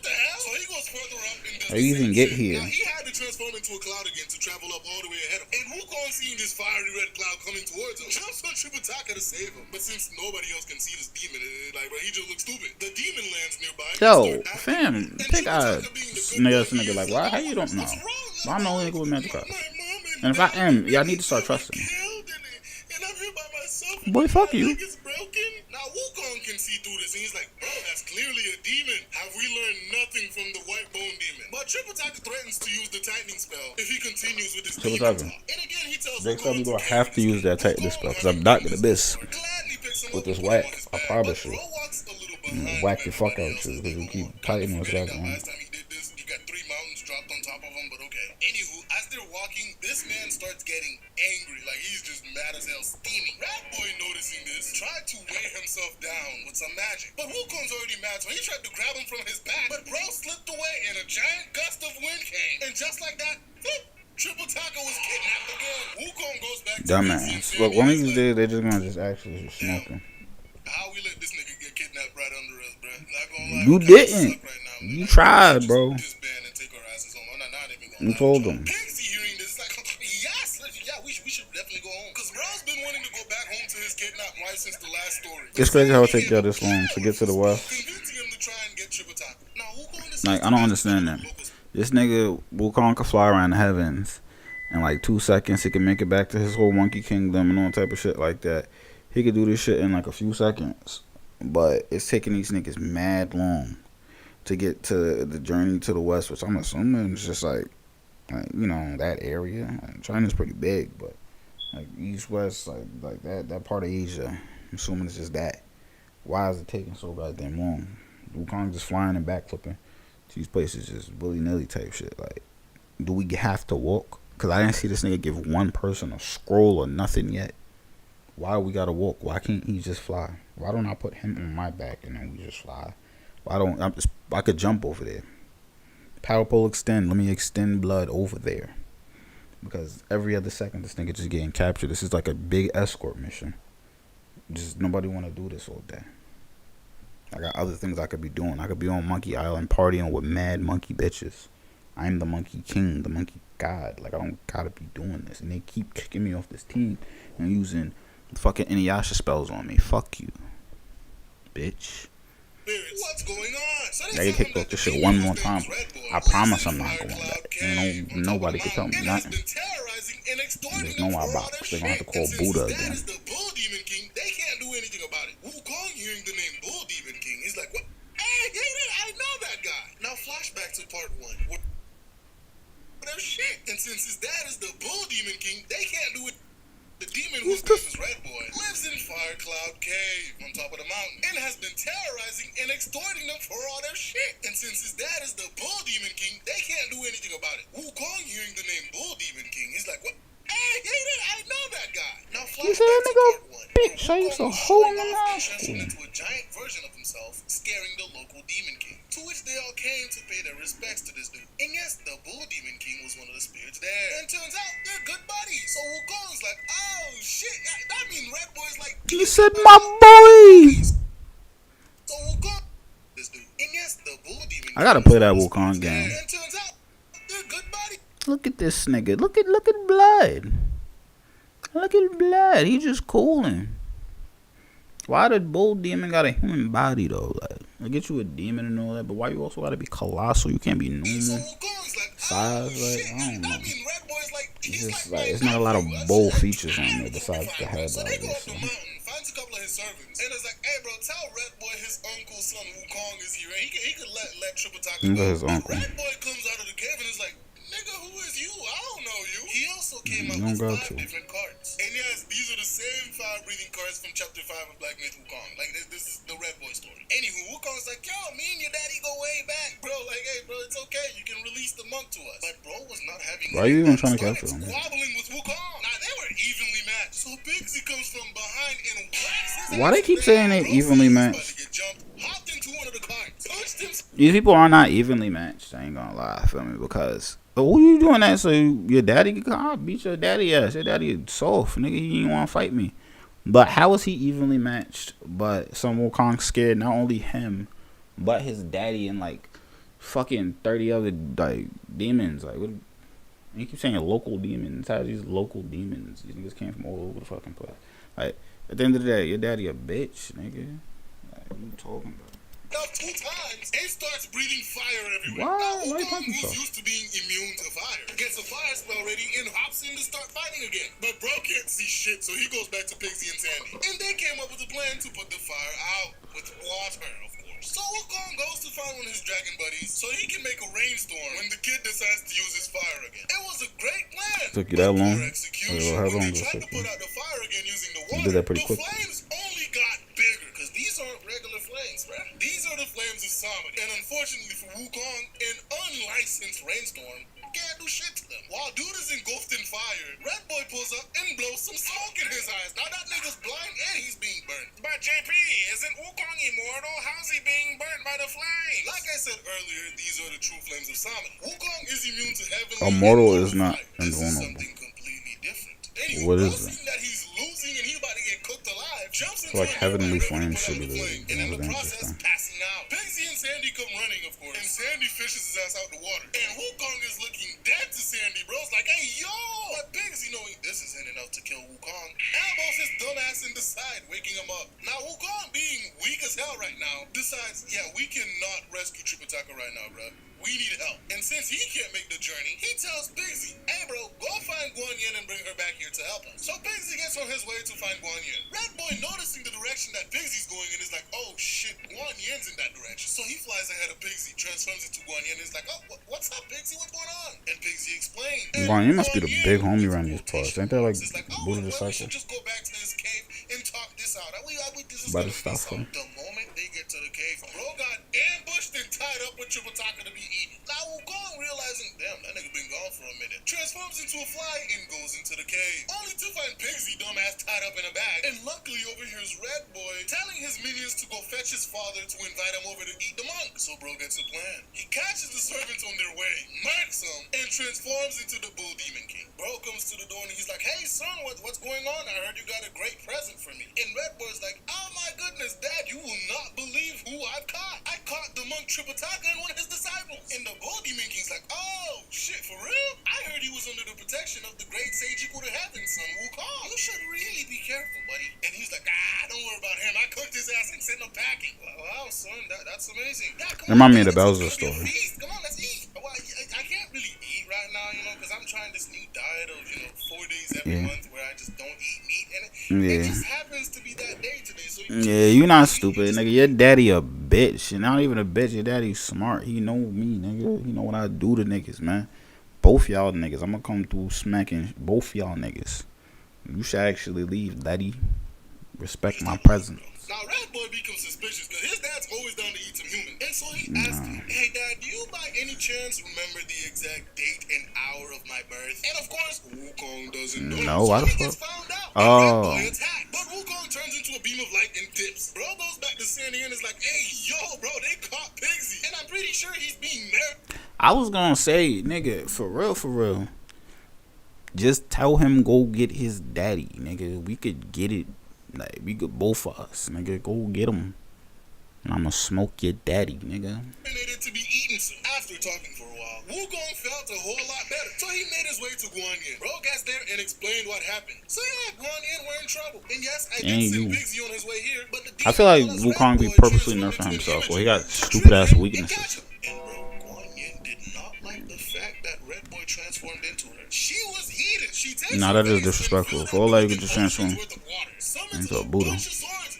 the hell? So he goes further up and does How you the even same get shit. here? Now he had to transform into a cloud again to travel up all the way ahead of him. And Wukong, seeing this fiery red cloud coming towards him, jumps on Tripitaka to save him. But since nobody else can see this demon, like, bro, he just looks stupid. The demon lands nearby. Yo, fam, And think I Tripitaka, being the good nigga, boy he nigga, is, like, why? How you don't know? what's wrong? Why I'm the only nigga with magic cards? My mom And if I am, y'all need to start dad trusting me. killed and I'm here by myself. Boy, fuck you. My leg is broken. Now Wukong can see through this, and he's like, bro, that's clearly a demon. Have we learned nothing from the white bone demon? But Tripitaka threatens to use the tightening spell if he continues with his Tripitaka. demon talk. And again, he tells Next time Wukong we gonna to have to use that tightening spell, because I'm not gonna miss gladly picks him with up this and put him whack. on his I back. promise But you. bro walks a little behind Whack the fuck everybody out else you, as because they you go. keep Kinda tightening what's forgetting going that on. last time he did this, he got 3 mountains dropped on top of him, but okay. Anywho, as they're walking, this man starts getting angry, like he's just mad as hell, steaming. Rat Boy, noticing this, tried to weigh himself down with some magic. But Wukong's already mad, so he tried to grab him from his back. But bro slipped away, and a giant gust of wind came. And just like that, whoop, Tripitaka was kidnapped again. Wukong goes back to Dumbass. Look, one of these days, they're just gonna just actually just smoke him. how we let this nigga get kidnapped right under us, bro? Not gonna lie, You we kinda didn't. suck right now, man. You Like, tried, just bro. disband and take our asses home. I'm not even gonna You lie. told them. Pixie hearing this, like, yes, yeah, we should definitely go home. Because bro's been wanting to go back home to his kidnapped wife since the last story. It's crazy how it take y'all this long to get to the west. Convincing him to try and get Tripitaka. Now, Wukong decides Like, I to don't visit understand the that. locals. This nigga Wukong can fly around the heavens in like 2 seconds. He can make it back to his whole monkey kingdom and all type of shit like that. He could do this shit in like a few seconds. But it's taking these niggas mad long to get to the journey to the west, which I'm assuming is just like you know, that area. Like, China's pretty big, but like east west, like that part of Asia, I'm assuming it's just that. Why is it taking so goddamn long? Wukong just flying and backflipping to these places, just willy-nilly type shit. Like, do we have to walk? Because I didn't see this nigga give one person a scroll or nothing yet. Why we gotta walk? Why can't he just fly? Why don't I put him on my back and then we just fly? Why don't I could jump over there. Power pole extend. Let me extend blood over there. Because every other second this nigga just getting captured. This is like a big escort mission. Just nobody want to do this all day. I got other things I could be doing. I could be on Monkey Island partying with mad monkey bitches. I'm the monkey king, the monkey god. Like, I don't gotta be doing this. And they keep kicking me off this team and using fucking Inuyasha spells on me. Fuck you, bitch. What's going on? So I get kicked off this shit one more time. I promise I'm not going back. Nobody can tell me nothing. There's no I box. They're gonna have to call Buddha again. The Bull Demon King, they can't do anything about it. Wukong hearing the name Bull Demon King, he's like, what? Hey, I know that guy. Now flashback to part 1. Their shit. And since his dad is the Bull Demon King, they can't do it. The demon whose name is Red Boy lives in Fire Cloud Cave on top of the mountain and has been terrorizing and extorting them for all their shit. And since his dad is the Bull Demon King, they can't do anything about it. Wukong hearing the name Bull Demon King, he's like, what? Hey, I know that guy. Now You said that nigga bitch. I used to hold him in high transformed school. into a giant version of himself, scaring the local Demon King. To which they all came to pay their respects to this dude. And yes, the Bull Demon King was one of the spirits there. And turns out they're good buddies. So Wukong's like, oh shit, that means Red Boy's like. You said my boy. So Wukong, this dude. And yes, the Bull Demon I gotta King play that was one of Wukong the spirits there. game. And turns out they're good buddies. Look at this nigga. Look at blood. Look at blood. He just cooling. Why did Bull Demon got a human body though? Like, I get you a demon and all that, but why you also gotta be colossal? You can't be So normal Wukong's like, size. oh, Like, shit, I don't know. that means Red Boy's like, It's he's just like like it's not a lot of bold features on there besides the head, So they go up the obviously. mountain, finds a couple of his servants, and it's like, hey bro, tell Red Boy his uncle's son Wukong is here. He could let Tripitaka Look go. at his uncle. Red Boy comes out of the cave and is like, nigga, who is you? I don't know you. He also came You out don't with got 5 to. different cards. And yes, these are the same fire-breathing cards from chapter 5 of Black Myth Wukong. Like, this is the Red Boy story. Anywho, Wukong's like, yo, me and your daddy go way back, bro. Like, hey, bro, it's okay. You can release the monk to us. But bro was not having. Why are you even trying to capture him? Squabbling with Wukong. Nah, they were evenly matched. So Bigsy comes from behind and whacks his Why they keep saying they evenly matched? Hopped into one of the cars, punched him. These people are not evenly matched. I ain't gonna lie, feel me? Because who you doing that so your daddy can come? I beat your daddy ass. Your daddy soft, nigga. He didn't want to fight me. But how is he evenly matched? But some Wukong scared not only him, but his daddy and like fucking 30 other like demons. Like what? You keep saying local demons. How are these local demons? These niggas came from all over the fucking place. Like at the end of the day, your daddy a bitch, nigga. Like, what you talking about? Up 2 times and starts breathing fire everywhere. Why? Now, Why Wukong, punching who's so? used to being immune to fire, gets a fire spell ready and hops in to start fighting again. But bro can't see shit, so he goes back to Pigsy and Sandy. And they came up with a plan to put the fire out with water, of course. So Wukong goes to find one of his dragon buddies so he can make a rainstorm when the kid decides to use his fire again. It was a great plan. Took you that long? Execution. How When long they did it tried to take put you? out the fire again using the You water, did that pretty the quick. flames only got bigger because these aren't regular flames, bruh. These are the flames of Samedi. And unfortunately for Wukong, an unlicensed rainstorm can't do shit to them. While dude is engulfed in fire, Red Boy pulls up and blows some smoke in his eyes. Now that nigga's blind and he's being burnt. But JP, isn't Wukong immortal? How's he being burnt by the flames? Like I said earlier, these are the true flames of Samedi. Wukong is immune to heavenly Immortal and is not fire. This is invulnerable. something completely different. Anyway, What is seeing that he's losing and he's about to get cooked alive, jumps into Like a heavenly nearby river flames to put should out be the the flame, and in the most process, interesting. passing out. Pigsy and Sandy come running, of course, and Sandy fishes his ass out the water. And Wukong is looking dead to Sandy, bro's like, hey, yo! But Pigsy, knowing this isn't enough to kill Wukong, elbows his dumbass in the side, waking him up. Now, Wukong, being weak as hell right now, decides, yeah, we cannot rescue Tripitaka right now, bro. We need help. And since he can't make the journey, he tells Pigsy, hey, bro, go find Guan Yin and bring her back here to help us. So Pigsy gets on his way to find Guan Yin. Red Boy, noticing the direction that Pigsy's going in, is like, oh, shit, Guan Yin's in that direction. So he flies ahead of Pigsy, transforms into Guan Yin, and is like, oh, what's up, Pigsy? What's going on? And Pigsy explains. Guan Yin must be the big homie around these parts. Ain't that like It's like, oh, Buddha well, we disciple? should just go back to his cave and talk this out. This is By gonna the be stuff, something. huh? The moment they get to the cave, bro got ambushed and tied up with Tripitaka to be eaten. Now Wukong, realizing, damn, that nigga been gone for a minute, transforms into a fly and goes into the cave, only to find Pigsy dumbass tied up in a bag. And luckily overhears Red Boy telling his minions to go fetch his father to invite him over to eat the monk. So bro gets a plan. He catches the servants on their way, marks them, and transforms into the Bull Demon King. Bro comes to the door and he's like, hey son, what's going on? I heard you got a great present for me. And Red Boy's like, oh my goodness, Dad, you will not believe who I've caught. I caught the monk Tripitaka and one of his disciples. And the Bull Demon King's like, oh shit, for real? I heard he was under the protection of the great sage equal to heaven, son Wukong. You should really be careful, buddy. And he's like, don't worry about him. I cooked his ass and sent him packing. Wow, son, that's amazing. Yeah, Remind me of the it's Bowser gonna be a story. feast. Come on, let's eat. Well, I can't really eat right now, because I'm trying this new diet of, 4 days every month where I just don't eat meat. And it just happens to be that day today. So Yeah, you not stupid, nigga. Your daddy a bitch. And not even a bitch. Your daddy smart. He know me, nigga. He know what I do to niggas, man. Both y'all niggas. I'm gonna come through smacking both y'all niggas. You should actually leave, daddy. Respect my presence. Now, Red Boy becomes suspicious because his dad's always down to eat some human. And so he asks him, hey, Dad, do you by any chance remember the exact date and hour of my birth? And of course, Wukong doesn't know. No, why so the he gets fuck? found out. Oh. And Red Boy attacks. But Wukong turns into a beam of light and dips. Bro goes back to Sandy and is like, hey, yo, bro, they caught Pigsy. And I'm pretty sure he's being married. I was gonna say, nigga, for real. Just tell him go get his daddy, nigga. We could get it. Like, we could both of us, nigga. Go get him. And I'ma smoke your daddy, nigga. To be eaten soon. After talking for a while, Wukong felt a whole lot better. So he made his way to Guan Yin. Bro gets there and explained what happened. So yeah, Guan Yin were in trouble. And yes, I did send Pigsy on his way here, but the I feel like Wukong be purposely nerfing himself, or he got stupid ass weaknesses. And bro, Guan Yin did not like the fact that Red Boy transformed into her. She was heated. She takes Nah, that is disrespectful. For all that, you could just transform into a Buddha.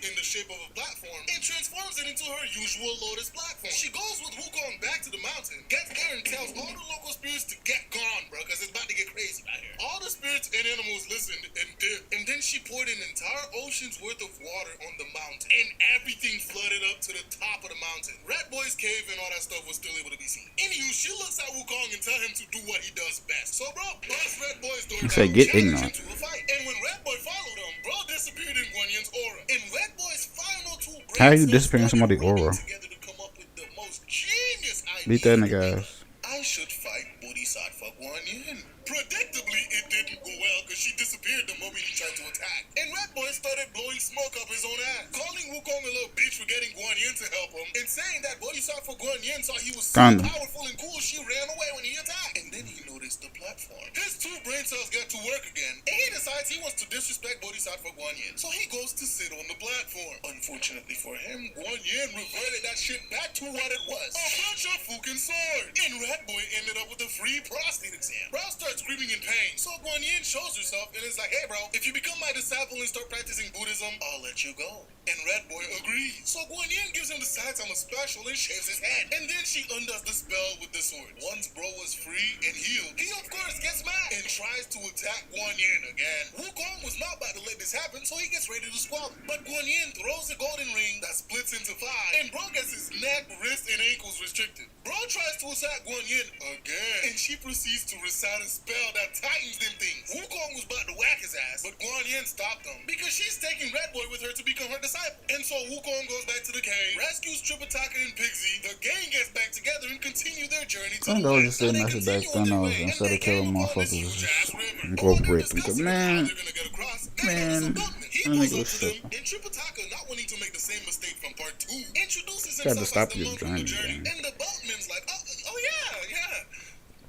In the shape of a platform and transforms it into her usual lotus platform. She goes with Wukong back to the mountain, gets there and tells all the local spirits to get gone, bro, because it's about to get crazy. crazy out here. All the spirits and animals listened and dipped, and then she poured an entire ocean's worth of water on the mountain, and everything flooded up to the top of the mountain. Rat Boy's cave and all that stuff was still able to be seen. Anywho, she looks at Wukong and tell him to do what he does best. So bro, bust Rat Boy's door down, Say, get challenge ignorant. him to a fight. And when Rat Boy followed him, bro disappeared in Guan Yin's aura. And Rat Boy's final two How you brain cells disappearing started somebody's aura? rubbing together to come up with the most genius idea. Beat that nigga ass. I should fight Bodhisattva Guan Yin. Predictably, it didn't go well because she disappeared the moment he tried to attack. And Rat Boy started blowing smoke up his own ass, calling Wukong a little bitch for getting Guan Yin to help him, and saying that Bodhisattva Guan Yin saw he was so Kinda. powerful and cool, she ran away when he attacked. And then he noticed the platform. His two brain cells got to work again, and he decides he wants to disrespect Bodhisattva Guan Yin. So he goes to sit on the platform. Unfortunately for him, Guan Yin reverted that shit back to what it was. A bunch of fucking sword. And Rat Boy ended up with a free prostate exam. Bro starts screaming in pain. So Guan Yin shows herself and is like, hey bro, if you become my disciple and start practicing Buddhism, I'll let you go. And Rat Boy agrees. So Guan Yin gives him the Saitama special and shaves his head. And then she undoes the spell with the sword. Once bro was free and healed, he of course gets mad and tries to attack Guan Yin again. Wukong was not about to let this happen, so he gets ready to squabble. But Guan Yin throws a golden ring that splits into 5, and bro gets his neck, wrist, and ankles restricted. Bro tries to attack Guan Yin again, and she proceeds to recite a spell that tightens them things. Wukong was about to whack his ass, but Guan Yin stopped him because she's taking Rat Boy with her to become her disciple. And so Wukong goes back to the cave, rescues Tripitaka and Pigsy. The gang gets back together and continue their journey to Some the girls west. just sitting Now there they to back continue on their gunners way, instead and of they killing came upon motherfuckers. this huge ass river. Incorporate them. Cause Discussing how man, they're gonna get across. Then man, there's a boatman. He that pulls nigga up was to them, tripping. and Tripitaka, not wanting to make the same mistake from part 2, introduces Tried to himself stop as the your monk from the journey, journey. man. And the boatman's like, oh yeah.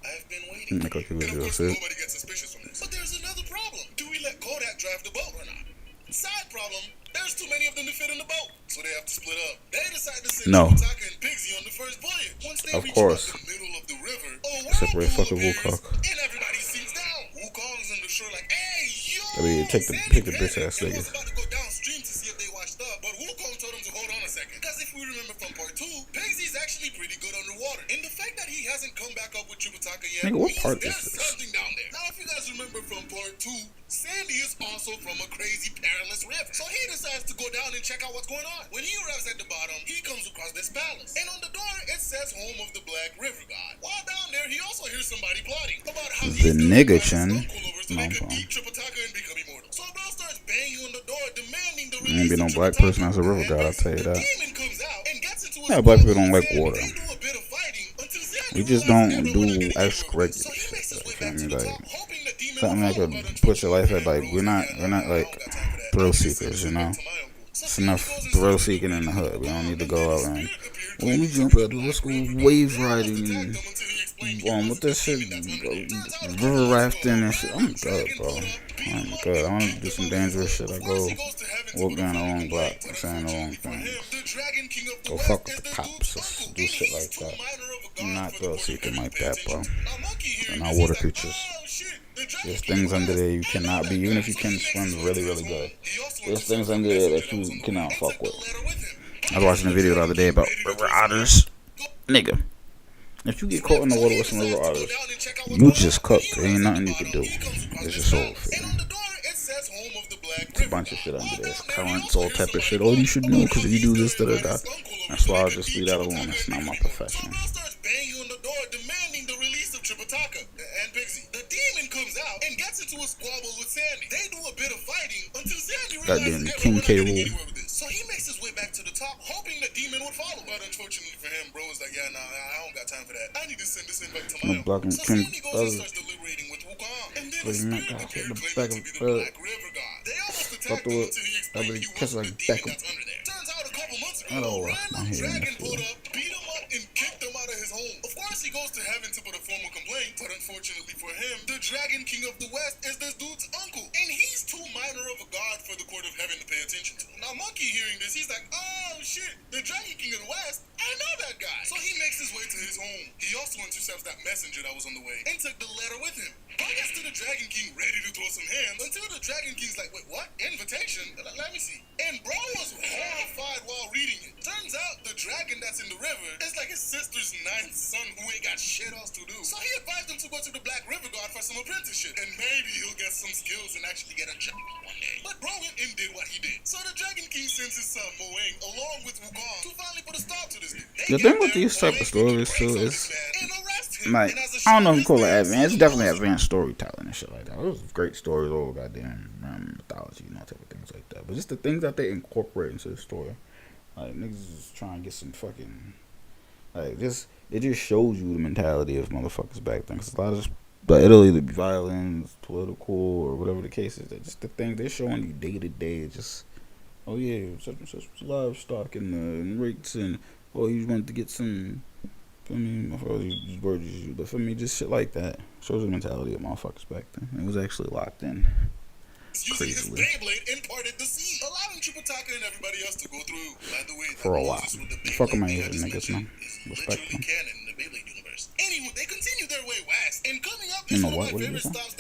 I've been waiting. Nigga, like he was And of real course, sick. nobody gets suspicious from this. But there's another problem. Do we let Kodak drive the boat or not? Side problem, there's too many of them to fit in the boat, so they have to split up. They decide to send No. Tripitaka and Pigsy on the first voyage. Once they Of reach course. about the middle of the river, a Separate whirlpool fucking appears, Wukong. and everybody sinks down. Wukong's on the shore like, hey, yo! I mean, take the Sandy pick the panicked bitch ass and nigga. was about to go downstream to see if they washed up, but Wukong told him to hold on a second. Because if we remember from part 2, Pigsy's actually pretty good underwater. And the fact that he hasn't come back up with Tripitaka yet Nigga, what means part there's is this? something down there. Now, if you guys remember from part 2, Sandy is also from a crazy perilous river. So he decides to go down and check out what's going on. When he arrives at the bottom, he comes across this palace. And on the door, it says home of the Black River God. While down there, he also hears somebody plotting about how The he's gonna nigga invite his chin. uncle over so No they could problem. eat Tripitaka and become immortal. So bro starts banging on the door, demanding the Ain't be release no of black Tripitaka. person as a river god, I'll tell you The that. demon comes out and gets into a Yeah, black people squabble don't with like Sandy. water. They do a bit of fighting until Sandy We just realizes don't everyone are do getting as over with. regular So he shit. makes his way You back feel to me? the Like top, hoping the demon something will that follow, could but put your life at unfortunately, like bro we're is not like, we're not I like don't got time for that. thrill I'm just sending seekers, you shit know. back to my uncle. So It's Sandy enough goes and thrill starts seeking in the debating hood. We don't need to and go then out a and spirit appeared well, we claiming jump to be at the the Black school River God. wave They almost riding attacked and them until he explained he what was that the shit, demon that's under there. Turns out a couple river months ago, rafting and shit. I'm random good, dragon bro. pulled up, beat him I'm up, good. I and want to kicked do him some out of his dangerous home. shit. I Of course, go he goes to heaven to walk put a down the formal wrong block, complaint, but saying the wrong unfortunately for him, things. the Dragon King of the Go West fuck with is the the cops. dude's uncle, Do and shit he's like too that. minor of a I'm god not for the thrill court of seeking heaven to like pay that, attention bro. to. Now, Monkey They're hearing not this, he's water like, creatures. oh shit, the Dragon There's King of things the under West. there you I know cannot that be, even guy. if you So can he makes swim his way really, to his really good. home. He also There's intercepts things the under there messenger that that was you on the way cannot and fuck took the with. letter with him. I was watching a video the other day about river otters. Nigga, if you get caught in the water with some river otters, you just cooked. There ain't nothing you can do. It's just over for you. It's a bunch of shit under there. It's currents, all type of shit. Oh, you should know because if you do this, da da da. That's why I'll just leave that alone. It's not my profession. Demanding the release of Tripitaka and Pigsy. The demon comes out and gets into a squabble with Sandy. They do a bit of fighting until Sandy Goddamn realizes King we're not K. getting rule. anywhere with this. So he makes his way back to the top, hoping the demon would follow. But unfortunately for him, bro is like, yeah, nah, I don't got time for that. I need to send this invite to my I'm blocking So King. Sandy goes and starts deliberating with Wukong. And then a Like, spirit knock out appeared the claiming back to of be the the Black River God. They almost Fuck attacked the him what? until he I explained believe he catch wasn't like the back demon of. that's under there. Turns out a couple months ago, I don't a know. random I'm hearing dragon that pulled shit. up, beat him up, and kicked him out of his home. Of course, he goes to heaven to put a formal complaint, but unfortunately for him, the Dragon King of the West is this dude's uncle, and he's too minor of a god for the court of heaven to pay attention to. Now, Monkey hearing this, he's like, oh shit, the Dragon King of the West, I know that guy. So he makes his way to his home. He also intercepts that messenger that was on the way and took the letter with him. Bro gets to the Dragon King ready to throw some hands until the Dragon King's like, wait, what? Invitation? Let me see. And bro was horrified while reading it. Turns out the dragon that's in the river is like his sister's 9th son who ain't got shit else to do. So he advised him to go to the Black River God for some apprenticeship, and maybe he'll get some skills and actually get a job one day. But bro went and did what he did. So the Dragon King sends his son Moang along with Wukong to finally put a stop to this dude. The thing with these type of stories too is like, I don't know if you call it advanced. It's definitely advanced storytelling and shit like that. Those great stories, all goddamn mythology, type of things like that. But just the things that they incorporate into the story, like niggas is trying to get some fucking, like just it just shows you the mentality of motherfuckers back then. Cause a lot of Italy, the violence, political, or whatever the case is, that just the things they're showing you day to day. Just oh yeah, such and such livestock and rates, and oh you wanted to get some. I mean, these words you use, but for me, just shit like that shows the mentality of motherfuckers back then. It was actually locked in. Using his Beyblade and parted the sea, allowing Tripitaka and everybody else to go through. By the way, For a while. Fuck my ears, niggas, man. Respect them. Canon in the Beyblade universe. Anyway, they continue their way west, and coming up is one of my favorite stops.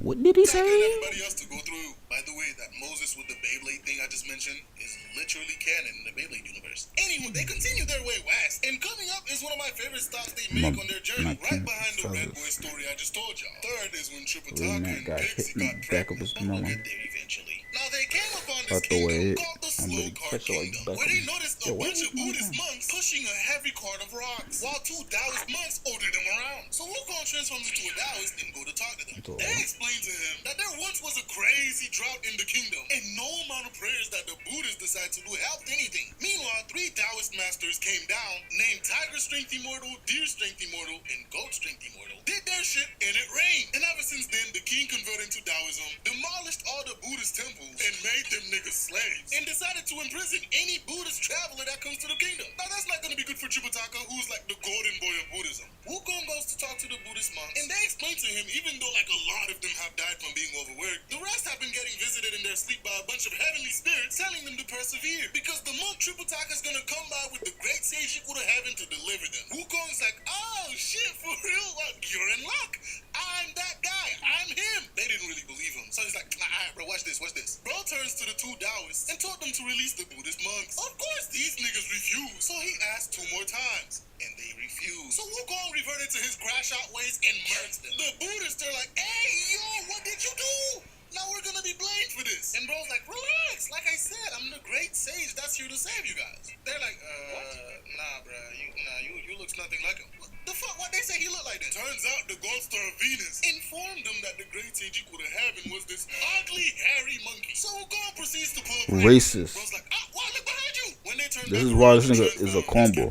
What did he say? Everybody else to go through. By the way, that Moses with the Beyblade thing I just mentioned is literally canon in the Beyblade universe. Anyway, they continue their way west, and coming up is one of my favorite stops they make on their journey, right behind the Red Boy story I just told y'all. Third is when Tripitaka and Pixie got pregnant. We'll get there eventually. Now they came upon this kingdom called the Slow Cart Kingdom, where they noticed a bunch of Buddhist monks pushing a heavy cart of rocks, while 2 Taoist monks ordered them around. So Wukong transforms into a Taoist and go to talk to them. They explain to him that there once was a crazy drought in the kingdom, and no amount of prayers that the Buddhists decided to do helped anything. Meanwhile, 3 Taoist masters came down, named Tiger Strength Immortal, Deer Strength Immortal, and Goat Strength Immortal, did their shit, and it rained. And ever since then, the king converted to Taoism, demolished all the Buddhist temples, and made them niggas slaves, and decided to imprison any Buddhist traveler that comes to the kingdom. Now that's not gonna be good for Tripitaka, who's like the golden boy of Buddhism. Wukong goes to talk to the Buddhist monks, and they explain to him, even though like a lot of them have died from being overworked, the rest have been getting visited in their sleep by a bunch of heavenly spirits telling them to persevere, because the monk Tripitaka is gonna come by with the great sage equal to heaven to deliver them. Wukong's like, oh shit, for real? Well, you're in luck. I'm that guy. I'm him. They didn't really believe him, so he's like, alright bro, watch this. Bro turns to the 2 Taoists and told them to release the Buddhist monks. Of course these niggas refused, so he asked 2 more times, and they refused. So Wukong reverted to his crash out ways and murked them. The Buddhists are like, hey yo, what did you do? Now we're gonna be blamed for this. And bro's like, relax. Like I said, I'm the great sage that's here to save you guys. They're like, nah, bro. You looks nothing like him. What the fuck? What they say he looked like that? Turns out the gold star of Venus informed them that the great sage equal to heaven was this ugly, hairy monkey. So Wukong proceeds to pull up. Racist. Bro's like, wow, look behind you. When they turn this is why this nigga is a combo.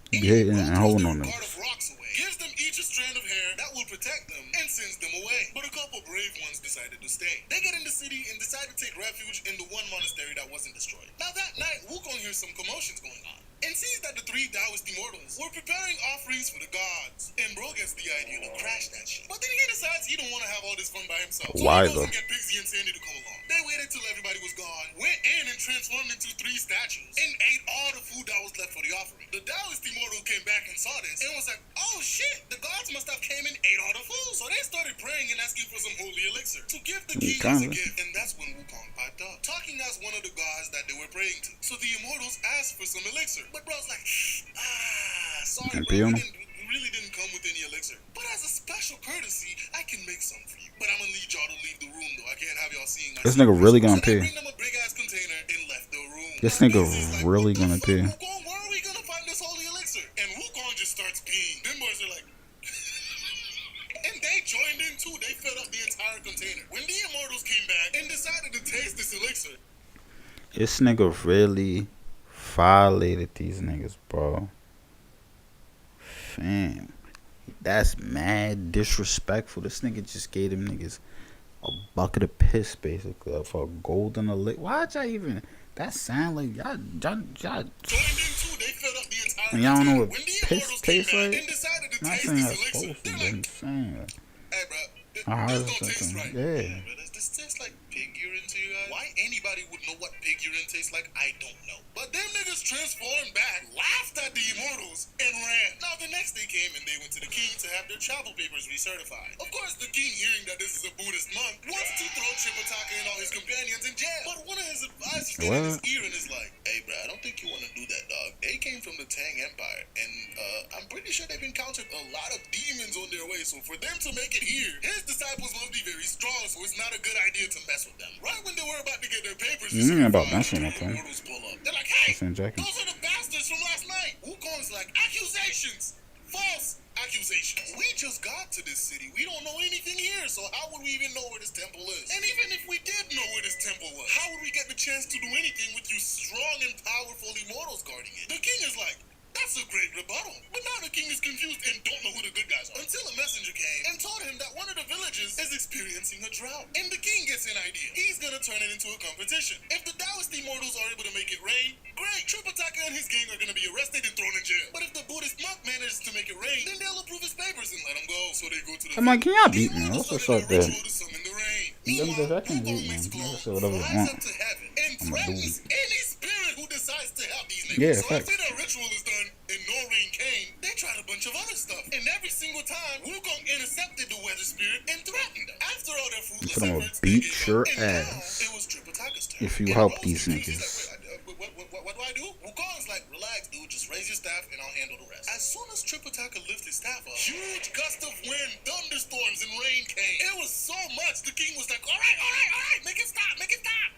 He hating and holding on them. Gives them each a strand of hair that will protect them and sends them away. But a couple brave ones decided to stay. They get in the city and decide to take refuge in the one monastery that wasn't destroyed. Now that night, Wukong hears some commotions going on and sees that the 3 Taoist immortals were preparing offerings for the gods. And bro gets the idea to crash that shit. But then he decides he don't want to have all this fun by himself. So Why he goes though? and get Pixie and Sandy to come along. They waited till everybody was gone, went in and transformed into 3 statues, and ate all the food that was left for the offering. The Taoist immortal came back and saw this and was like, oh shit, the gods must have came and ate all the food. So they started praying and asking for some holy elixir to give the king as a gift. And that's when Wukong piped up, talking as one of the gods that they were praying to. So the immortals asked for some elixir. But bro's like, sorry bro, we really didn't come with any elixir. But as a special courtesy, I can make some for you. But I'm gonna need y'all to leave the room though. I can't have y'all seeing my This nigga really gonna so pay. bring them a big ass container and left the room. This nigga really gonna pay. Wukong, where are we gonna find this holy elixir? And Wukong just starts peeing. Them boys are like, and they joined in too. They filled up the entire container. When the immortals came back and decided to taste this elixir, this nigga really violated these niggas, bro. Fam, that's mad disrespectful. This nigga just gave them niggas a bucket of piss, basically, for a golden elixir. Why'd y'all even? That sound like y'all joined in too. They filled up the entire and y'all don't know what when the piss immortals tastes came back like? and decided to Not taste saying this that's elixir, supposed to, they're but I'm like, saying. hey bro, this How's don't taste something? right. Yeah. But does this taste like pig urine to you guys? Why anybody would know what pig urine tastes like, I don't know. But them niggas transformed back, laughed at the immortals, and ran. Now the next day came and they went to the king to have their travel papers recertified. Of course, the king, hearing that this is a Buddhist monk, wants to throw Tripitaka and all his companions in jail. But one of his advisors gets in his ear and is like, hey bro, I don't think you want to do that, dog. They the Tang Empire, and I'm pretty sure they've encountered a lot of demons on their way, so for them to make it here, his disciples must be very strong, so it's not a good idea to mess with them. Right when they were about to get their papers, You ain't about messing with them. immortals pull up. They're like, hey, That's in Jackie. those are the bastards from last night. Wukong's like, accusations! False accusations. We just got to this city. We don't know anything here, so how would we even know where this temple is? And even if we did know where this temple was, how would we get the chance to do anything with you strong and powerful immortals guarding it? The king is like, that's a great rebuttal. But now the king is confused and don't know who the good guys are. Until a messenger came and told him that one of the villages is experiencing a drought. And the king gets an idea. He's gonna turn it into a competition. If the Taoist immortals are able to make it rain, great. Tripitaka and his gang are gonna be arrested and thrown in jail. But if the Buddhist monk manages to make it rain, then they'll approve his papers and let him go. So they go to the I'm like, can y'all beat me? immortals What's started up there? a ritual to summon the rain. Them bitch, I can't Wukong beat, makes man. glow, I say whatever I flies want. up to heaven, and I'ma do threatens it. any spirit who decides to help these niggas. Yeah, So facts. after their ritual is done and no rain came, they tried a bunch of other stuff. And every single time, Wukong intercepted the weather spirit and threatened them. After all their fruitless I'm gonna efforts, beat they gave your up. And now ass it was Tripitaka's turn. if you And help Rose these confused. He's niggas. like, wait, what do I do? Wukong's like, relax, dude. Just raise your staff and I'll handle the rest. As soon as Tripitaka lifted his staff up, huge gust of wind, thunderstorms, and rain came. It was so much, the king was like, all right, make it stop.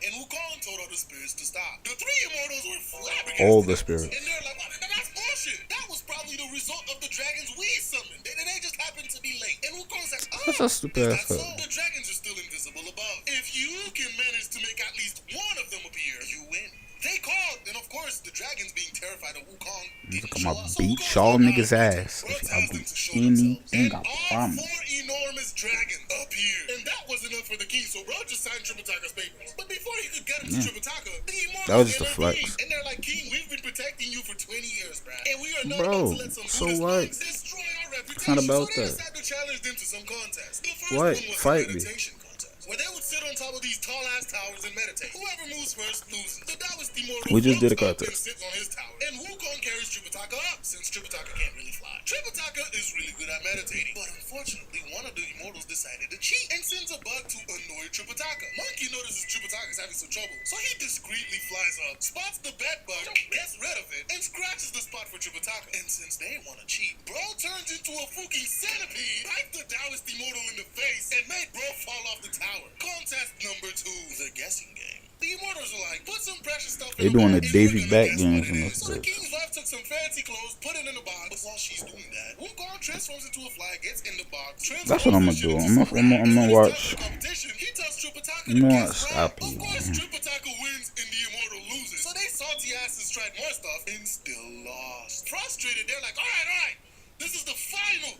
And Wukong told all the spirits to stop. The three immortals were flabbergasted. All the spirits. And they're like, that's bullshit. That was probably the result of the dragons we summoned. They just happened to be late. And Wukong's like, That's a stupid ass so fuck. the dragons are still invisible above. If you can manage to make at least one of them appear, you win. They called, and of course, the dragons being terrified of Wukong didn't Look, show I'ma up. So beat Wukong's y'all like, niggas' ass if y'all do anything, I all promise. four enormous dragons appeared. And that was enough for the king, so bro just signed Tripitaka's papers. But before he could get him to Tripitaka, the immortals That was just a intervened. flex. And they're like, King, we've been protecting you for 20 years, bruh. And we are not Bro, about to let some so Buddhist what? monks destroy our reputation. It's not about so they that. decided to challenge them to some contest. The first What? one was Fight a me. meditation contest, where they would sit on top of these tall ass towers and meditate. Whoever moves first loses. The Taoist immortal We just did a floats up and contest. sits on his tower, and Wukong carries Tripitaka up, since Tripitaka can't really fly. Tripitaka is really good at meditating, but unfortunately, one of the immortals decided to cheat and sends a bug to annoy Tripitaka. Monkey notices Tripitaka's having some trouble, so he discreetly flies up, spots the bed bug, gets rid of it, and scratches the spot for Tripitaka. And since they want to cheat, bro turns into a fucking centipede, bites the Taoist immortal in the face, and made bro fall off the tower. Contest number 2, the guessing game. The immortals are like, put some precious stuff They in doing the the box, and Davy you're Back gonna guess what games it in is. this So the bitch. king's wife took some fancy clothes, put it in the box, but while she's doing that, Wukong transforms into a fly, gets in the box, That's what I'ma do. I'm gonna watch. He tells Tripitaka I'm to gonna guess right. stop Of you, course, man. Tripitaka wins and the immortal loses. So they salty asses tried more stuff and still lost. Frustrated, they're like, all right. This is the final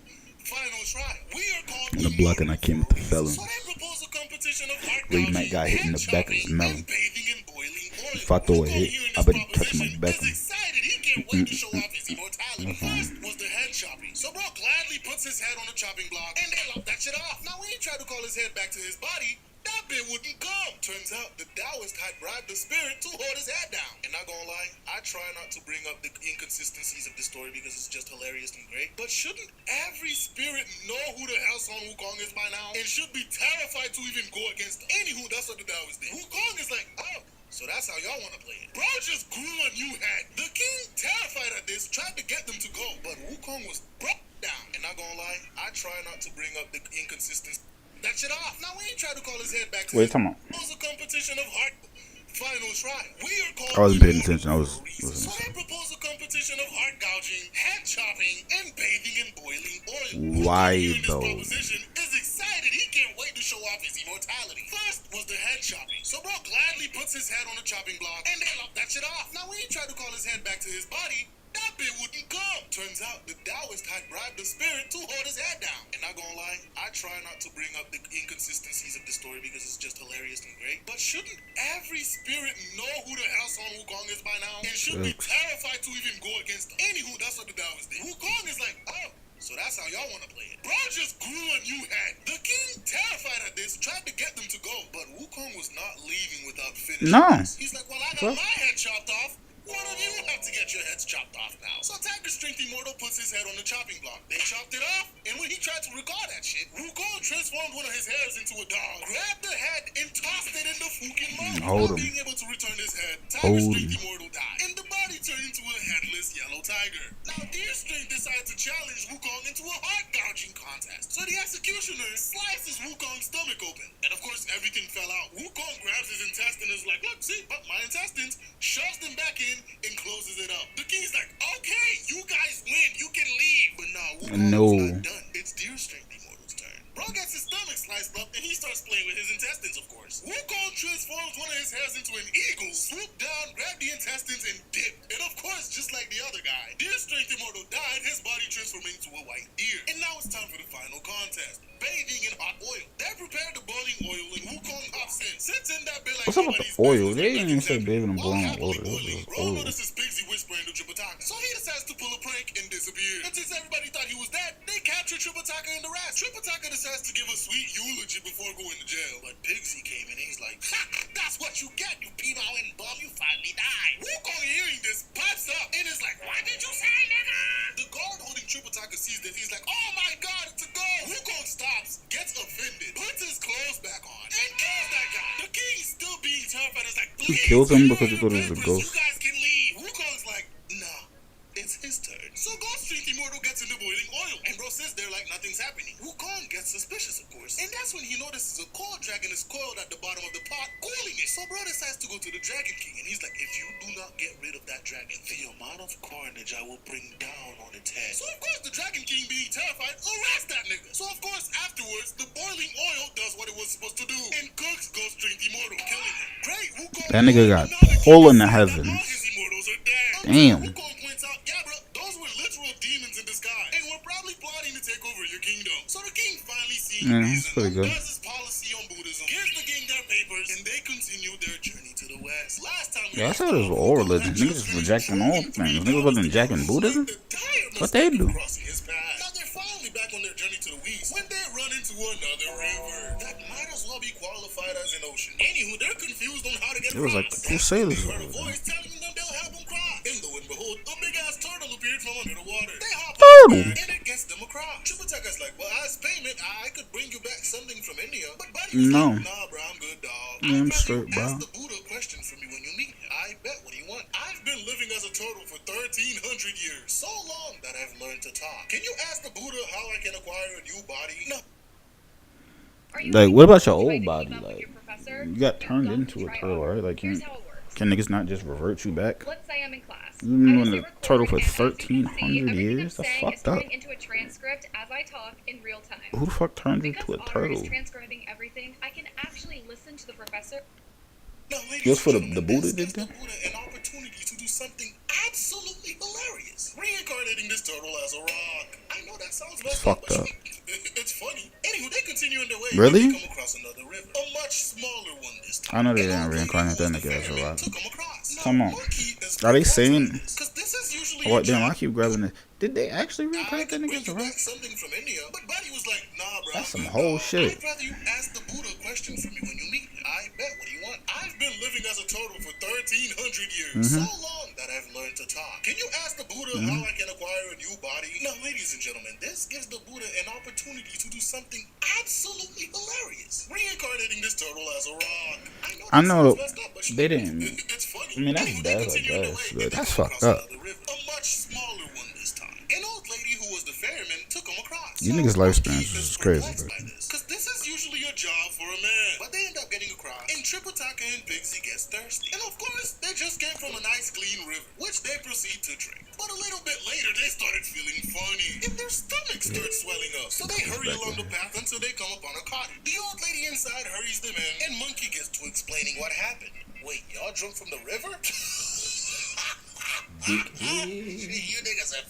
try. We are called In the block, and I came with the felon. So they propose a competition of heart Ray gouging, Mac got hit in the head back of his chopping, melon. and bathing in boiling oil. If I throw a Wukong, hit, hearing I this bet he touch my proposition, back. is excited. He can't wait to show off his immortality. First was the head chopping. So bro gladly puts his head on the chopping block, and they lop that shit off. Now when he tried to call his head back to his body, that bit wouldn't come. Turns out the Taoist had bribed the spirit to hold his head down. And not gonna lie, I try not to bring up the inconsistencies of the story because it's just hilarious and great. But shouldn't every spirit know who the hell Son Wukong is by now? And should be terrified to even go against them? Anywho, that's what the Taoist did. Wukong is like, oh, so that's how y'all want to play it. Bro just grew a new head. The king, terrified at this, tried to get them to go. But Wukong was broke down. And not gonna lie, I try not to bring up the inconsistencies. That shit off. Now when he tried to call his head back to Wait, come on. it was a competition of heart. Final try. We are called I wasn't paying attention. I was So listening. they propose a competition of heart gouging, head chopping, and bathing in boiling oil. Why, Wukong, hearing this though? proposition, is excited. He can't wait to show off his immortality. First was the head chopping. So bro gladly puts his head on the chopping block, and they lop that shit off. Now when he tried to call his head back to his body, that bit wouldn't come. Turns out the Taoist had bribed the spirit to hold his head down. And not gonna lie, I try not to bring up the inconsistencies of the story because it's just hilarious and great. But shouldn't every spirit know who the hell Son Wukong is by now? And should be terrified to even go against them? Anywho, that's what the Taoist did. Wukong is like, oh, so that's how y'all want to play it. Bro just grew a new head. The king, terrified at this, tried to get them to go. But Wukong was not leaving without finishing No. this. He's like, well, I got my head chopped off. One of you have to get your heads chopped off now. So Tiger Strength Immortal puts his head on the chopping block. They chopped it off, and when he tried to record that shit, Wukong transformed one of his hairs into a dog, grabbed the head, and tossed it in the fucking mouth. Hold Not him. being able to return his head, Tiger Hold Strength him. Immortal died, and the body turned into a headless yellow tiger. executioner slices Wukong's stomach open. And of course, everything fell out. Wukong grabs his intestine and is like, look, see, but my intestines, shoves them back in and closes it up. The king's like, okay, you guys win, you can leave. But nah, Wukong's not done. It's Deer Strength Immortal's turn. Bro gets his stomach sliced up and he starts playing with his intestines, of course. Wukong transforms one of his hairs into an eagle, swooped down, grabbed the intestines, and dipped. And of course, just like the other guy, Deer Strength Immortal died, his body transforming into a white deer. And now it's time for the final contest. Bathing in hot oil. They prepare the boiling oil and Wukong hops in. Sits in that bit like what's up with the oil? They didn't even say bathing in boiling water. Ro notices Pigsy whispering to Tripitaka. So he decides to pull a prank and disappear. And since everybody thought he was dead, they capture Tripitaka and the rest. Tripitaka decides to give a sweet eulogy before going to jail. But Pigsy came in and he's like, ha! That's what you get, you pedo and bum, you finally died. Wukong hearing this pipes up and is like, what did you say, nigga? The guard holding Tripitaka sees this. He's like, oh my god, it's a ghost. Wukong stops, gets offended, puts his clothes back on, and kills that guy. The king still being terrified is like, He please, killed him because he thought it was a ghost. you guys can leave. Wukong's like, nah, it's his turn. So Ghost Strength Immortal gets in the boiling oil, and bro sits there like nothing's happening. Wukong gets suspicious, of course, and that's when he notices a coal dragon is coiled at the bottom of the pot, cooling it. So bro decides to go to the Dragon King, and he's like, if you do not get rid of that dragon, the amount of carnage I will bring down on its head. So of course the Dragon King, being terrified, arrests that nigga. So of course afterwards, the boiling oil does what it was supposed to do, and cooks Ghost Strength Immortal, killing him. Great, Wukong. That nigga got pull in the heavens. All his immortals are dead. Damn. Wukong points out, yeah, bro, those were literal demons in disguise, and were probably plotting to take over your kingdom. So the king finally sees That's pretty good. does his policy on Buddhism, gives the king their papers, and they continue their journey to the west. Last time Yeah, I thought it was all religions. Niggas just rejecting all things. Niggas wasn't rejecting Buddhism. What they do? Crossing his path. Now they're finally back on their journey to the west when they run into another river that might as well be qualified as an ocean. Anywho, they're confused on how to get It was like across. the Crusaders. They heard a voice telling them they'll help them cross. And lo and behold, a big ass turtle appeared from under the water. They hop Turtle? on and it gets them across. Tripitaka's like, well, as payment, I could bring you back something from India. But Buddy was No. like, nah, bro, I'm good, dog. Yeah, I'm I'd rather straight, you bro. ask the Buddha a question for me when you meet me. I bet. What do you want? I've been living as a turtle for 1,300 years. So long that I've learned to talk. Can you ask the Buddha how I can acquire a new body? No. Like, what about your old body? Like, you got turned into a turtle, right? Like, can niggas not just revert you back? Let's say I'm in class. You've been I a turtle for 1,300 everything years? I'm That's saying fucked is up. turning into a transcript as I talk in real time. Who the fuck turned you Because to a Otter is turtle? transcribing everything, I can actually listen to the professor. Now, ladies Just for and the gentlemen, Buddha this did gives the that? Buddha an opportunity to do something absolutely hilarious. Reincarnating this turtle as a rock. I know that sounds messed fucked but up. it's funny. Anywho, they continue on their way. Really? They come across another river. A much smaller one this time. I know they An didn't old lady reincarnate who that was the nigga as a ferryman rock. took 'em across. Now, Come on. Monkey is Are they perplexed saying- by this, 'cause this is usually What, a damn, I job. keep grabbing it. Did they actually I reincarnate that could nigga bring as a you rock? back something from India, but Buddy was like, nah, bro. That's I'm some good, whole dog. shit. I'd rather you ask the Buddha a question for me when you meet me. I bet. What do you want? I've been living as a turtle for 1,300 years. So long that I've learned to talk. Can you ask the Buddha how I can acquire a new body? Now, ladies and gentlemen, this gives the Buddha an opportunity to do something absolutely hilarious. Reincarnating this turtle as a rock. I know sounds messed up, but they didn't. it's funny. I mean, that's Anywho, bad, they I continue on their guess, way, but and they that's come fucked across up. another river. A much smaller one this time. An old lady who was the ferryman took them across. You niggas' lifespans is crazy, bro. Because this is usually a job for a man. But they end up getting across. And Tripitaka and Pigsy gets thirsty. And of course, they just came from a nice clean river, which they proceed to drink. But a little bit later, they started feeling funny. And their stomachs start swelling up. So they hurry along the path until they come upon a cottage. The old lady inside hurries them in, and Monkey gets to explaining what happened. Wait, y'all drunk from the river? You niggas are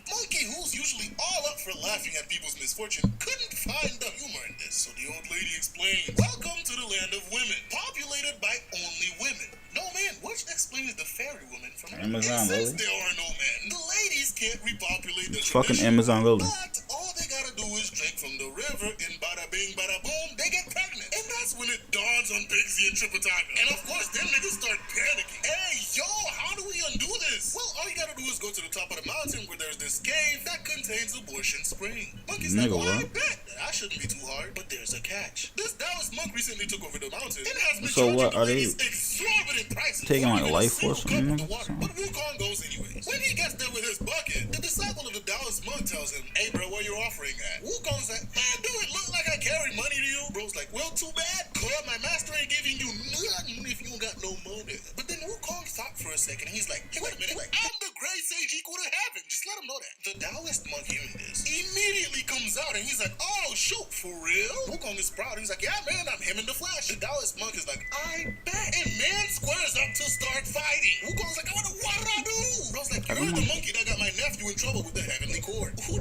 Monkey, who's usually all up for laughing at people's misfortune, couldn't find the humor in this. So the old lady explains, welcome to the land of women, populated by only women. No men, which explains the fairy woman from Amazon And since Lily. there are no men, the ladies can't repopulate the Fucking tradition. Amazon Lily. But all they gotta do is drink from the river, and bada bing, bada boom, they get pregnant. And that's when it dawns on Pigsy and Tripitaka. And of course, them niggas start panicking. Hey, yo, how do we undo this? Well, all you gotta do is go to the top of the mountain where there's this cave that contains Abortion Spring. Monkey's like, Nigga, well, I what? bet. That shouldn't be too hard. But there's a catch. This Dallas monk recently took over the mountain and has been So charging what, the are they ladies exorbitant prices taking, for like, even a life single force cup from of them the or water. something? But Wukong goes anyways. When he gets there with his bucket, the disciple of the Dallas monk tells him, hey bro, where you offering at? Wukong's like, man, do it like, well, too bad, cuz my master ain't giving you nothing if you don't got no money. But then Wukong thought for a second. He's like, hey, wait a minute. I'm the great sage equal to heaven. Just let him know that. The Taoist monk hearing this immediately comes out and he's like, oh, shoot, for real? Wukong is proud. He's like, yeah, man, I'm him in the flesh. The Taoist monk is like, I bet. And man squares up to start fighting. Wukong's like, what did I do? Bro's like, you're the monkey that got my nephew in trouble with the heavenly court. Who?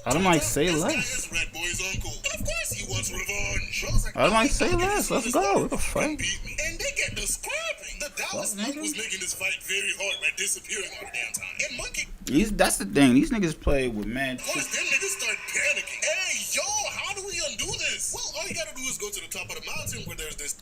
I don't like say This guy less. is Red Boy's uncle. And of course he wants revenge. Bro's like, I don't like say I'll give less. you Let's this go. water What the if you can fuck? beat me. And they get to scrapping. The Taoist monk nigga? was making this fight very hard by disappearing all the damn time. And monkey, That's the thing. These niggas play with mad of course, shit. them niggas start panicking. Hey, yo, how do we undo this? Well, all you gotta do is go to the top of the mountain where there's this.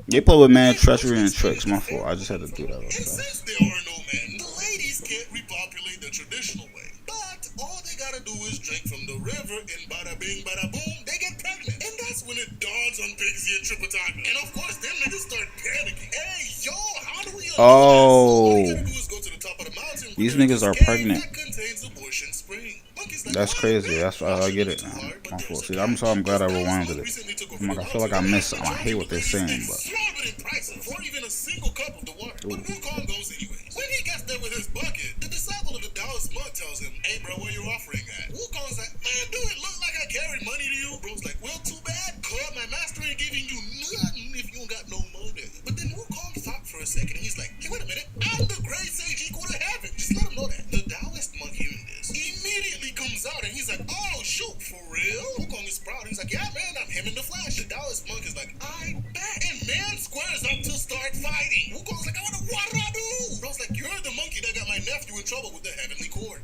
They play with mad treachery and tricks. My fault. I just had to do that. And Real fast. since there are no men, the ladies can't repopulate the traditional way. But all they gotta do is drink from the river, and bada bing, bada boom, they get pregnant. And that's when it dawns on Pixie and Tripitaka. And of course, them niggas start panicking. Hey, yo, how do we undo this? All you gotta do is go to the top of the mountain. These where niggas there's are this cave pregnant. that contains abortion spring. Monkey's like, That's "What? crazy. That's why I Washing get is it. too hard, but My there's fault. a See, catch. I'm glad I This rewinded guy's it. recently took I'm over like, I the feel like I mountain. missed something. I hate what they're saying, but Exorbitant prices for even a single cup of the water. But Wukong goes anyways. When he gets there with his bucket, the disciple of the Taoist monk tells him, hey bro, where you offering at? Wukong's like, man, do it look like I carry money to you? Bro's like, well, too bad, cuz my master ain't giving you nothing if you don't got no money. But then Wukong thought for a second and he's like, hey, wait a minute, I'm the great sage equal to heaven. Just let him know that. The Taoist monk hearing this immediately comes out and he's like, oh shoot, for real? Wukong is proud. He's like, yeah man, I'm him in the flesh. The Taoist monk is like, I bet. And man squares up to start fighting. Wukong's like, what did I do? Bro's like, you're the monkey that got my nephew in trouble with the heavenly court.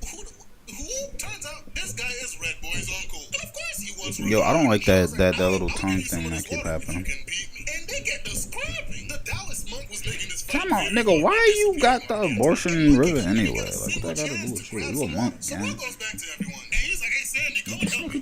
Who? Turns out this guy is Red Boy's uncle. And of course he wants yo, I don't like revenge. that Bro's little I'll tongue give you some thing of that this keep water if you happening. can beat me. And they get to scrapping. The Taoist monk was making this fight Come on, very nigga. hard Why by you got the disappearing. abortion And river Monkey didn't anyway? get a Like, single what that got to do chance with to you? grab You a some monk, water. So man. Bro goes back to everyone. And he's like, hey Sandy, come and help me.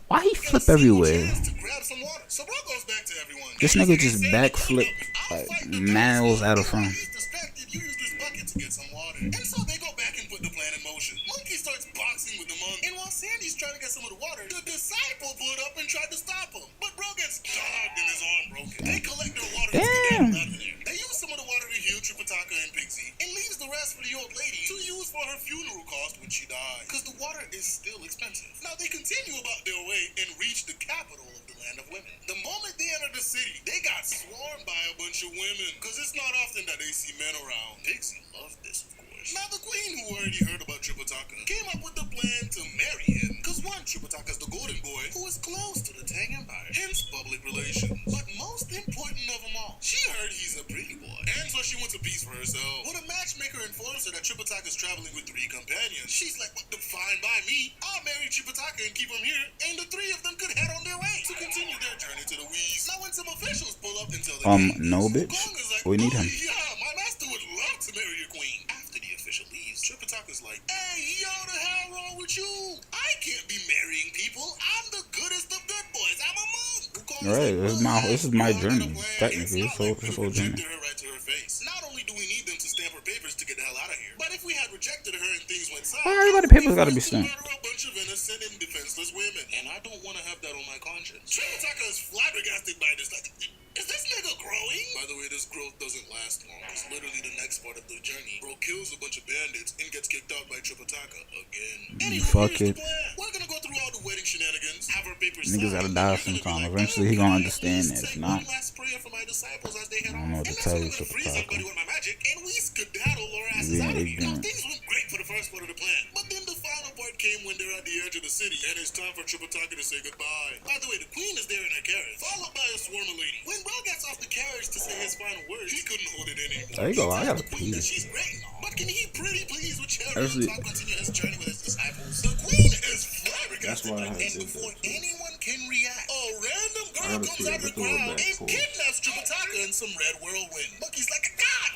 Why he Get a flip single everywhere? chance to grab some water. So bro goes back to everyone. This And he's nigga like, hey, just Sandy, come and backflipped help me. I'll like fight the miles Taoist out of monk. front. He's distracted. You use this bucket to get some water. And so they go back and put the plan in motion. Monkey starts boxing with the monk. And while Sandy's trying to get some of the water, the disciple pulled up and tried to stop him. But bro gets dogged and his arm broken. They collect their water and skedaddle Damn. out of there. They use some of the water to heal Tripitaka and Pixie, and leaves the rest for the old lady to use for her funeral cost when she dies. Because the water is still expensive. Now they continue about their way and reach the capital of the land of women. The moment they enter the city, they got swarmed by a bunch of women. Because it's not often that they see men around. Pixie loved this, of course. Now the queen, who already heard about Tripitaka, came up with the plan to marry him. Because one, Tripitaka's the golden boy who is close to the Tang Empire, hence public relations. But most important of them all, she heard he's a pretty boy, and so she wants a piece for herself. When a matchmaker informs her that Tripitaka is traveling with 3 companions, she's like, what the fine by me? I'll marry Tripitaka and keep him here, and the 3 of them could head on their way to continue their journey to the West. Now when some officials pull up and tell the king, No, bitch. Wukong is like, We need oh, him. yeah, my master would love to marry your queen. After the official leaves, Tripitaka's like, hey, yo, the hell wrong with you? I can't be marrying people. I'm the goodest of good boys. I'm a monk. Wukong's Right, like, this is my well, journey. I got a plan. Technically, It's it's not like whole we journey. rejected her right to her face. Not only do we need them to stamp her papers to get the hell out of here, but if we had rejected her and things went south, Why everybody papers gotta be stamped? murder a bunch of innocent and defenseless women. And I don't want to have that on my conscience. Tripitaka is flabbergasted by this. Like, is this nigga growing? By the way, this growth doesn't last long. It's literally the next part of the journey. Bro kills a bunch of bandits and gets kicked out by Tripitaka again. Anyway, Fuck here's it. the plan. We're gonna go through all the wedding shenanigans, have our papers Niggas signed, gotta die and you're gonna be sometime. like, Eventually, "Oh, he can gonna I at understand least it. If say not, one last prayer for my disciples as they head I don't know what to And tell that's you, when I'm gonna freeze Tripitaka. everybody with my magic, and we skedaddle our asses being out of here. Now, ignorant. things went great for the first part of the plan, but then the final part came when they're at the edge of the city, and it's time for Tripitaka to say goodbye. By the way, the queen is there in her carriage, followed by a swarm of ladies. When Bro gets off the carriage to say his final words, he couldn't hold it anymore. There you go. I He gotta tells the queen that pee. she's great and all, but can he pretty please with Cherry That's on it. top continue his journey with his disciples? The queen is flabbergasted, That's why I had and to before do that, too. anyone can react, a random girl gotta comes see out of it, the but throw it crowd back and full. kidnaps Tripitaka in some red whirlwind. Monkey's like, God!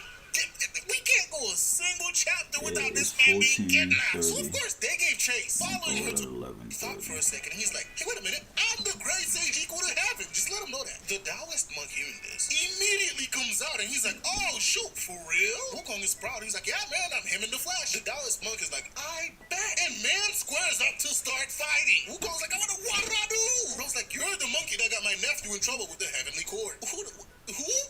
We can't go a single chapter without this it's man being 14:30. kidnapped. So of course they gave chase, following her Or to 11:30. thought for a second. He's like, hey, wait a minute, I'm the great sage equal to heaven. Just let him know that. The Taoist monk hearing this immediately comes out and he's like, oh, shoot, for real? Wukong is proud. He's like, yeah, man, I'm him in the flesh. The Taoist monk is like, I bet. And man squares up to start fighting. Wukong's like, what did I do? Bro's like, you're the monkey that got my nephew in trouble with the heavenly cord. Who?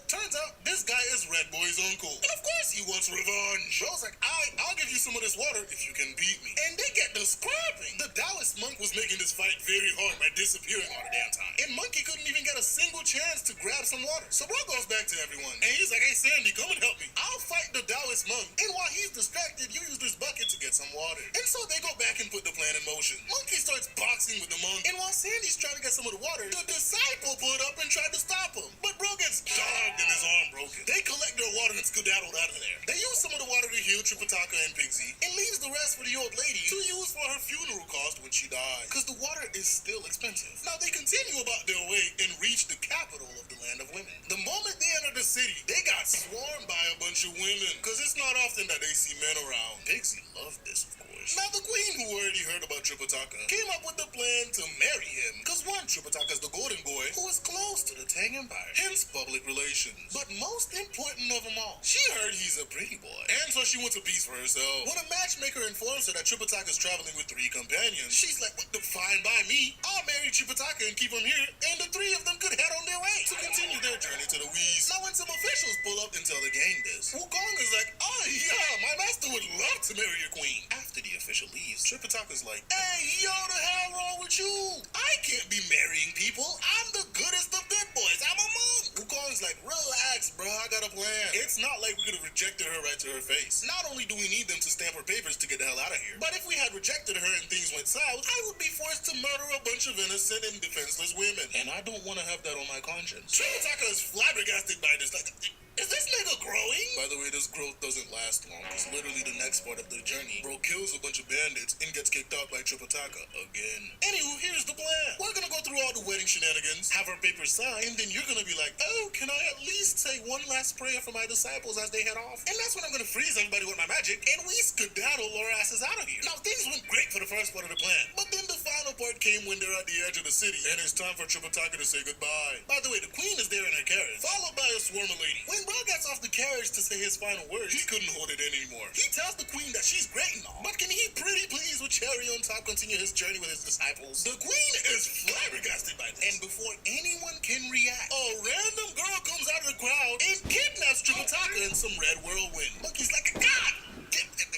Turns out this guy is Red Boy's uncle. And of course he wants revenge. Bro's like, I'll give you some of this water if you can beat me. And they get the scrapping. The Taoist monk was making this fight very hard by disappearing all the damn time. And Monkey couldn't even get a single chance to grab some water. So Bro goes back to everyone. And he's like, hey Sandy, come and help me. I'll fight the Taoist monk. And while he's distracted, you use this bucket to get some water. And so they go back and put the plan in motion. Monkey starts boxing with the monk. And while Sandy's trying to get some of the water, the disciple pulled up and tried to stop him. But Bro gets jogged and his arm broken. They collect their water and skedaddled out of there. They use some of the water to heal Tripitaka and Pixie and leaves the rest for the old lady to use for her funeral cost when she dies. Because the water is still expensive. Now they continue about their way and reach the capital of the land of women. The moment they enter the city, they got swarmed by a bunch of women. Because it's not often that they see men around. Pixie loved this, of course. Now the queen, who already heard about Tripitaka, came up with the plan to marry him. Because one, Tripitaka's the golden boy who is close to the Tang Empire. Hence public relations. But most important of them all, she heard he's a pretty boy. And so she wants a piece for herself. When a matchmaker informs her that Tripitaka's traveling with 3 companions, she's like, what the fine by me? I'll marry Tripitaka and keep him here, and the 3 of them could head on their way to continue their journey to the Wheeze. Now when some officials pull up and tell the gang this, Wukong is like, oh yeah, my master would love to marry your queen. After the official leaves, Tripitaka's like, hey, yo, the hell wrong with you? I can't be marrying people. I'm the goodest of good boys. I'm a monk. Wukong's like, relax, bro, I got a plan. It's not like we could have rejected her right to her face. Not only do we need them to stamp her papers to get the hell out of here, but if we had rejected her and things went south, I would be forced to murder a bunch of innocent and defenseless women. And I don't want to have that on my conscience. Tripitaka is flabbergasted by this, like, is this nigga growing? By the way, this growth doesn't last long. It's literally the next part of the journey. Bro kills a bunch of bandits and gets kicked out by Tripitaka again. Anywho, here's the plan. We're gonna go through all the wedding shenanigans, have our papers signed, and then you're gonna be like, oh, can I at least say one last prayer for my disciples as they head off? And that's when I'm gonna freeze everybody with my magic, and we skedaddle our asses out of here. Now, things went great for the first part of the plan, but then the final part came when they're at the edge of the city, and it's time for Tripitaka to say goodbye. By the way, the queen is there in her carriage, followed by a swarm of ladies. When Bro gets off the carriage to say his final words, he couldn't hold it in anymore. He tells the queen that she's great and all, but can he pretty please with cherry on top continue his journey with his disciples? The queen is flabbergasted by this, and before anyone can react, a random girl comes out of the crowd and kidnaps Tripitaka in some red whirlwind. Monkey's like, God!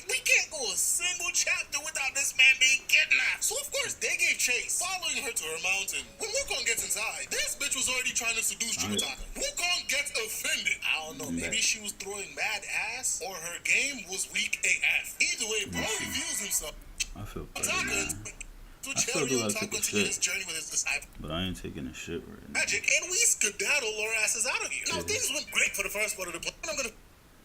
We can't go a single chapter without this man being kidnapped. So of course they gave chase, following her to her mountain. When Wukong gets inside, this bitch was already trying to seduce Tripitaka. Wukong gets offended. I don't know, maybe she was throwing mad ass, or her game was weak AF. Either way, Bro reveals himself. I feel I still do like take a shit, but I ain't taking a shit right now. Magic, and we skedaddle our asses out of here. Now things went great for the first part of the plan. I'm gonna.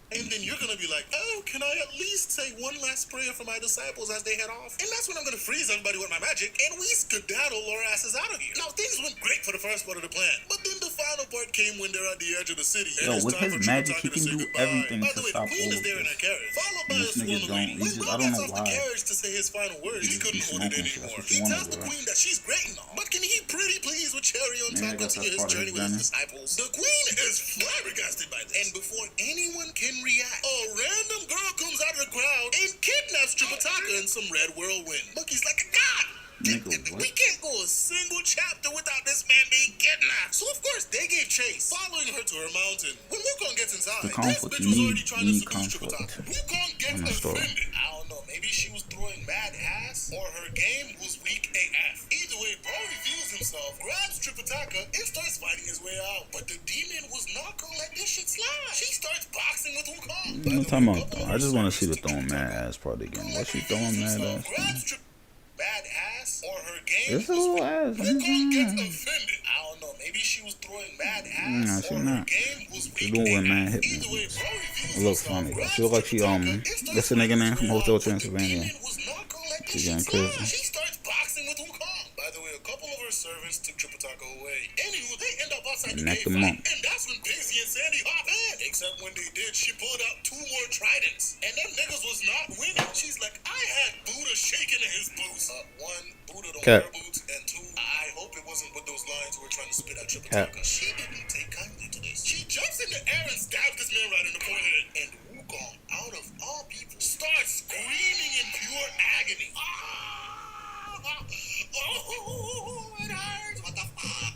And then you're gonna be like, oh, can I at least say one last prayer for my disciples as they head off? And that's when I'm gonna freeze everybody with my magic, and we skedaddle our asses out of here. Now, things went great for the first part of the plan, but then the final part came when they're at the edge of the city. Yo, with his magic, he can do everything By to the way, stop the queen all is of there in this. her carriage, followed by a This swarm nigga of don't, ladies. he When just, Bro I don't gets know off the why. carriage to say his final words, he couldn't hold it smoking shit. anymore. That's what He you wanna tells do, the right? queen that she's great and all, but can he pretty please with cherry on top Yeah, I guess continue his that's part of journey his with his journey. disciples? The queen is flabbergasted by this, and before anyone can react, a random girl comes out of the crowd and kidnaps Tripitaka in some red whirlwind. Monkey's like, God! Nigga, what? We can't go a single chapter without this man being kidnapped. So of course they gave chase, following her to her mountain. When Wukong gets inside, The this conflict, bitch was already trying to need seduce conflict Tripitaka. Wukong gets in the story. offended. I don't know, maybe she was throwing mad ass, or her game was weak AF. Either way, Bro reveals himself, grabs Tripitaka, and starts fighting his way out. But the demon was not gonna let this shit slide. She starts boxing with Wukong. What I'm talking about, though? I just want to see the throwing mad ass part again. What's she throwing mad ass? Bad ass, or her game It's a little ass. Wukong gets offended. I don't know, maybe she was throwing bad ass, Nah, she or her not. game was She weak. doing mad hit Either way, moves. Bro reveals It looks himself, funny though. grabs She look like she Tripitaka, and starts what's the nigga name from fighting Hotel his way out. Transylvania? The demon was not gonna let She this getting shit slide. crazy. She starts boxing with Wukong. By the way, a couple of her servants took Tripitaka away. Anywho, they end up outside And the neck cave them fight, up. and that's when Daisy and Sandy hop in. Except when they did, she pulled out 2 more tridents, and them niggas was not winning. She's like, I had Buddha shaking in his boots. 1, Buddha don't Cat. wear boots, and 2, I hope it wasn't with those lines we were trying to spit at Tripitaka. She didn't take kindly to this. She jumps in the air and stabs this man right in the forehead. And Wukong, out of all people, starts screaming in pure agony. Oh, it hurts. What the fuck?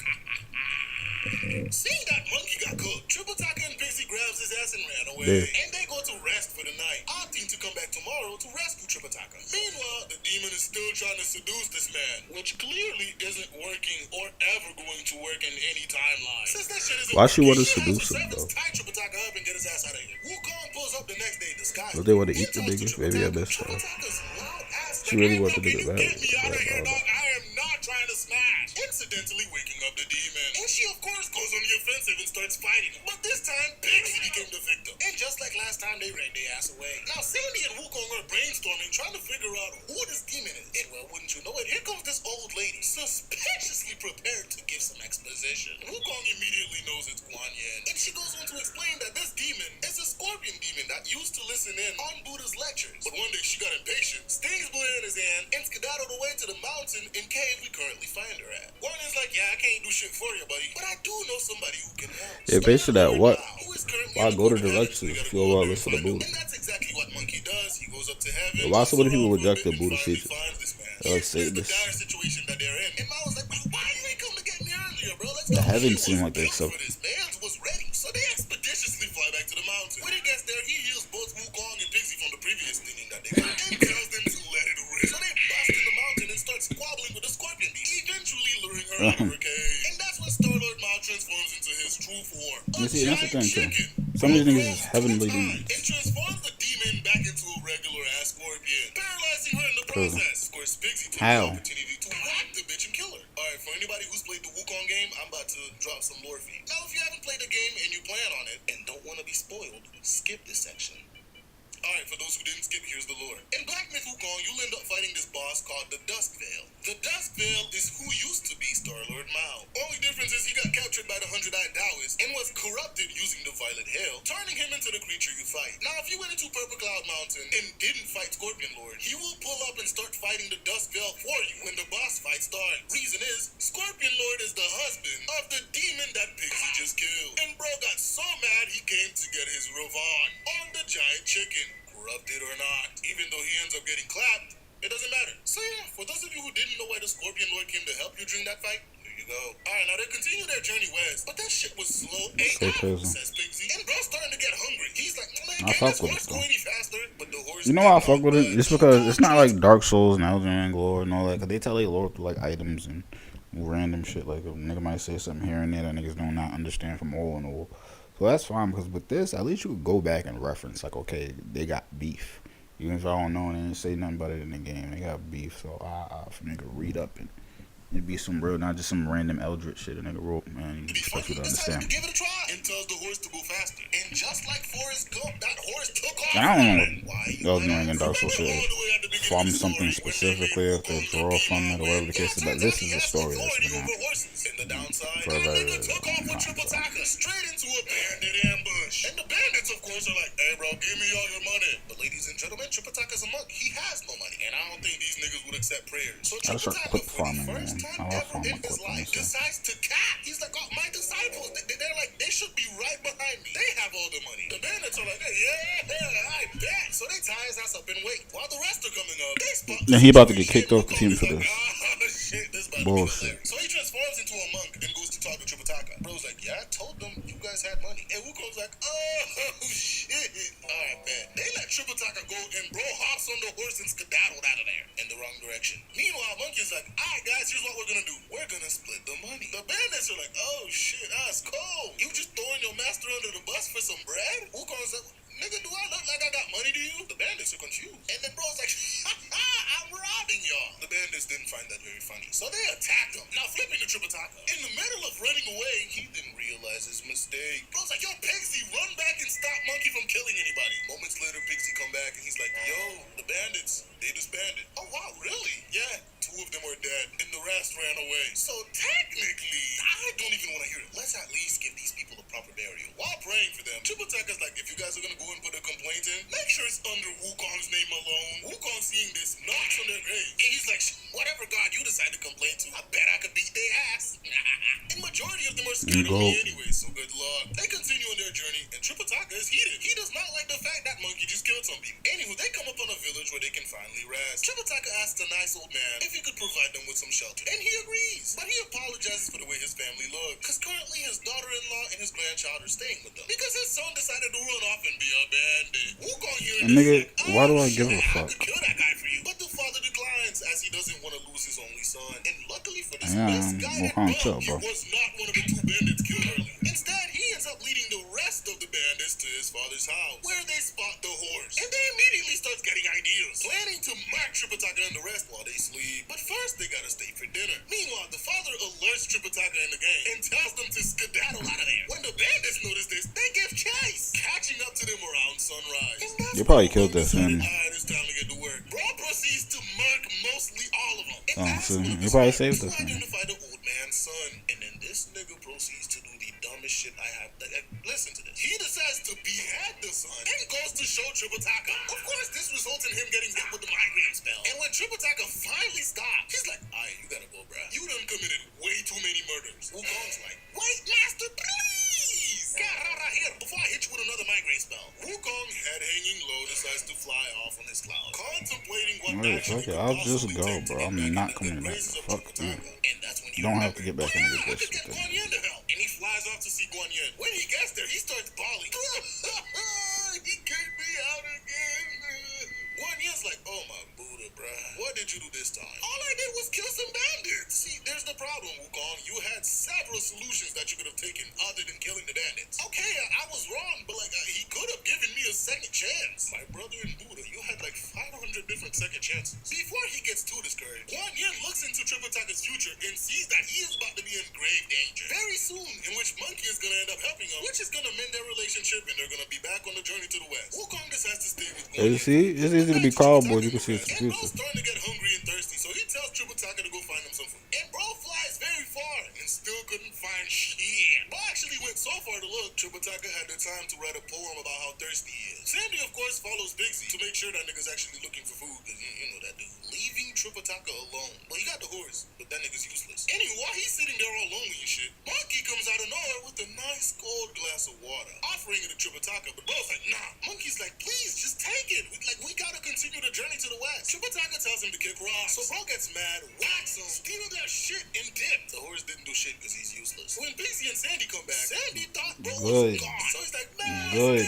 Seeing that monkey got cooked, Triple Taka and Pixie grabs his ass and ran away. Yeah. And they go to rest for the night, opting to come back tomorrow to rescue Triple Taka. Meanwhile, the demon is still trying to seduce this man, which clearly isn't working or ever going to work in any timeline. Since that shit isn't Why she working, wanna has seduce the him, servants though? tie Triple Taka up and get his ass out of here. Wukong pulls up the next day disguised. But they wanna eat the He tells nigga? Triple Maybe I Taka, missed Triple that. Taka's loud ass She like, really "Hey, want bro, the can nigga you back. get me out of Yeah, here, I dog? I am not trying to smash." Incidentally waking up the demon. And she, of course, goes on the offensive and starts fighting him. But this time, Pixie became the victim. And just like last time, they ran their ass away. Now, Sandy and Wukong are brainstorming, trying to figure out who this demon is. And, well, wouldn't you know it, here comes this old lady, suspiciously prepared to give some exposition. Wukong immediately knows it's Guan Yin. And she goes on to explain that this demon is a scorpion demon that used to listen in on Buddha's lectures. But one day she got impatient, stings Buddha in his hand, and skedaddled away to the mountain and cave we currently find her at. Guan Yin's like, "Yeah, I can't do shit for you, buddy, but I do know somebody who can help." Yeah, basically that what? Who is currently Why in go to Buddha the heaven, lectures we gotta if you go don't up wanna there listen to and find him. Buddha? And that's exactly what Monkey does. He goes up to heaven. Why somebody goes people around for a reject bit the and Buddha finally teachers? finds this man. They're like Here's the Satanists. dire situation that they're in. And Ma was like, "Bro, why you ain't come to get me earlier, bro? Let's The go." heavens He seem was like they built accept- for this. Mans was ready. So they expeditiously fly back to the mountain. When he gets there, he heals both Wukong and Pixie from the previous stinging that they got and tells them to let it rip. So they bust in the mountain and start squabbling with the scorpion beast, eventually luring her out of her cave. And that's when Star-Lord Mao transforms into his true form. You see, that's the giant thing, too. chicken. Some of these niggas Wukong is heavenly two demons. times. It transforms the demon back into a regular ass scorpion, paralyzing her in the Cool. process. Of course, Pixie takes How? the opportunity to whack the bitch and kill her. Alright, for anybody who's played the Wukong game, I'm about to drop some lore feed. Now, if you haven't played the game and you plan on it and don't want to be spoiled, skip this section. Alright, for those who didn't skip, here's the lore. In Black Myth Wukong, you'll end up fighting this boss called the Dusk Veil. The Dusk Veil is who used to be Star-Lord Mao. Only difference is he got captured by the 100-Eyed Taoist and was corrupted using the Violet Hail, turning him into the creature you fight. Now, if you went into Purple Cloud Mountain and didn't fight Scorpion Lord, he will pull up and start fighting the Dusk Veil for you when the boss fight starts. Reason is, Scorpion Lord is the husband of the demon that Pixie just killed. And bro got so mad he came to get his revenge on the giant chicken. Corrupted or not, even though he ends up getting clapped, it doesn't matter. So yeah, for those of you who didn't know why the Scorpion Lord came to help you during that fight, here you go. Alright, now they continue their journey west, but that shit was slow So crazy. says Pixie. And bro's starting to get hungry. He's like, "Man, I can't fuck this with horse it, go though. any faster?" But the horse You know why I did fuck not with it? budge. Just because it's not like Dark Souls and Elden Ring lore and all that. Cause they tell they lore through like items and random shit. Like a nigga might say something here and there that niggas do not understand from all and all. So that's fine because with this, at least you could go back and reference like, okay, they got beef. Even if I don't know and they didn't say nothing about it in the game, they got beef. So for nigga read up and it'd be some real, not just some random eldritch shit a nigga wrote, man. You expect you to Decided understand. to give it a try and tells the horse to go faster. And just like Forrest Gump, that horse took off. I don't know Why? what Elden Ring and Dark Souls shit is. From something specifically, if they draw from it or whatever the case is, but this is a story that's been out In the downside, for a very, very took off long with time. Triple So. Taka straight into a bandit ambush. And the bandits, of course, are like, "Hey, bro, give me all your money." But ladies and gentlemen, Triple Taka's a monk. He has no money. And I don't think these niggas would accept prayers. So I just Triple start Taka, quick for the farming, first man. time I love ever farming in his quick, life, honestly. decides to cap. He's like, "Oh, my disciples, they're like, they should be right behind me. They have all the money." The bandits are like, "Hey, yeah, I bet." So they tie his ass up and wait. While the rest are coming up, they spot Now he about to get kicked off the team for this. Shit, this about Bullshit. to be hilarious. So he transforms into a monk and goes to talk to Triple Taka. Bro's like, "Yeah, I told them you guys had money." And Wukong's like, "Oh, shit. Alright, bet." They let Triple Taka go and bro hops on the horse and skedaddled out of there in the wrong direction. Meanwhile, Monkey's like, "Alright, guys, here's what we're gonna do. We're gonna split the money." The bandits are like, "Oh, shit, that's cool. You just throwing your master under the bus for some bread?" Wukong's like, "Nigga, do I look like I got money to you?" The bandits are confused. And then bro's like, "I'm robbing y'all." The bandits didn't find that very funny. So they attacked him. Now flipping to Triple Taka. In the middle of running away, he didn't realize his mistake. Bro's like, "Yo, Pixie, run back and stop Monkey from killing anybody." Moments later, Pixie come back and he's like, "Yo, the bandits, they disbanded." "Oh, wow, really?" "Yeah, 2 of them are dead and the rest ran away." So technically, I don't even want to hear it. Let's at least give these people a proper burial. While praying for them, Triple Taka's like, "If you guys are gonna go and put a complaint in, make sure it's under Wukong's name alone." Wukong seeing this knocks on their grave. And he's like, "Whatever god you decide to complain to, I bet I could beat their ass." And majority of them are scared of me anyway, so good luck. They continue on heated. He does not like the fact that Monkey just killed some people. Anywho, they come upon a village where they can finally rest. Tripitaka asks a nice old man if he could provide them with some shelter, and he agrees. But he apologizes for the way his family looks, because currently his daughter-in-law and his grandchild are staying with them, because his son decided to run off and be a bandit. Wukong here And nigga, why do I give a fuck? I could kill that guy for you. But the father declines, as he doesn't want to lose his only son. And luckily for this Yeah, best guy at Wukong Bum, chill, he bro. was not one of the two bandits killed earlier. Instead, he ends up leading the rest of the bandits to his father's house, where they spot the horse. And they immediately start getting ideas, planning to mark Tripitaka and the rest while they sleep. But first, they gotta stay for dinner. Meanwhile, the father alerts Tripitaka and the gang and tells them to skedaddle out of there. When the bandits notice this, they give chase, catching up to them around sunrise. And that's They probably when killed Wukong that decided, family. "Alright, it's time to get to work." Bro proceeds to murk mostly all of them. And Oh, asks so one of he his probably men saved to the family. identify the old man's son. And then this nigga proceeds to do the dumbest shit I have. Listen to this. He decides to behead the son and goes to show Tripitaka. Of course, this results in him getting hit with the migraine spell. And when Tripitaka finally stops, he's like, "Alright, you gotta go, bruh. You done committed way too many murders." Wukong's like, "Wait, master, please! Get out of here before I hit you with another migraine spell." Wukong, head hanging low, decides to fly off on his cloud, contemplating what Alright, action fuck he it. could I'll just possibly go, take to bro. get I'm back not in the coming good back. graces of Fuck you. Tripitaka. And that's when You don't have to get back in the good I could graces get with Guan them. Yin to help. And he flies off to see Guan Yin. When he gets there, he starts bawling. He kicked me out again. Guan Yin's like, "Oh my Buddha, bruh. What did you do this time?" "All I did was kill some bandits." See, there's the problem, Wukong. You had several solutions that you could have taken other than killing the bandits. Okay, I was wrong, but he could have given me a second chance. My brother and Buddha, you had like 500 different second chances. Before he gets too discouraged, Guan Yin looks into Tripitaka's future and sees that he is about to be in grave danger very soon, in which Monkey is going to end up helping him, which is going to mend their relationship, and they're going to be back on the journey to the west. Wukong decides to stay with Guan Hey, Yin. you see? It's easy to be cardboard. You can see it's the And bro's future. starting to get hungry and thirsty, so he tells Tripitaka to go find him some food. And bro flies very far and still couldn't find shit. Bro actually went so far to look, Tripitaka had the time to write a poem about how thirsty he is. Sandy, of course, follows Bigsy to make sure that nigga's actually looking for food, because you know that dude. Leaving Tripitaka alone. Well, he got the horse, but that nigga's useless. Anyway, while he's sitting there all lonely and shit, Monkey comes out of nowhere with a nice cold glass of water, offering it to Tripitaka, but bro's like, "Nah." Monkey's like, "Please, just take it. We gotta continue the journey to the west." Tripitaka tells him to kick rocks, so bro gets mad, whacks him, steal their shit, and dip. The horse didn't do shit because he's useless. When Bigsy and Sandy come back, Sandy thought bro was Good. gone, so he's like, "Man, Good.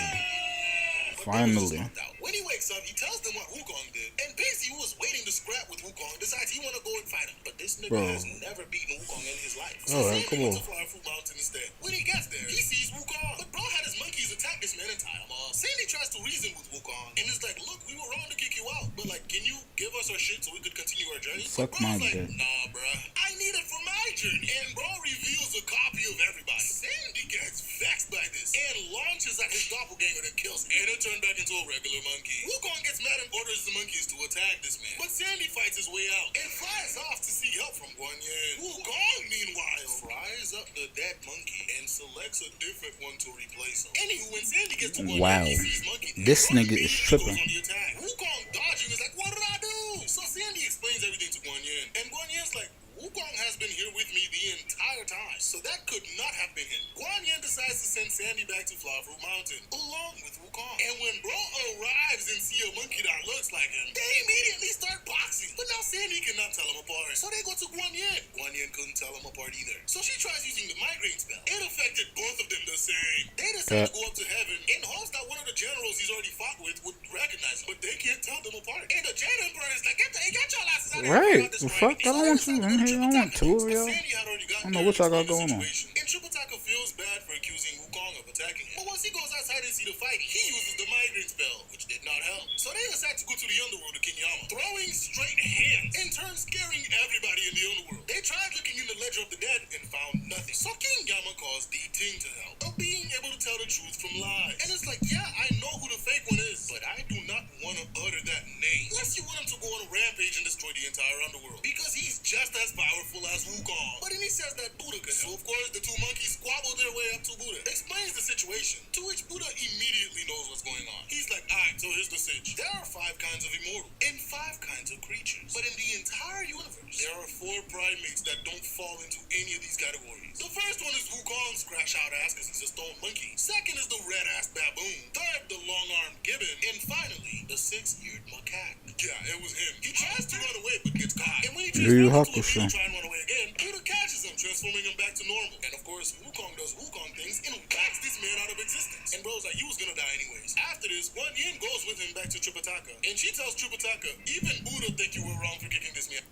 but Finally. bro was just knocked out. When he wakes up, he tells them what Wukong did, and Bigsy, who was waiting to scrap with Wukong, decides he want to go and fight him. But this nigga Bro. has never beaten Wukong in his life. So Alright, Sandy come went on. to Fly Fruit Mountain instead. When he gets there, he sees Wukong. But bro had his monkeys attack this man and tie him up. Sandy tries to reason with Wukong, and is like, "Look, we were wrong to kick you out, but can you give us our shit so we could continue our journey?" Suck But bro's my like, dick. "Nah, bruh. I need it for my journey." And bro reveals a copy of everybody. Sandy gets vexed by this and launches at his doppelganger that kills him. And it turned back into a regular monkey. Wukong gets mad and orders the monkeys to attack this man. But Sandy fights his way out and flies off to seek help from Guan Yin. Wukong, meanwhile, fries up the dead monkey and selects a different one to replace him. Anywho, when Sandy gets to Guan Wow. Yin, he sees monkey. This Bro nigga is immediately tripping. goes on the attack. Wukong dodging is like, "What did I do?" So Sandy explains everything to Guan Yin. And Guan Yin's like, "Wukong has been here with me the entire time, so that could not have been him." Guan Yin decides to send Sandy back to Fly Fruit Mountain, along with Wukong. And when bro arrives and see a monkey that looks like him, they immediately start boxing. But now Sandy cannot tell them apart, so they go to Guan Yin. Guan Yin couldn't tell them apart either, so she tries using the migraine spell. It affected both of them the same. They decide to go up to heaven in hopes that one of the generals he's already fought with would recognize him, but they can't tell them apart. And the Jet Emperor is like, "Get your asses out of here. Right. About this The right." fuck? I So don't they want decide you to in go to here. I don't want Tripitaka, two of but y'all. Sandy had already gotten I don't know there what y'all and got explained the going on. situation. And Tripitaka feels bad for accusing Wukong of attacking him. But once he goes outside and see the fight, he uses the migraine spell, which did not help. So they decide to go to the underworld of Kinyama, throwing straight hands, in turn scaring everybody in the underworld. They tried looking in the Ledger of the Dead and found nothing. So King Yama calls the Ting to help, of being able to tell the truth from lies. And it's like, yeah, I know who the fake one is, but I do not want to utter that name. Unless you want him to go on a rampage and destroy the entire underworld, because he's just as powerful as Wukong. But then he says that Buddha can help. So of course the two monkeys squabble their way up to Buddha, explains the situation, to which Buddha immediately knows what's going on. He's like, "Alright, So here's the sitch. There are 5 kinds of immortal and 5 kinds of creatures. But in the entire universe, there are 4 primates that don't fall into any of these categories. The first one is Wukong's crash out ass because he's a stone monkey. Second is the red-ass baboon. Third, the long-armed gibbon. And finally, the 6-eared macaque. Yeah, it was him. He tries to run away but gets caught. And when he Yu Yu transforms into a Hakusho. beetle try and run away again, Buddha catches him, transforming him back to normal. And of course, Wukong does Wukong things and whacks this man out of existence. And bro's like, you was gonna die anyways. After this, Guan Yin goes with him back to Tripitaka. And she tells Tripitaka, even Buddha think you were wrong for kicking this man.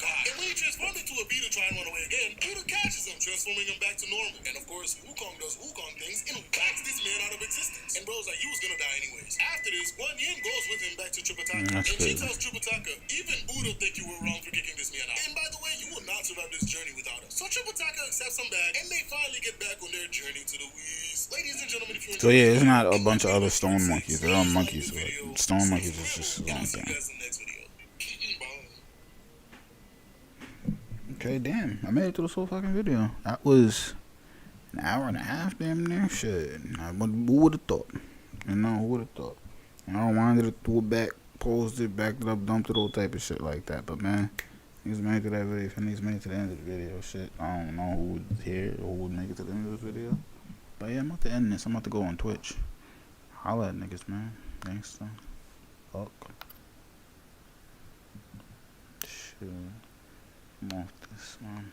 And when he transforms into a bee to try and run away again, Buddha catches him, transforming him back to normal. And of course, Wukong does Wukong things and whacks this man out of existence. And bro's like, you was gonna die anyways. After this, Guan Yin goes with him back to Tripitaka. That's And she crazy. tells Tripitaka, even Buddha think you were wrong for kicking this man out. And by the way, you will not survive this journey without us. So Tripitaka accepts him back, and they finally get back on their journey to the Wheeze. Ladies and gentlemen, if you So yeah, it's not a bunch of other stone monkeys. They're all monkeys, but stone monkeys is just one thing. Okay, damn. I made it through this whole fucking video. That was an hour and a half, damn near. Shit. Who would have thought? You know, who would have thought? I don't wanted to do it back, posted it, backed it up, dumped it, all type of shit like that. But man, niggas made it to that video. If niggas made it to the end of the video, shit. I don't know who would hear or who would make it to the end of this video. But yeah, I'm about to end this. I'm about to go on Twitch. Holla at niggas, man. Gangsta. Fuck. Shit. I'm off this, man.